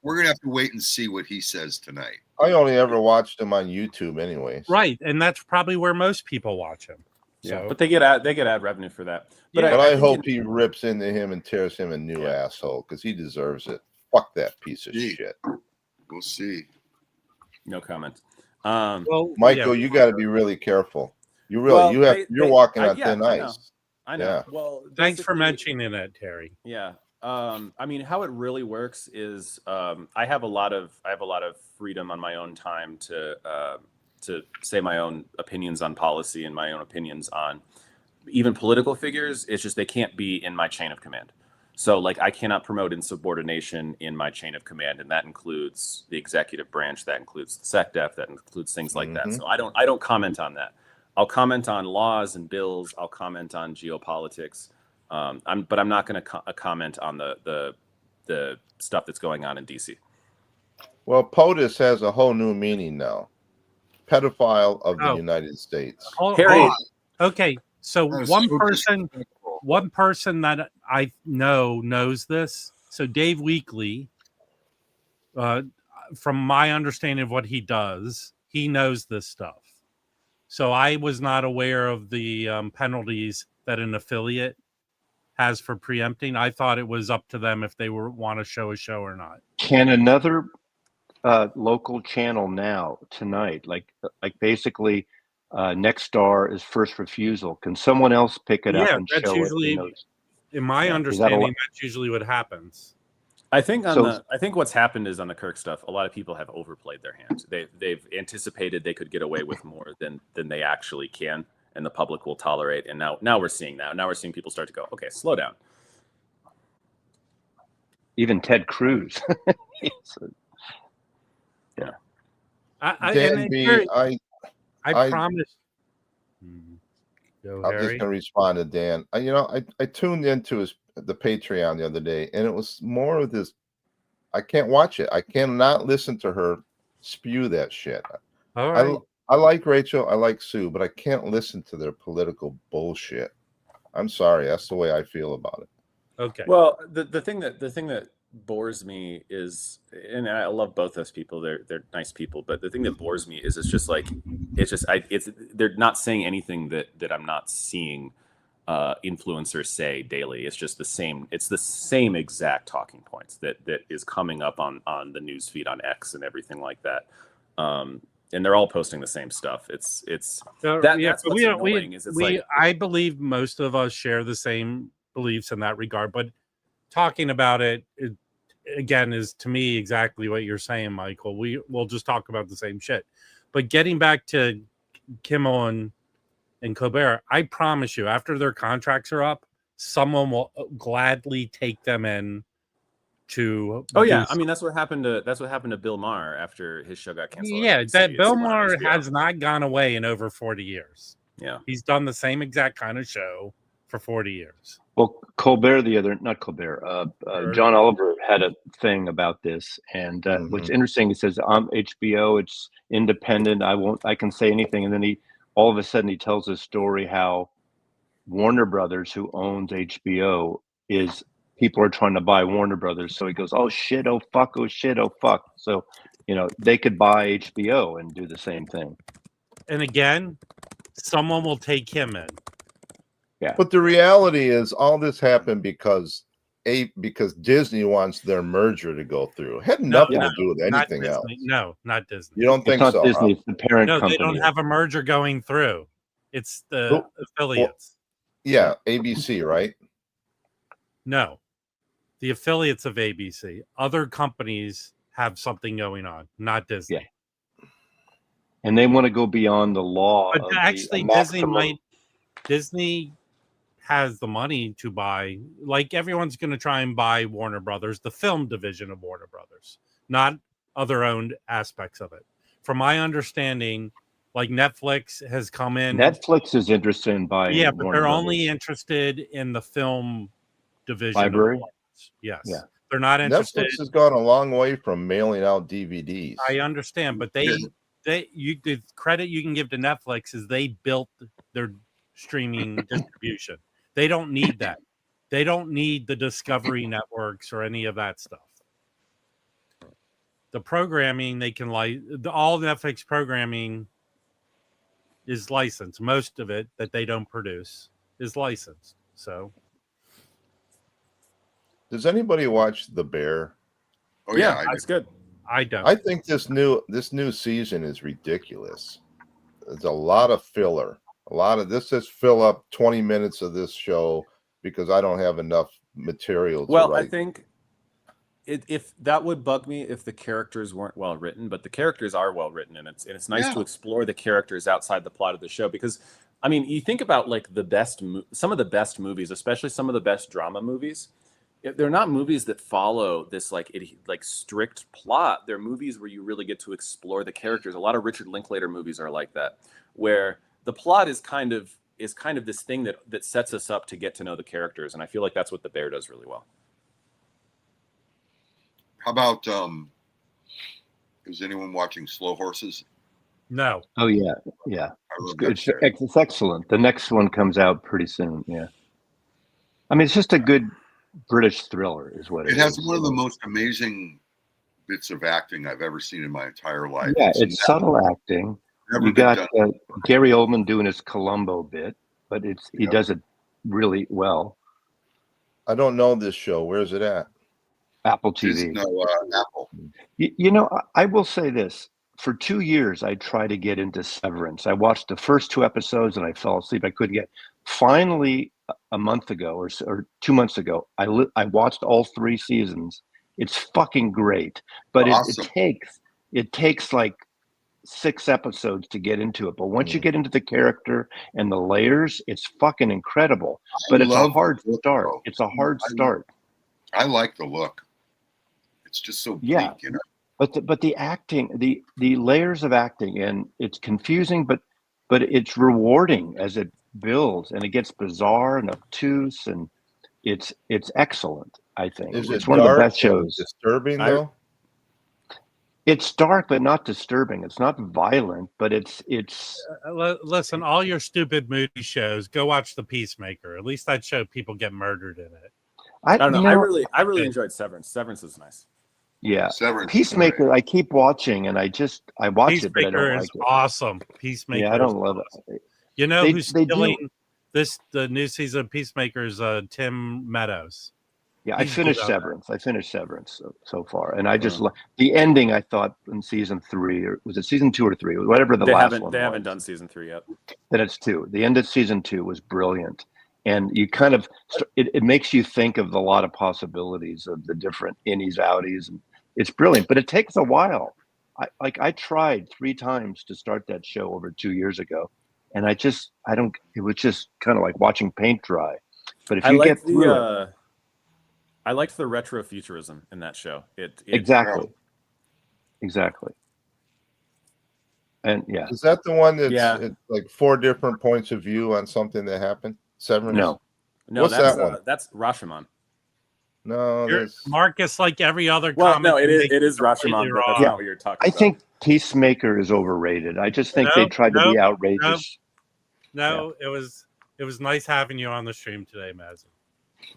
[SPEAKER 2] We're gonna have to wait and see what he says tonight.
[SPEAKER 6] I only ever watched him on YouTube, anyways.
[SPEAKER 1] right, and that's probably where most people watch him.
[SPEAKER 7] Yeah,
[SPEAKER 1] So,
[SPEAKER 7] but they get ad revenue for that. But
[SPEAKER 1] Yeah.
[SPEAKER 6] But I
[SPEAKER 7] think
[SPEAKER 6] hope he rips into him and tears him a new asshole because he deserves it. Fuck that piece of
[SPEAKER 2] Gee.
[SPEAKER 6] shit.
[SPEAKER 2] We'll see.
[SPEAKER 7] no comment.
[SPEAKER 1] well,
[SPEAKER 6] Michael,
[SPEAKER 1] yeah.
[SPEAKER 6] you got to be really careful. You really, you're walking on thin
[SPEAKER 7] I know.
[SPEAKER 6] ice.
[SPEAKER 7] I know.
[SPEAKER 6] Yeah.
[SPEAKER 7] Well,
[SPEAKER 1] Thanks for
[SPEAKER 7] basically-
[SPEAKER 1] mentioning it, Terry.
[SPEAKER 7] Yeah. I mean, how it really works is I have a lot of freedom on my own time to say my own opinions on policy and my own opinions on even political figures. It's just they can't be in my chain of command. So like I cannot promote insubordination in my chain of command, and that includes the executive branch, that includes the SecDef, that includes things like that. So I don't comment on that. I'll comment on laws and bills. I'll comment on geopolitics. But I'm not going to comment on the stuff that's going on in DC.
[SPEAKER 6] Well, POTUS has a whole new meaning now. Pedophile of the
[SPEAKER 1] Oh.
[SPEAKER 6] United States.
[SPEAKER 7] Harry,
[SPEAKER 1] Okay, so
[SPEAKER 2] That is
[SPEAKER 1] one
[SPEAKER 2] so
[SPEAKER 1] person
[SPEAKER 2] disrespectful.
[SPEAKER 1] one person that I know knows this. So Dave Weekly, from my understanding of what he does, he knows this stuff. So I was not aware of the penalties that an affiliate has for preempting. I thought it was up to them if they want to show a show or not.
[SPEAKER 5] Can another local channel now tonight, like basically Nexstar is first refusal? Can someone else pick it up
[SPEAKER 1] Yeah,
[SPEAKER 5] and
[SPEAKER 1] that's
[SPEAKER 5] show
[SPEAKER 1] usually,
[SPEAKER 5] it?
[SPEAKER 1] in my understanding, that's usually what happens.
[SPEAKER 7] I think
[SPEAKER 5] So-
[SPEAKER 7] I think what's happened is on the Kirk stuff, a lot of people have overplayed their hand. They've anticipated they could get away with more than they actually can, and the public will tolerate. And now we're seeing that. Now we're seeing people start to go, okay, slow down.
[SPEAKER 5] Even Ted Cruz.
[SPEAKER 6] Dan B,
[SPEAKER 1] I promise. Go,
[SPEAKER 6] I'm
[SPEAKER 1] Harry.
[SPEAKER 6] just going to respond to Dan. I tuned into the Patreon the other day, and it was more of this. I can't watch it. I cannot listen to her spew that shit.
[SPEAKER 1] All right.
[SPEAKER 6] I like Rachel. I like Sue, but I can't listen to their political bullshit. I'm sorry. That's the way I feel about it.
[SPEAKER 1] Okay.
[SPEAKER 7] Well, the thing that bores me is, and I love both those people. They're nice people, but the thing that bores me is they're not saying anything that I'm not seeing influencers say daily. It's just the same. It's the same exact talking points that is coming up on the news feed on X and everything like that. And they're all posting the same stuff. That's what's annoying.
[SPEAKER 1] I believe most of us share the same beliefs in that regard, but talking about it again is to me exactly what you're saying, Michael. We'll just talk about the same shit. But getting back to Kimmel and Colbert, I promise you, after their contracts are up, someone will gladly take them in to.
[SPEAKER 7] Oh yeah, I mean that's what happened to Bill Maher after his show got canceled.
[SPEAKER 1] Yeah, that Bill Maher has not gone away in over 40 years.
[SPEAKER 7] Yeah,
[SPEAKER 1] he's done the same exact kind of show for 40 years.
[SPEAKER 5] Well, Colbert not Colbert, John Oliver had a thing about this, and what's interesting, he says, I'm HBO, it's independent, I can say anything, and then all of a sudden he tells this story how Warner Brothers, who owns HBO, people are trying to buy Warner Brothers, so he goes, oh shit, oh fuck, oh shit, oh fuck. So, they could buy HBO and do the same thing.
[SPEAKER 1] And again, someone will take him in.
[SPEAKER 5] Yeah.
[SPEAKER 6] But the reality is, all this happened because Disney wants their merger to go through. It had nothing to do with anything else.
[SPEAKER 1] No, not Disney.
[SPEAKER 6] You don't think
[SPEAKER 5] it's not
[SPEAKER 6] so?
[SPEAKER 5] Disney, it's the parent company.
[SPEAKER 1] They don't have a merger going through. It's the affiliates.
[SPEAKER 6] Yeah, ABC, right?
[SPEAKER 1] No, the affiliates of ABC. Other companies have something going on, not Disney.
[SPEAKER 5] Yeah. And they want to go beyond the law.
[SPEAKER 1] But actually, Disney has the money to buy. Like, everyone's going to try and buy Warner Brothers, the film division of Warner Brothers, not other owned aspects of it. From my understanding, like, Netflix has come in.
[SPEAKER 5] Netflix is interested in buying.
[SPEAKER 1] Yeah, but
[SPEAKER 5] Warner
[SPEAKER 1] they're
[SPEAKER 5] Brothers.
[SPEAKER 1] only interested in the film division.
[SPEAKER 5] Library?
[SPEAKER 1] Yes.
[SPEAKER 5] Yeah.
[SPEAKER 1] They're not interested.
[SPEAKER 6] Netflix has gone a long way from mailing out DVDs.
[SPEAKER 1] I understand, but the credit you can give to Netflix is they built their streaming distribution. They don't need that. They don't need the Discovery networks or any of that stuff. The programming they can all Netflix programming is licensed. Most of it that they don't produce is licensed. So,
[SPEAKER 6] does anybody watch The Bear?
[SPEAKER 2] Oh yeah,
[SPEAKER 7] it's good.
[SPEAKER 1] I don't.
[SPEAKER 6] I think this new season is ridiculous. There's a lot of filler. This says fill up 20 minutes of this show because I don't have enough material to write.
[SPEAKER 7] I think if that would bug me if the characters weren't well written, but the characters are well written, and it's nice to explore the characters outside the plot of the show, because I mean, you think about like some of the best movies, especially some of the best drama movies. They're not movies that follow this like strict plot. They're movies where you really get to explore the characters. A lot of Richard Linklater movies are like that, where the plot is kind of this thing that sets us up to get to know the characters, and I feel like that's what The Bear does really well.
[SPEAKER 2] How about is anyone watching Slow Horses?
[SPEAKER 1] No.
[SPEAKER 5] Oh yeah. It's excellent. The next one comes out pretty soon. Yeah. I mean, it's just a good British thriller, is what it is.
[SPEAKER 2] It has one of the most amazing bits of acting I've ever seen in my entire life.
[SPEAKER 5] Yeah, it's subtle acting. You got Gary Oldman doing his Columbo bit, but he does it really well.
[SPEAKER 6] I don't know this show. Where's it at?
[SPEAKER 5] Apple TV.
[SPEAKER 2] Apple.
[SPEAKER 5] I will say this. For 2 years, I tried to get into Severance. I watched the first 2 episodes and I fell asleep. I couldn't get. Finally, a month ago or 2 months ago, I watched all 3 seasons. It's fucking great, but
[SPEAKER 2] awesome.
[SPEAKER 5] it takes like 6 episodes to get into it. But once you get into the character and the layers, it's fucking incredible. But it's a hard start. It's a hard start.
[SPEAKER 2] I like the look. It's just so bleak, you know.
[SPEAKER 5] But the acting, the layers of acting, and it's confusing, but it's rewarding as it builds, and it gets bizarre and obtuse, and it's excellent. I think it's one of the best shows.
[SPEAKER 6] Disturbing though.
[SPEAKER 5] It's dark, but not disturbing. It's not violent, but it's.
[SPEAKER 1] Listen, all your stupid movie shows, go watch The Peacemaker. At least that show people get murdered in it.
[SPEAKER 7] I don't know. I really enjoyed Severance. Severance is nice.
[SPEAKER 5] Yeah,
[SPEAKER 2] Severance.
[SPEAKER 5] Peacemaker. I keep watching, and I watch it, but I don't
[SPEAKER 1] Peacemaker
[SPEAKER 5] like
[SPEAKER 1] is
[SPEAKER 5] it.
[SPEAKER 1] Awesome. Peacemaker.
[SPEAKER 5] Yeah, I don't love it.
[SPEAKER 1] You know who's stealing the new season of Peacemaker is Tim Meadows.
[SPEAKER 5] Yeah, I finished Severance. I finished Severance so far, and I just the ending. I thought in season 3, or was it season 2 or 3, whatever the last one.
[SPEAKER 7] They haven't done season 3 yet.
[SPEAKER 5] Then it's 2. The end of season 2 was brilliant, and you kind of it makes you think of a lot of possibilities of the different innies, outies, and it's brilliant. But it takes a while. I tried 3 times to start that show over 2 years ago, and I don't. It was just kind of like watching paint dry. But if you get through it.
[SPEAKER 7] I liked the retrofuturism in that show.
[SPEAKER 5] Exactly. And yeah,
[SPEAKER 6] is that the one that's it's like 4 different points of view on something that happened? Severance?
[SPEAKER 5] No,
[SPEAKER 7] No,
[SPEAKER 6] What's
[SPEAKER 7] that's
[SPEAKER 6] that one?
[SPEAKER 7] That's Rashomon.
[SPEAKER 6] No, there's
[SPEAKER 1] Marcus, like every other
[SPEAKER 7] Well,
[SPEAKER 1] comment.
[SPEAKER 7] no, it
[SPEAKER 1] you make
[SPEAKER 7] is
[SPEAKER 1] completely
[SPEAKER 7] Rashomon, but that's
[SPEAKER 1] wrong.
[SPEAKER 7] not what you're talking
[SPEAKER 5] I
[SPEAKER 7] about.
[SPEAKER 5] think Peacemaker is overrated. I just think they
[SPEAKER 1] Nope,
[SPEAKER 5] tried to be
[SPEAKER 1] nope,
[SPEAKER 5] outrageous.
[SPEAKER 1] No, it was nice having you on the stream today, Mazzy.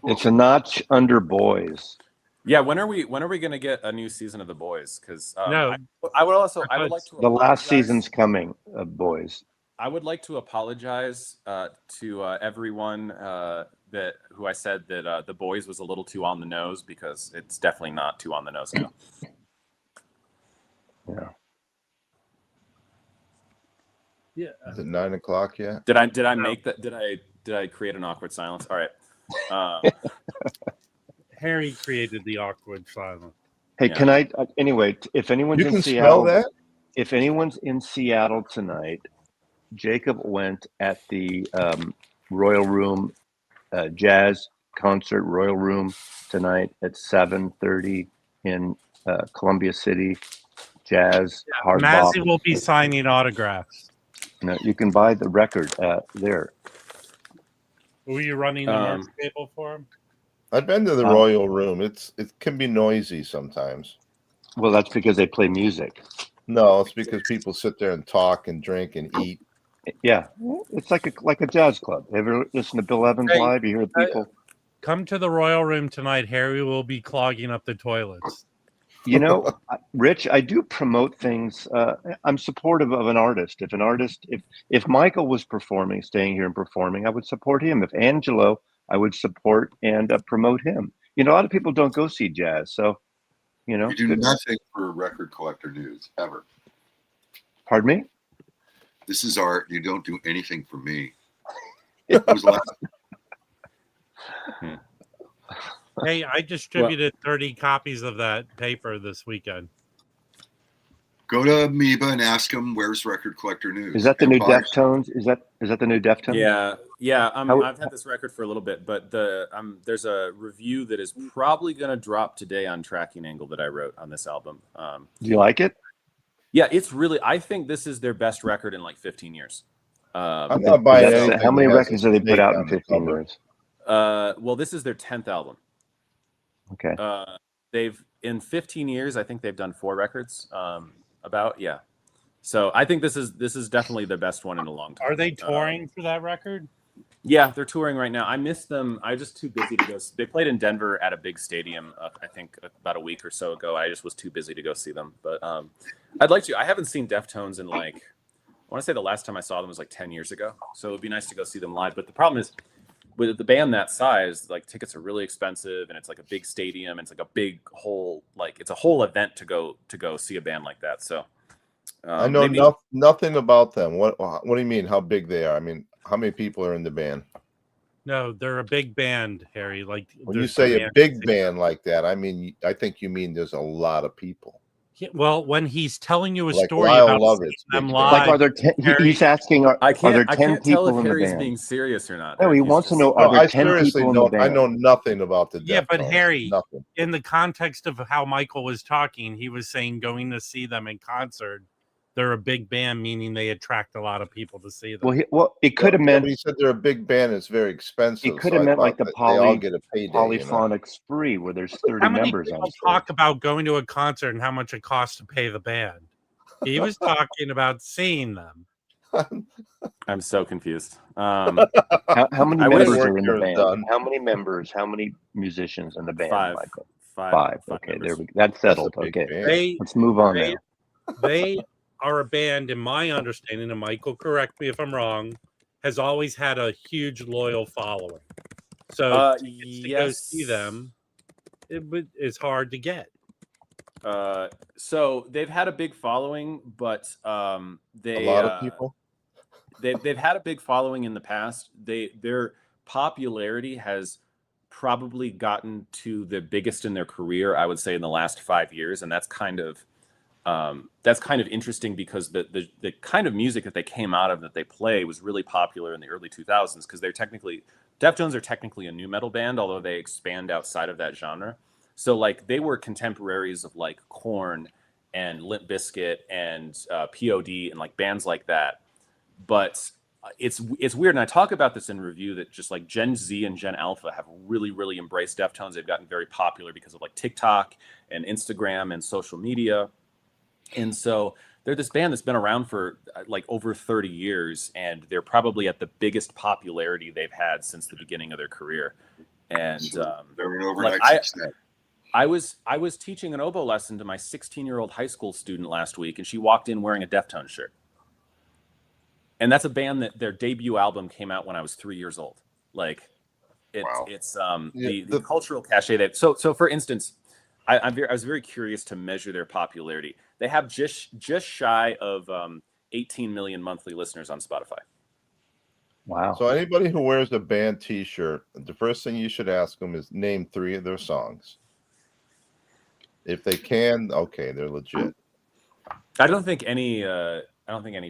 [SPEAKER 5] It's a notch under Boys.
[SPEAKER 7] Yeah, when are we going to get a new season of The Boys? Because
[SPEAKER 1] No,
[SPEAKER 7] I would like to
[SPEAKER 5] The last
[SPEAKER 7] apologize.
[SPEAKER 5] season's coming of Boys.
[SPEAKER 7] I would like to apologize to everyone who I said that The Boys was a little too on the nose, because it's definitely not too on the nose now.
[SPEAKER 5] Yeah.
[SPEAKER 1] yeah.
[SPEAKER 6] Is it 9 o'clock yet?
[SPEAKER 7] Did I make that? Did I create an awkward silence? All right.
[SPEAKER 1] Harry created the awkward silence.
[SPEAKER 5] Hey,
[SPEAKER 7] Yeah.
[SPEAKER 5] can I? Anyway, if anyone's
[SPEAKER 6] You
[SPEAKER 5] in
[SPEAKER 6] can
[SPEAKER 5] Seattle,
[SPEAKER 6] spell that?
[SPEAKER 5] if anyone's in Seattle tonight, Jacob went at the Royal Room jazz concert, Royal Room tonight at 7:30 in Columbia City. Jazz hard bop.
[SPEAKER 1] Mazzy will be signing autographs.
[SPEAKER 5] You can buy the record there.
[SPEAKER 1] Were you running the merch table for him?
[SPEAKER 6] I've been to the Royal Room. It can be noisy sometimes.
[SPEAKER 5] Well, that's because they play music.
[SPEAKER 6] No, it's because people sit there and talk and drink and eat.
[SPEAKER 5] Yeah, it's like a jazz club. Ever listen to Bill Evans live? You hear the people.
[SPEAKER 1] Come to the Royal Room tonight. Harry will be clogging up the toilets.
[SPEAKER 5] You know, Rich, I do promote things. I'm supportive of an artist. If Michael was performing, staying here and performing, I would support him. If Angelo, I would support and promote him. You know, a lot of people don't go see jazz, so you know.
[SPEAKER 2] We do nothing for record collector news ever.
[SPEAKER 5] Pardon me?
[SPEAKER 2] This is art. You don't do anything for me. It was last.
[SPEAKER 1] Hey, I distributed 30 copies of that paper this weekend.
[SPEAKER 2] Go to Amoeba and ask them where's record collector news.
[SPEAKER 5] Is that the
[SPEAKER 2] And
[SPEAKER 5] new
[SPEAKER 2] buy-
[SPEAKER 5] Deftones? Is that the new Deftones?
[SPEAKER 7] Yeah. I've had this record for a little bit, but there's a review that is probably going to drop today on Tracking Angle that I wrote on this album.
[SPEAKER 5] Do you like it?
[SPEAKER 7] Yeah, it's really. I think this is their best record in like 15 years.
[SPEAKER 6] I'm not buying anything.
[SPEAKER 5] How many
[SPEAKER 6] that has
[SPEAKER 5] records have they put
[SPEAKER 6] snake
[SPEAKER 5] out
[SPEAKER 6] on
[SPEAKER 5] in
[SPEAKER 6] the
[SPEAKER 5] 15
[SPEAKER 6] cover.
[SPEAKER 5] years?
[SPEAKER 7] Well, this is their 10th album.
[SPEAKER 5] Okay.
[SPEAKER 7] They've in 15 years, I think they've done 4 records. So I think this is definitely the best one in a long time.
[SPEAKER 1] Are they touring for that record?
[SPEAKER 7] Yeah, they're touring right now. I missed them. I was just too busy to go. They played in Denver at a big stadium, I think about a week or so ago. I just was too busy to go see them. But I'd like to. I haven't seen Deftones in I want to say the last time I saw them was like 10 years ago. So it'd be nice to go see them live. But the problem is, with the band that size, like tickets are really expensive, and it's like a big stadium. And it's like a big whole, it's a whole event to go see a band like that. So
[SPEAKER 6] I know nothing about them. What do you mean? How big they are? I mean, how many people are in the band?
[SPEAKER 1] No, they're a big band, Harry. Like
[SPEAKER 6] When you say a big band like that, I mean, I think you mean there's a lot of people.
[SPEAKER 1] Well, when he's telling you a
[SPEAKER 6] Like
[SPEAKER 1] story
[SPEAKER 6] Lyle
[SPEAKER 1] about
[SPEAKER 6] Lovett's
[SPEAKER 1] them
[SPEAKER 6] big
[SPEAKER 1] live,
[SPEAKER 5] Like, are there 10? He's asking, are there 10
[SPEAKER 7] can't
[SPEAKER 5] people
[SPEAKER 7] tell if
[SPEAKER 5] in the
[SPEAKER 7] Harry's
[SPEAKER 5] band?
[SPEAKER 7] being serious or not.
[SPEAKER 5] No, he
[SPEAKER 7] He's
[SPEAKER 5] wants to
[SPEAKER 7] just-
[SPEAKER 5] know, are there
[SPEAKER 6] I
[SPEAKER 5] 10
[SPEAKER 6] seriously
[SPEAKER 5] people in the
[SPEAKER 6] don't.
[SPEAKER 5] band?
[SPEAKER 6] I know nothing about the
[SPEAKER 1] yeah, but
[SPEAKER 6] Deftones.
[SPEAKER 1] Harry,
[SPEAKER 6] Nothing.
[SPEAKER 1] in the context of how Michael was talking, he was saying going to see them in concert. They're a big band, meaning they attract a lot of people to see them.
[SPEAKER 5] Well, it could have
[SPEAKER 6] Yeah,
[SPEAKER 5] meant
[SPEAKER 6] but he said they're a big band. It's very expensive.
[SPEAKER 5] it could
[SPEAKER 6] so
[SPEAKER 5] have
[SPEAKER 6] I
[SPEAKER 5] meant like
[SPEAKER 6] thought
[SPEAKER 5] the
[SPEAKER 6] that they all get a payday.
[SPEAKER 5] polyphonic spree where there's 30
[SPEAKER 1] How many
[SPEAKER 5] members on
[SPEAKER 1] people
[SPEAKER 5] stage.
[SPEAKER 1] talk about going to a concert and how much it costs to pay the band? He was talking about seeing them.
[SPEAKER 7] I'm so confused.
[SPEAKER 5] How many
[SPEAKER 7] I wish-
[SPEAKER 5] members are in the
[SPEAKER 6] Work
[SPEAKER 5] band?
[SPEAKER 6] done.
[SPEAKER 5] How many members? How many musicians in the band,
[SPEAKER 7] Five.
[SPEAKER 5] Michael?
[SPEAKER 7] Five.
[SPEAKER 5] Five.
[SPEAKER 7] Five
[SPEAKER 5] Okay,
[SPEAKER 7] members.
[SPEAKER 5] there we go. That's
[SPEAKER 6] That's a
[SPEAKER 5] settled.
[SPEAKER 6] big
[SPEAKER 5] Okay,
[SPEAKER 6] band.
[SPEAKER 5] let's move on now.
[SPEAKER 1] They are a band, in my understanding, and Michael, correct me if I'm wrong, has always had a huge loyal following. So to go see them, it's hard to get.
[SPEAKER 7] So they've had a big following, but they
[SPEAKER 6] A lot of people.
[SPEAKER 7] they've had a big following in the past. Their popularity has probably gotten to the biggest in their career, I would say, in the last 5 years, and that's kind of interesting because the kind of music that they came out of, that they play, was really popular in the early 2000s, because Deftones are technically a nu metal band, although they expand outside of that genre. So like they were contemporaries of like Korn and Limp Bizkit and POD and like bands like that. But it's weird, and I talk about this in review, that just like Gen Z and Gen Alpha have really embraced Deftones. They've gotten very popular because of like TikTok and Instagram and social media, and so they're this band that's been around for like over 30 years, and they're probably at the biggest popularity they've had since the beginning of their career. And
[SPEAKER 2] they're an overnight success.
[SPEAKER 7] I was teaching an oboe lesson to my 16-year-old high school student last week, and she walked in wearing a Deftones shirt. And that's a band that their debut album came out when I was 3 years old. Like, it's the cultural cachet that. So for instance, I was very curious to measure their popularity. They have just shy of 18 million monthly listeners on Spotify.
[SPEAKER 5] Wow.
[SPEAKER 6] So anybody who wears a band T-shirt, the first thing you should ask them is name 3 of their songs. If they can, okay, they're legit.
[SPEAKER 7] I don't think any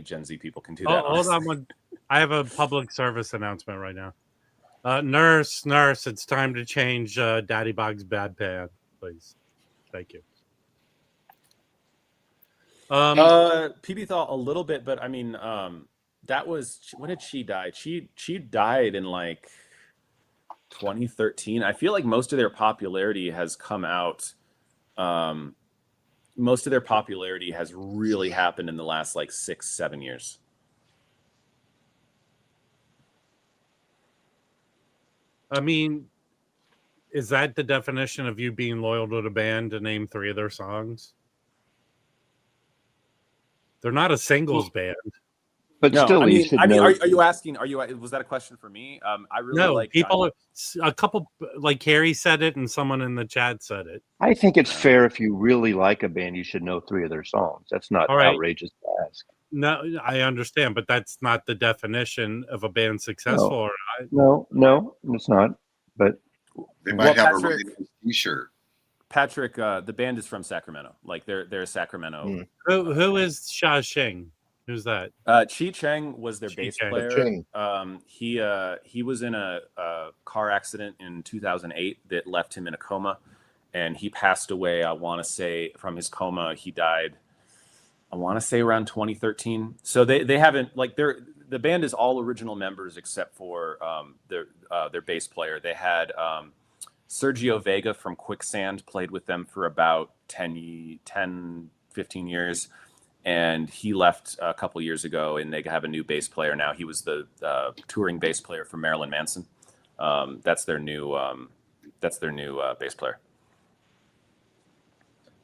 [SPEAKER 7] Gen Z people can do that.
[SPEAKER 1] Hold on, I have a public service announcement right now. Nurse, it's time to change Daddy Bog's bad pan, please. Thank you.
[SPEAKER 7] PB thought a little bit, but I mean, that was, when did she die? She died in like 2013. I feel like most of their popularity has come out. Most of their popularity has really happened in the last like 6-7 years.
[SPEAKER 1] I mean, is that the definition of you being loyal to the band, to name 3 of their songs? They're not a singles band.
[SPEAKER 5] But
[SPEAKER 7] no,
[SPEAKER 5] still,
[SPEAKER 7] I mean,
[SPEAKER 5] you should know.
[SPEAKER 7] Are you asking? Was that a question for me? I really like
[SPEAKER 1] people. A couple, like Harry said it, and someone in the chat said it.
[SPEAKER 5] I think it's fair, if you really like a band, you should know 3 of their songs. That's not outrageous to ask.
[SPEAKER 1] No, I understand, but that's not the definition of a band successful.
[SPEAKER 5] No, it's not. But
[SPEAKER 2] they might have a T-shirt.
[SPEAKER 7] Patrick, the band is from Sacramento. Like they're Sacramento.
[SPEAKER 1] Who is Sha Xing? Who's that?
[SPEAKER 7] Chi Cheng was their bass player. He was in a car accident in 2008 that left him in a coma, and he passed away. I want to say from his coma, he died. I want to say around 2013. So they haven't, like, the band is all original members except for their bass player. They had Sergio Vega from Quicksand played with them for about 10, 15 years. And he left a couple years ago, and they have a new bass player now. He was the touring bass player for Marilyn Manson. That's their new bass player.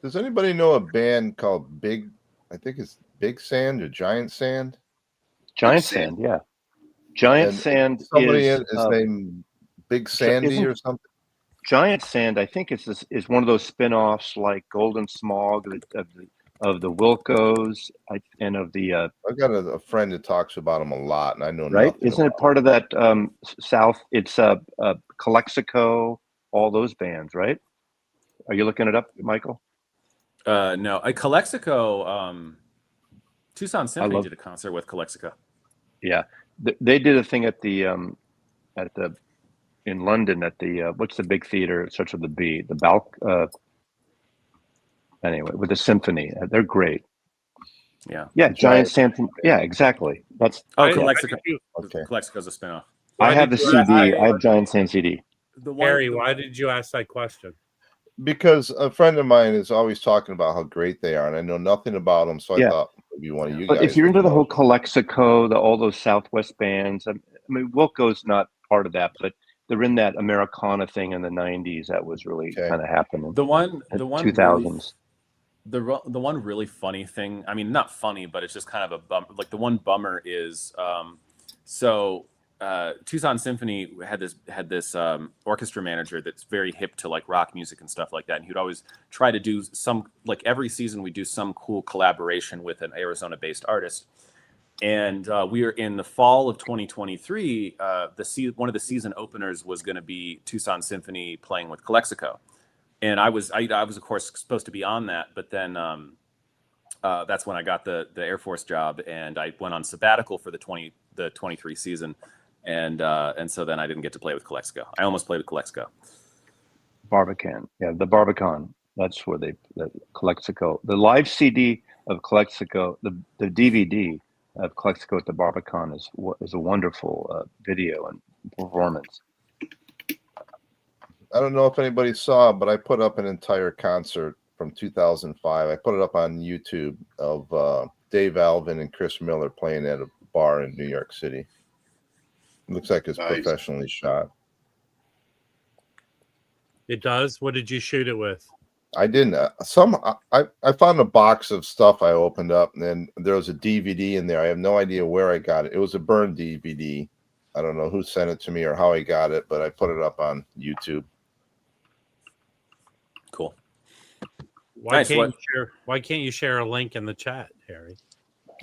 [SPEAKER 6] Does anybody know a band called Big? I think it's Big Sand or Giant Sand.
[SPEAKER 5] Giant Sand, yeah. Giant Sand.
[SPEAKER 6] Somebody is named Big Sandy or something.
[SPEAKER 5] Giant Sand, I think, is one of those spin-offs like Golden Smog of the Wilcos and of the.
[SPEAKER 6] I've got a friend that talks about them a lot, and I know
[SPEAKER 5] right.
[SPEAKER 6] nothing
[SPEAKER 5] Isn't it part of that South? It's Calexico, all those bands, right? Are you looking it up, Michael?
[SPEAKER 7] No, Calexico. Tucson Symphony did a concert with Calexico. Yeah,
[SPEAKER 5] they did a thing at the in London at the what's the big theater? It starts with the B. The Balk. Anyway, with the symphony, they're great. Yeah, Giant Sand. Yeah, exactly. That's
[SPEAKER 7] Calexico. Okay, Calexico's a spinoff.
[SPEAKER 5] I have the CD. I have Giant Sand CD.
[SPEAKER 1] Harry, why did you ask that question?
[SPEAKER 6] Because a friend of mine is always talking about how great they are, and I know nothing about them, so I thought maybe one of you guys.
[SPEAKER 5] But if you're into the whole Calexico, all those Southwest bands, I mean, Wilco's not part of that, but they're in that Americana thing in the '90s that was really kind of happening.
[SPEAKER 7] The one
[SPEAKER 5] 2000s.
[SPEAKER 7] The one really funny thing, I mean, not funny, but it's just kind of a bummer. Like the one bummer is, Tucson Symphony had this orchestra manager that's very hip to like rock music and stuff like that, and he'd always try to do some, like every season we do some cool collaboration with an Arizona-based artist. And we were in the fall of 2023. One of the season openers was going to be Tucson Symphony playing with Calexico. And I was of course supposed to be on that, but then that's when I got the Air Force job, and I went on sabbatical for the 23 season, and so then I didn't get to play with Calexico. I almost played with Calexico.
[SPEAKER 5] Barbican, the Barbican. That's where the Calexico, the live CD of Calexico, the DVD of Calexico at the Barbican is a wonderful video and performance.
[SPEAKER 6] I don't know if anybody saw, but I put up an entire concert from 2005. I put it up on YouTube of Dave Alvin and Chris Miller playing at a bar in New York City. It looks like it's
[SPEAKER 2] Nice.
[SPEAKER 6] professionally shot.
[SPEAKER 1] It does. What did you shoot it with?
[SPEAKER 6] I didn't. I found a box of stuff I opened up, and then there was a DVD in there. I have no idea where I got it. It was a burned DVD. I don't know who sent it to me or how I got it, but I put it up on YouTube.
[SPEAKER 7] Cool.
[SPEAKER 1] Why
[SPEAKER 7] Nice.
[SPEAKER 1] can't you share? Why can't you share a link in the chat, Harry?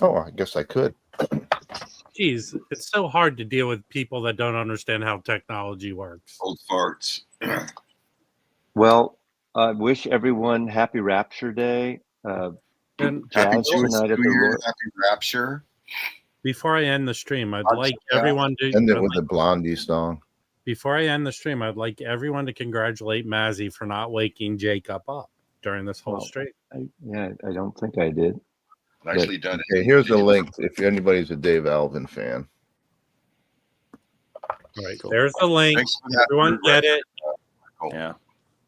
[SPEAKER 6] Oh, I guess I could.
[SPEAKER 1] Geez, it's so hard to deal with people that don't understand how technology works.
[SPEAKER 2] Old farts.
[SPEAKER 5] Well, I wish everyone happy Rapture Day.
[SPEAKER 1] And
[SPEAKER 2] Happy
[SPEAKER 5] Jazz
[SPEAKER 2] Jewish
[SPEAKER 5] tonight at
[SPEAKER 2] New
[SPEAKER 5] the
[SPEAKER 2] Year,
[SPEAKER 5] Royal.
[SPEAKER 2] happy Rapture.
[SPEAKER 1] before I end the stream, I'd
[SPEAKER 2] I'd
[SPEAKER 1] like
[SPEAKER 2] say that.
[SPEAKER 1] everyone to
[SPEAKER 6] End it with the Blondie song.
[SPEAKER 1] before I end the stream, I'd like everyone to congratulate Mazzy for not waking Jacob up during this whole
[SPEAKER 5] Well,
[SPEAKER 1] stream.
[SPEAKER 5] I don't think I did.
[SPEAKER 2] Nicely done.
[SPEAKER 6] Okay, here's the link if anybody's a Dave Alvin fan.
[SPEAKER 1] All right, there's the link.
[SPEAKER 2] Thanks for that.
[SPEAKER 1] Everyone get it.
[SPEAKER 7] Yeah.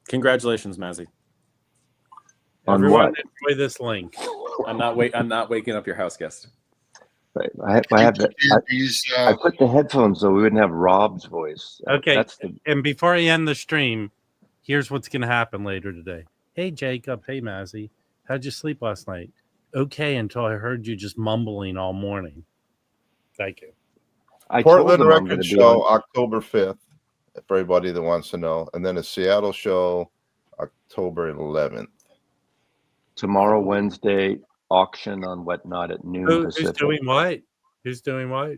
[SPEAKER 7] Congratulations, Mazzy.
[SPEAKER 5] On
[SPEAKER 1] Everyone
[SPEAKER 5] what?
[SPEAKER 1] enjoy this link.
[SPEAKER 7] I'm not waking up your house guest.
[SPEAKER 5] Right. I have that. I put the headphones so we wouldn't have Rob's voice.
[SPEAKER 1] Okay,
[SPEAKER 5] That's the,
[SPEAKER 1] and before I end the stream, here's what's going to happen later today. Hey, Jacob. Hey, Mazzy. How'd you sleep last night? Okay, until I heard you just mumbling all morning. Thank you.
[SPEAKER 5] I told
[SPEAKER 6] Portland
[SPEAKER 5] them I'm
[SPEAKER 6] Record
[SPEAKER 5] gonna be
[SPEAKER 6] Show,
[SPEAKER 5] on-
[SPEAKER 6] October 5th, for everybody that wants to know. And then a Seattle show, October 11th.
[SPEAKER 5] tomorrow, Wednesday, auction on Whatnot at noon
[SPEAKER 1] Who's
[SPEAKER 5] Pacific.
[SPEAKER 1] doing what? Who's doing what?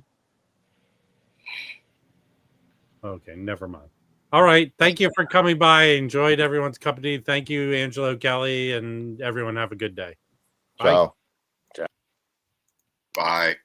[SPEAKER 1] Okay, never mind. All right. Thank you for coming by. Enjoyed everyone's company. Thank you, Angelo Kelly, and everyone have a good day. Bye.
[SPEAKER 6] Ciao.
[SPEAKER 2] Bye.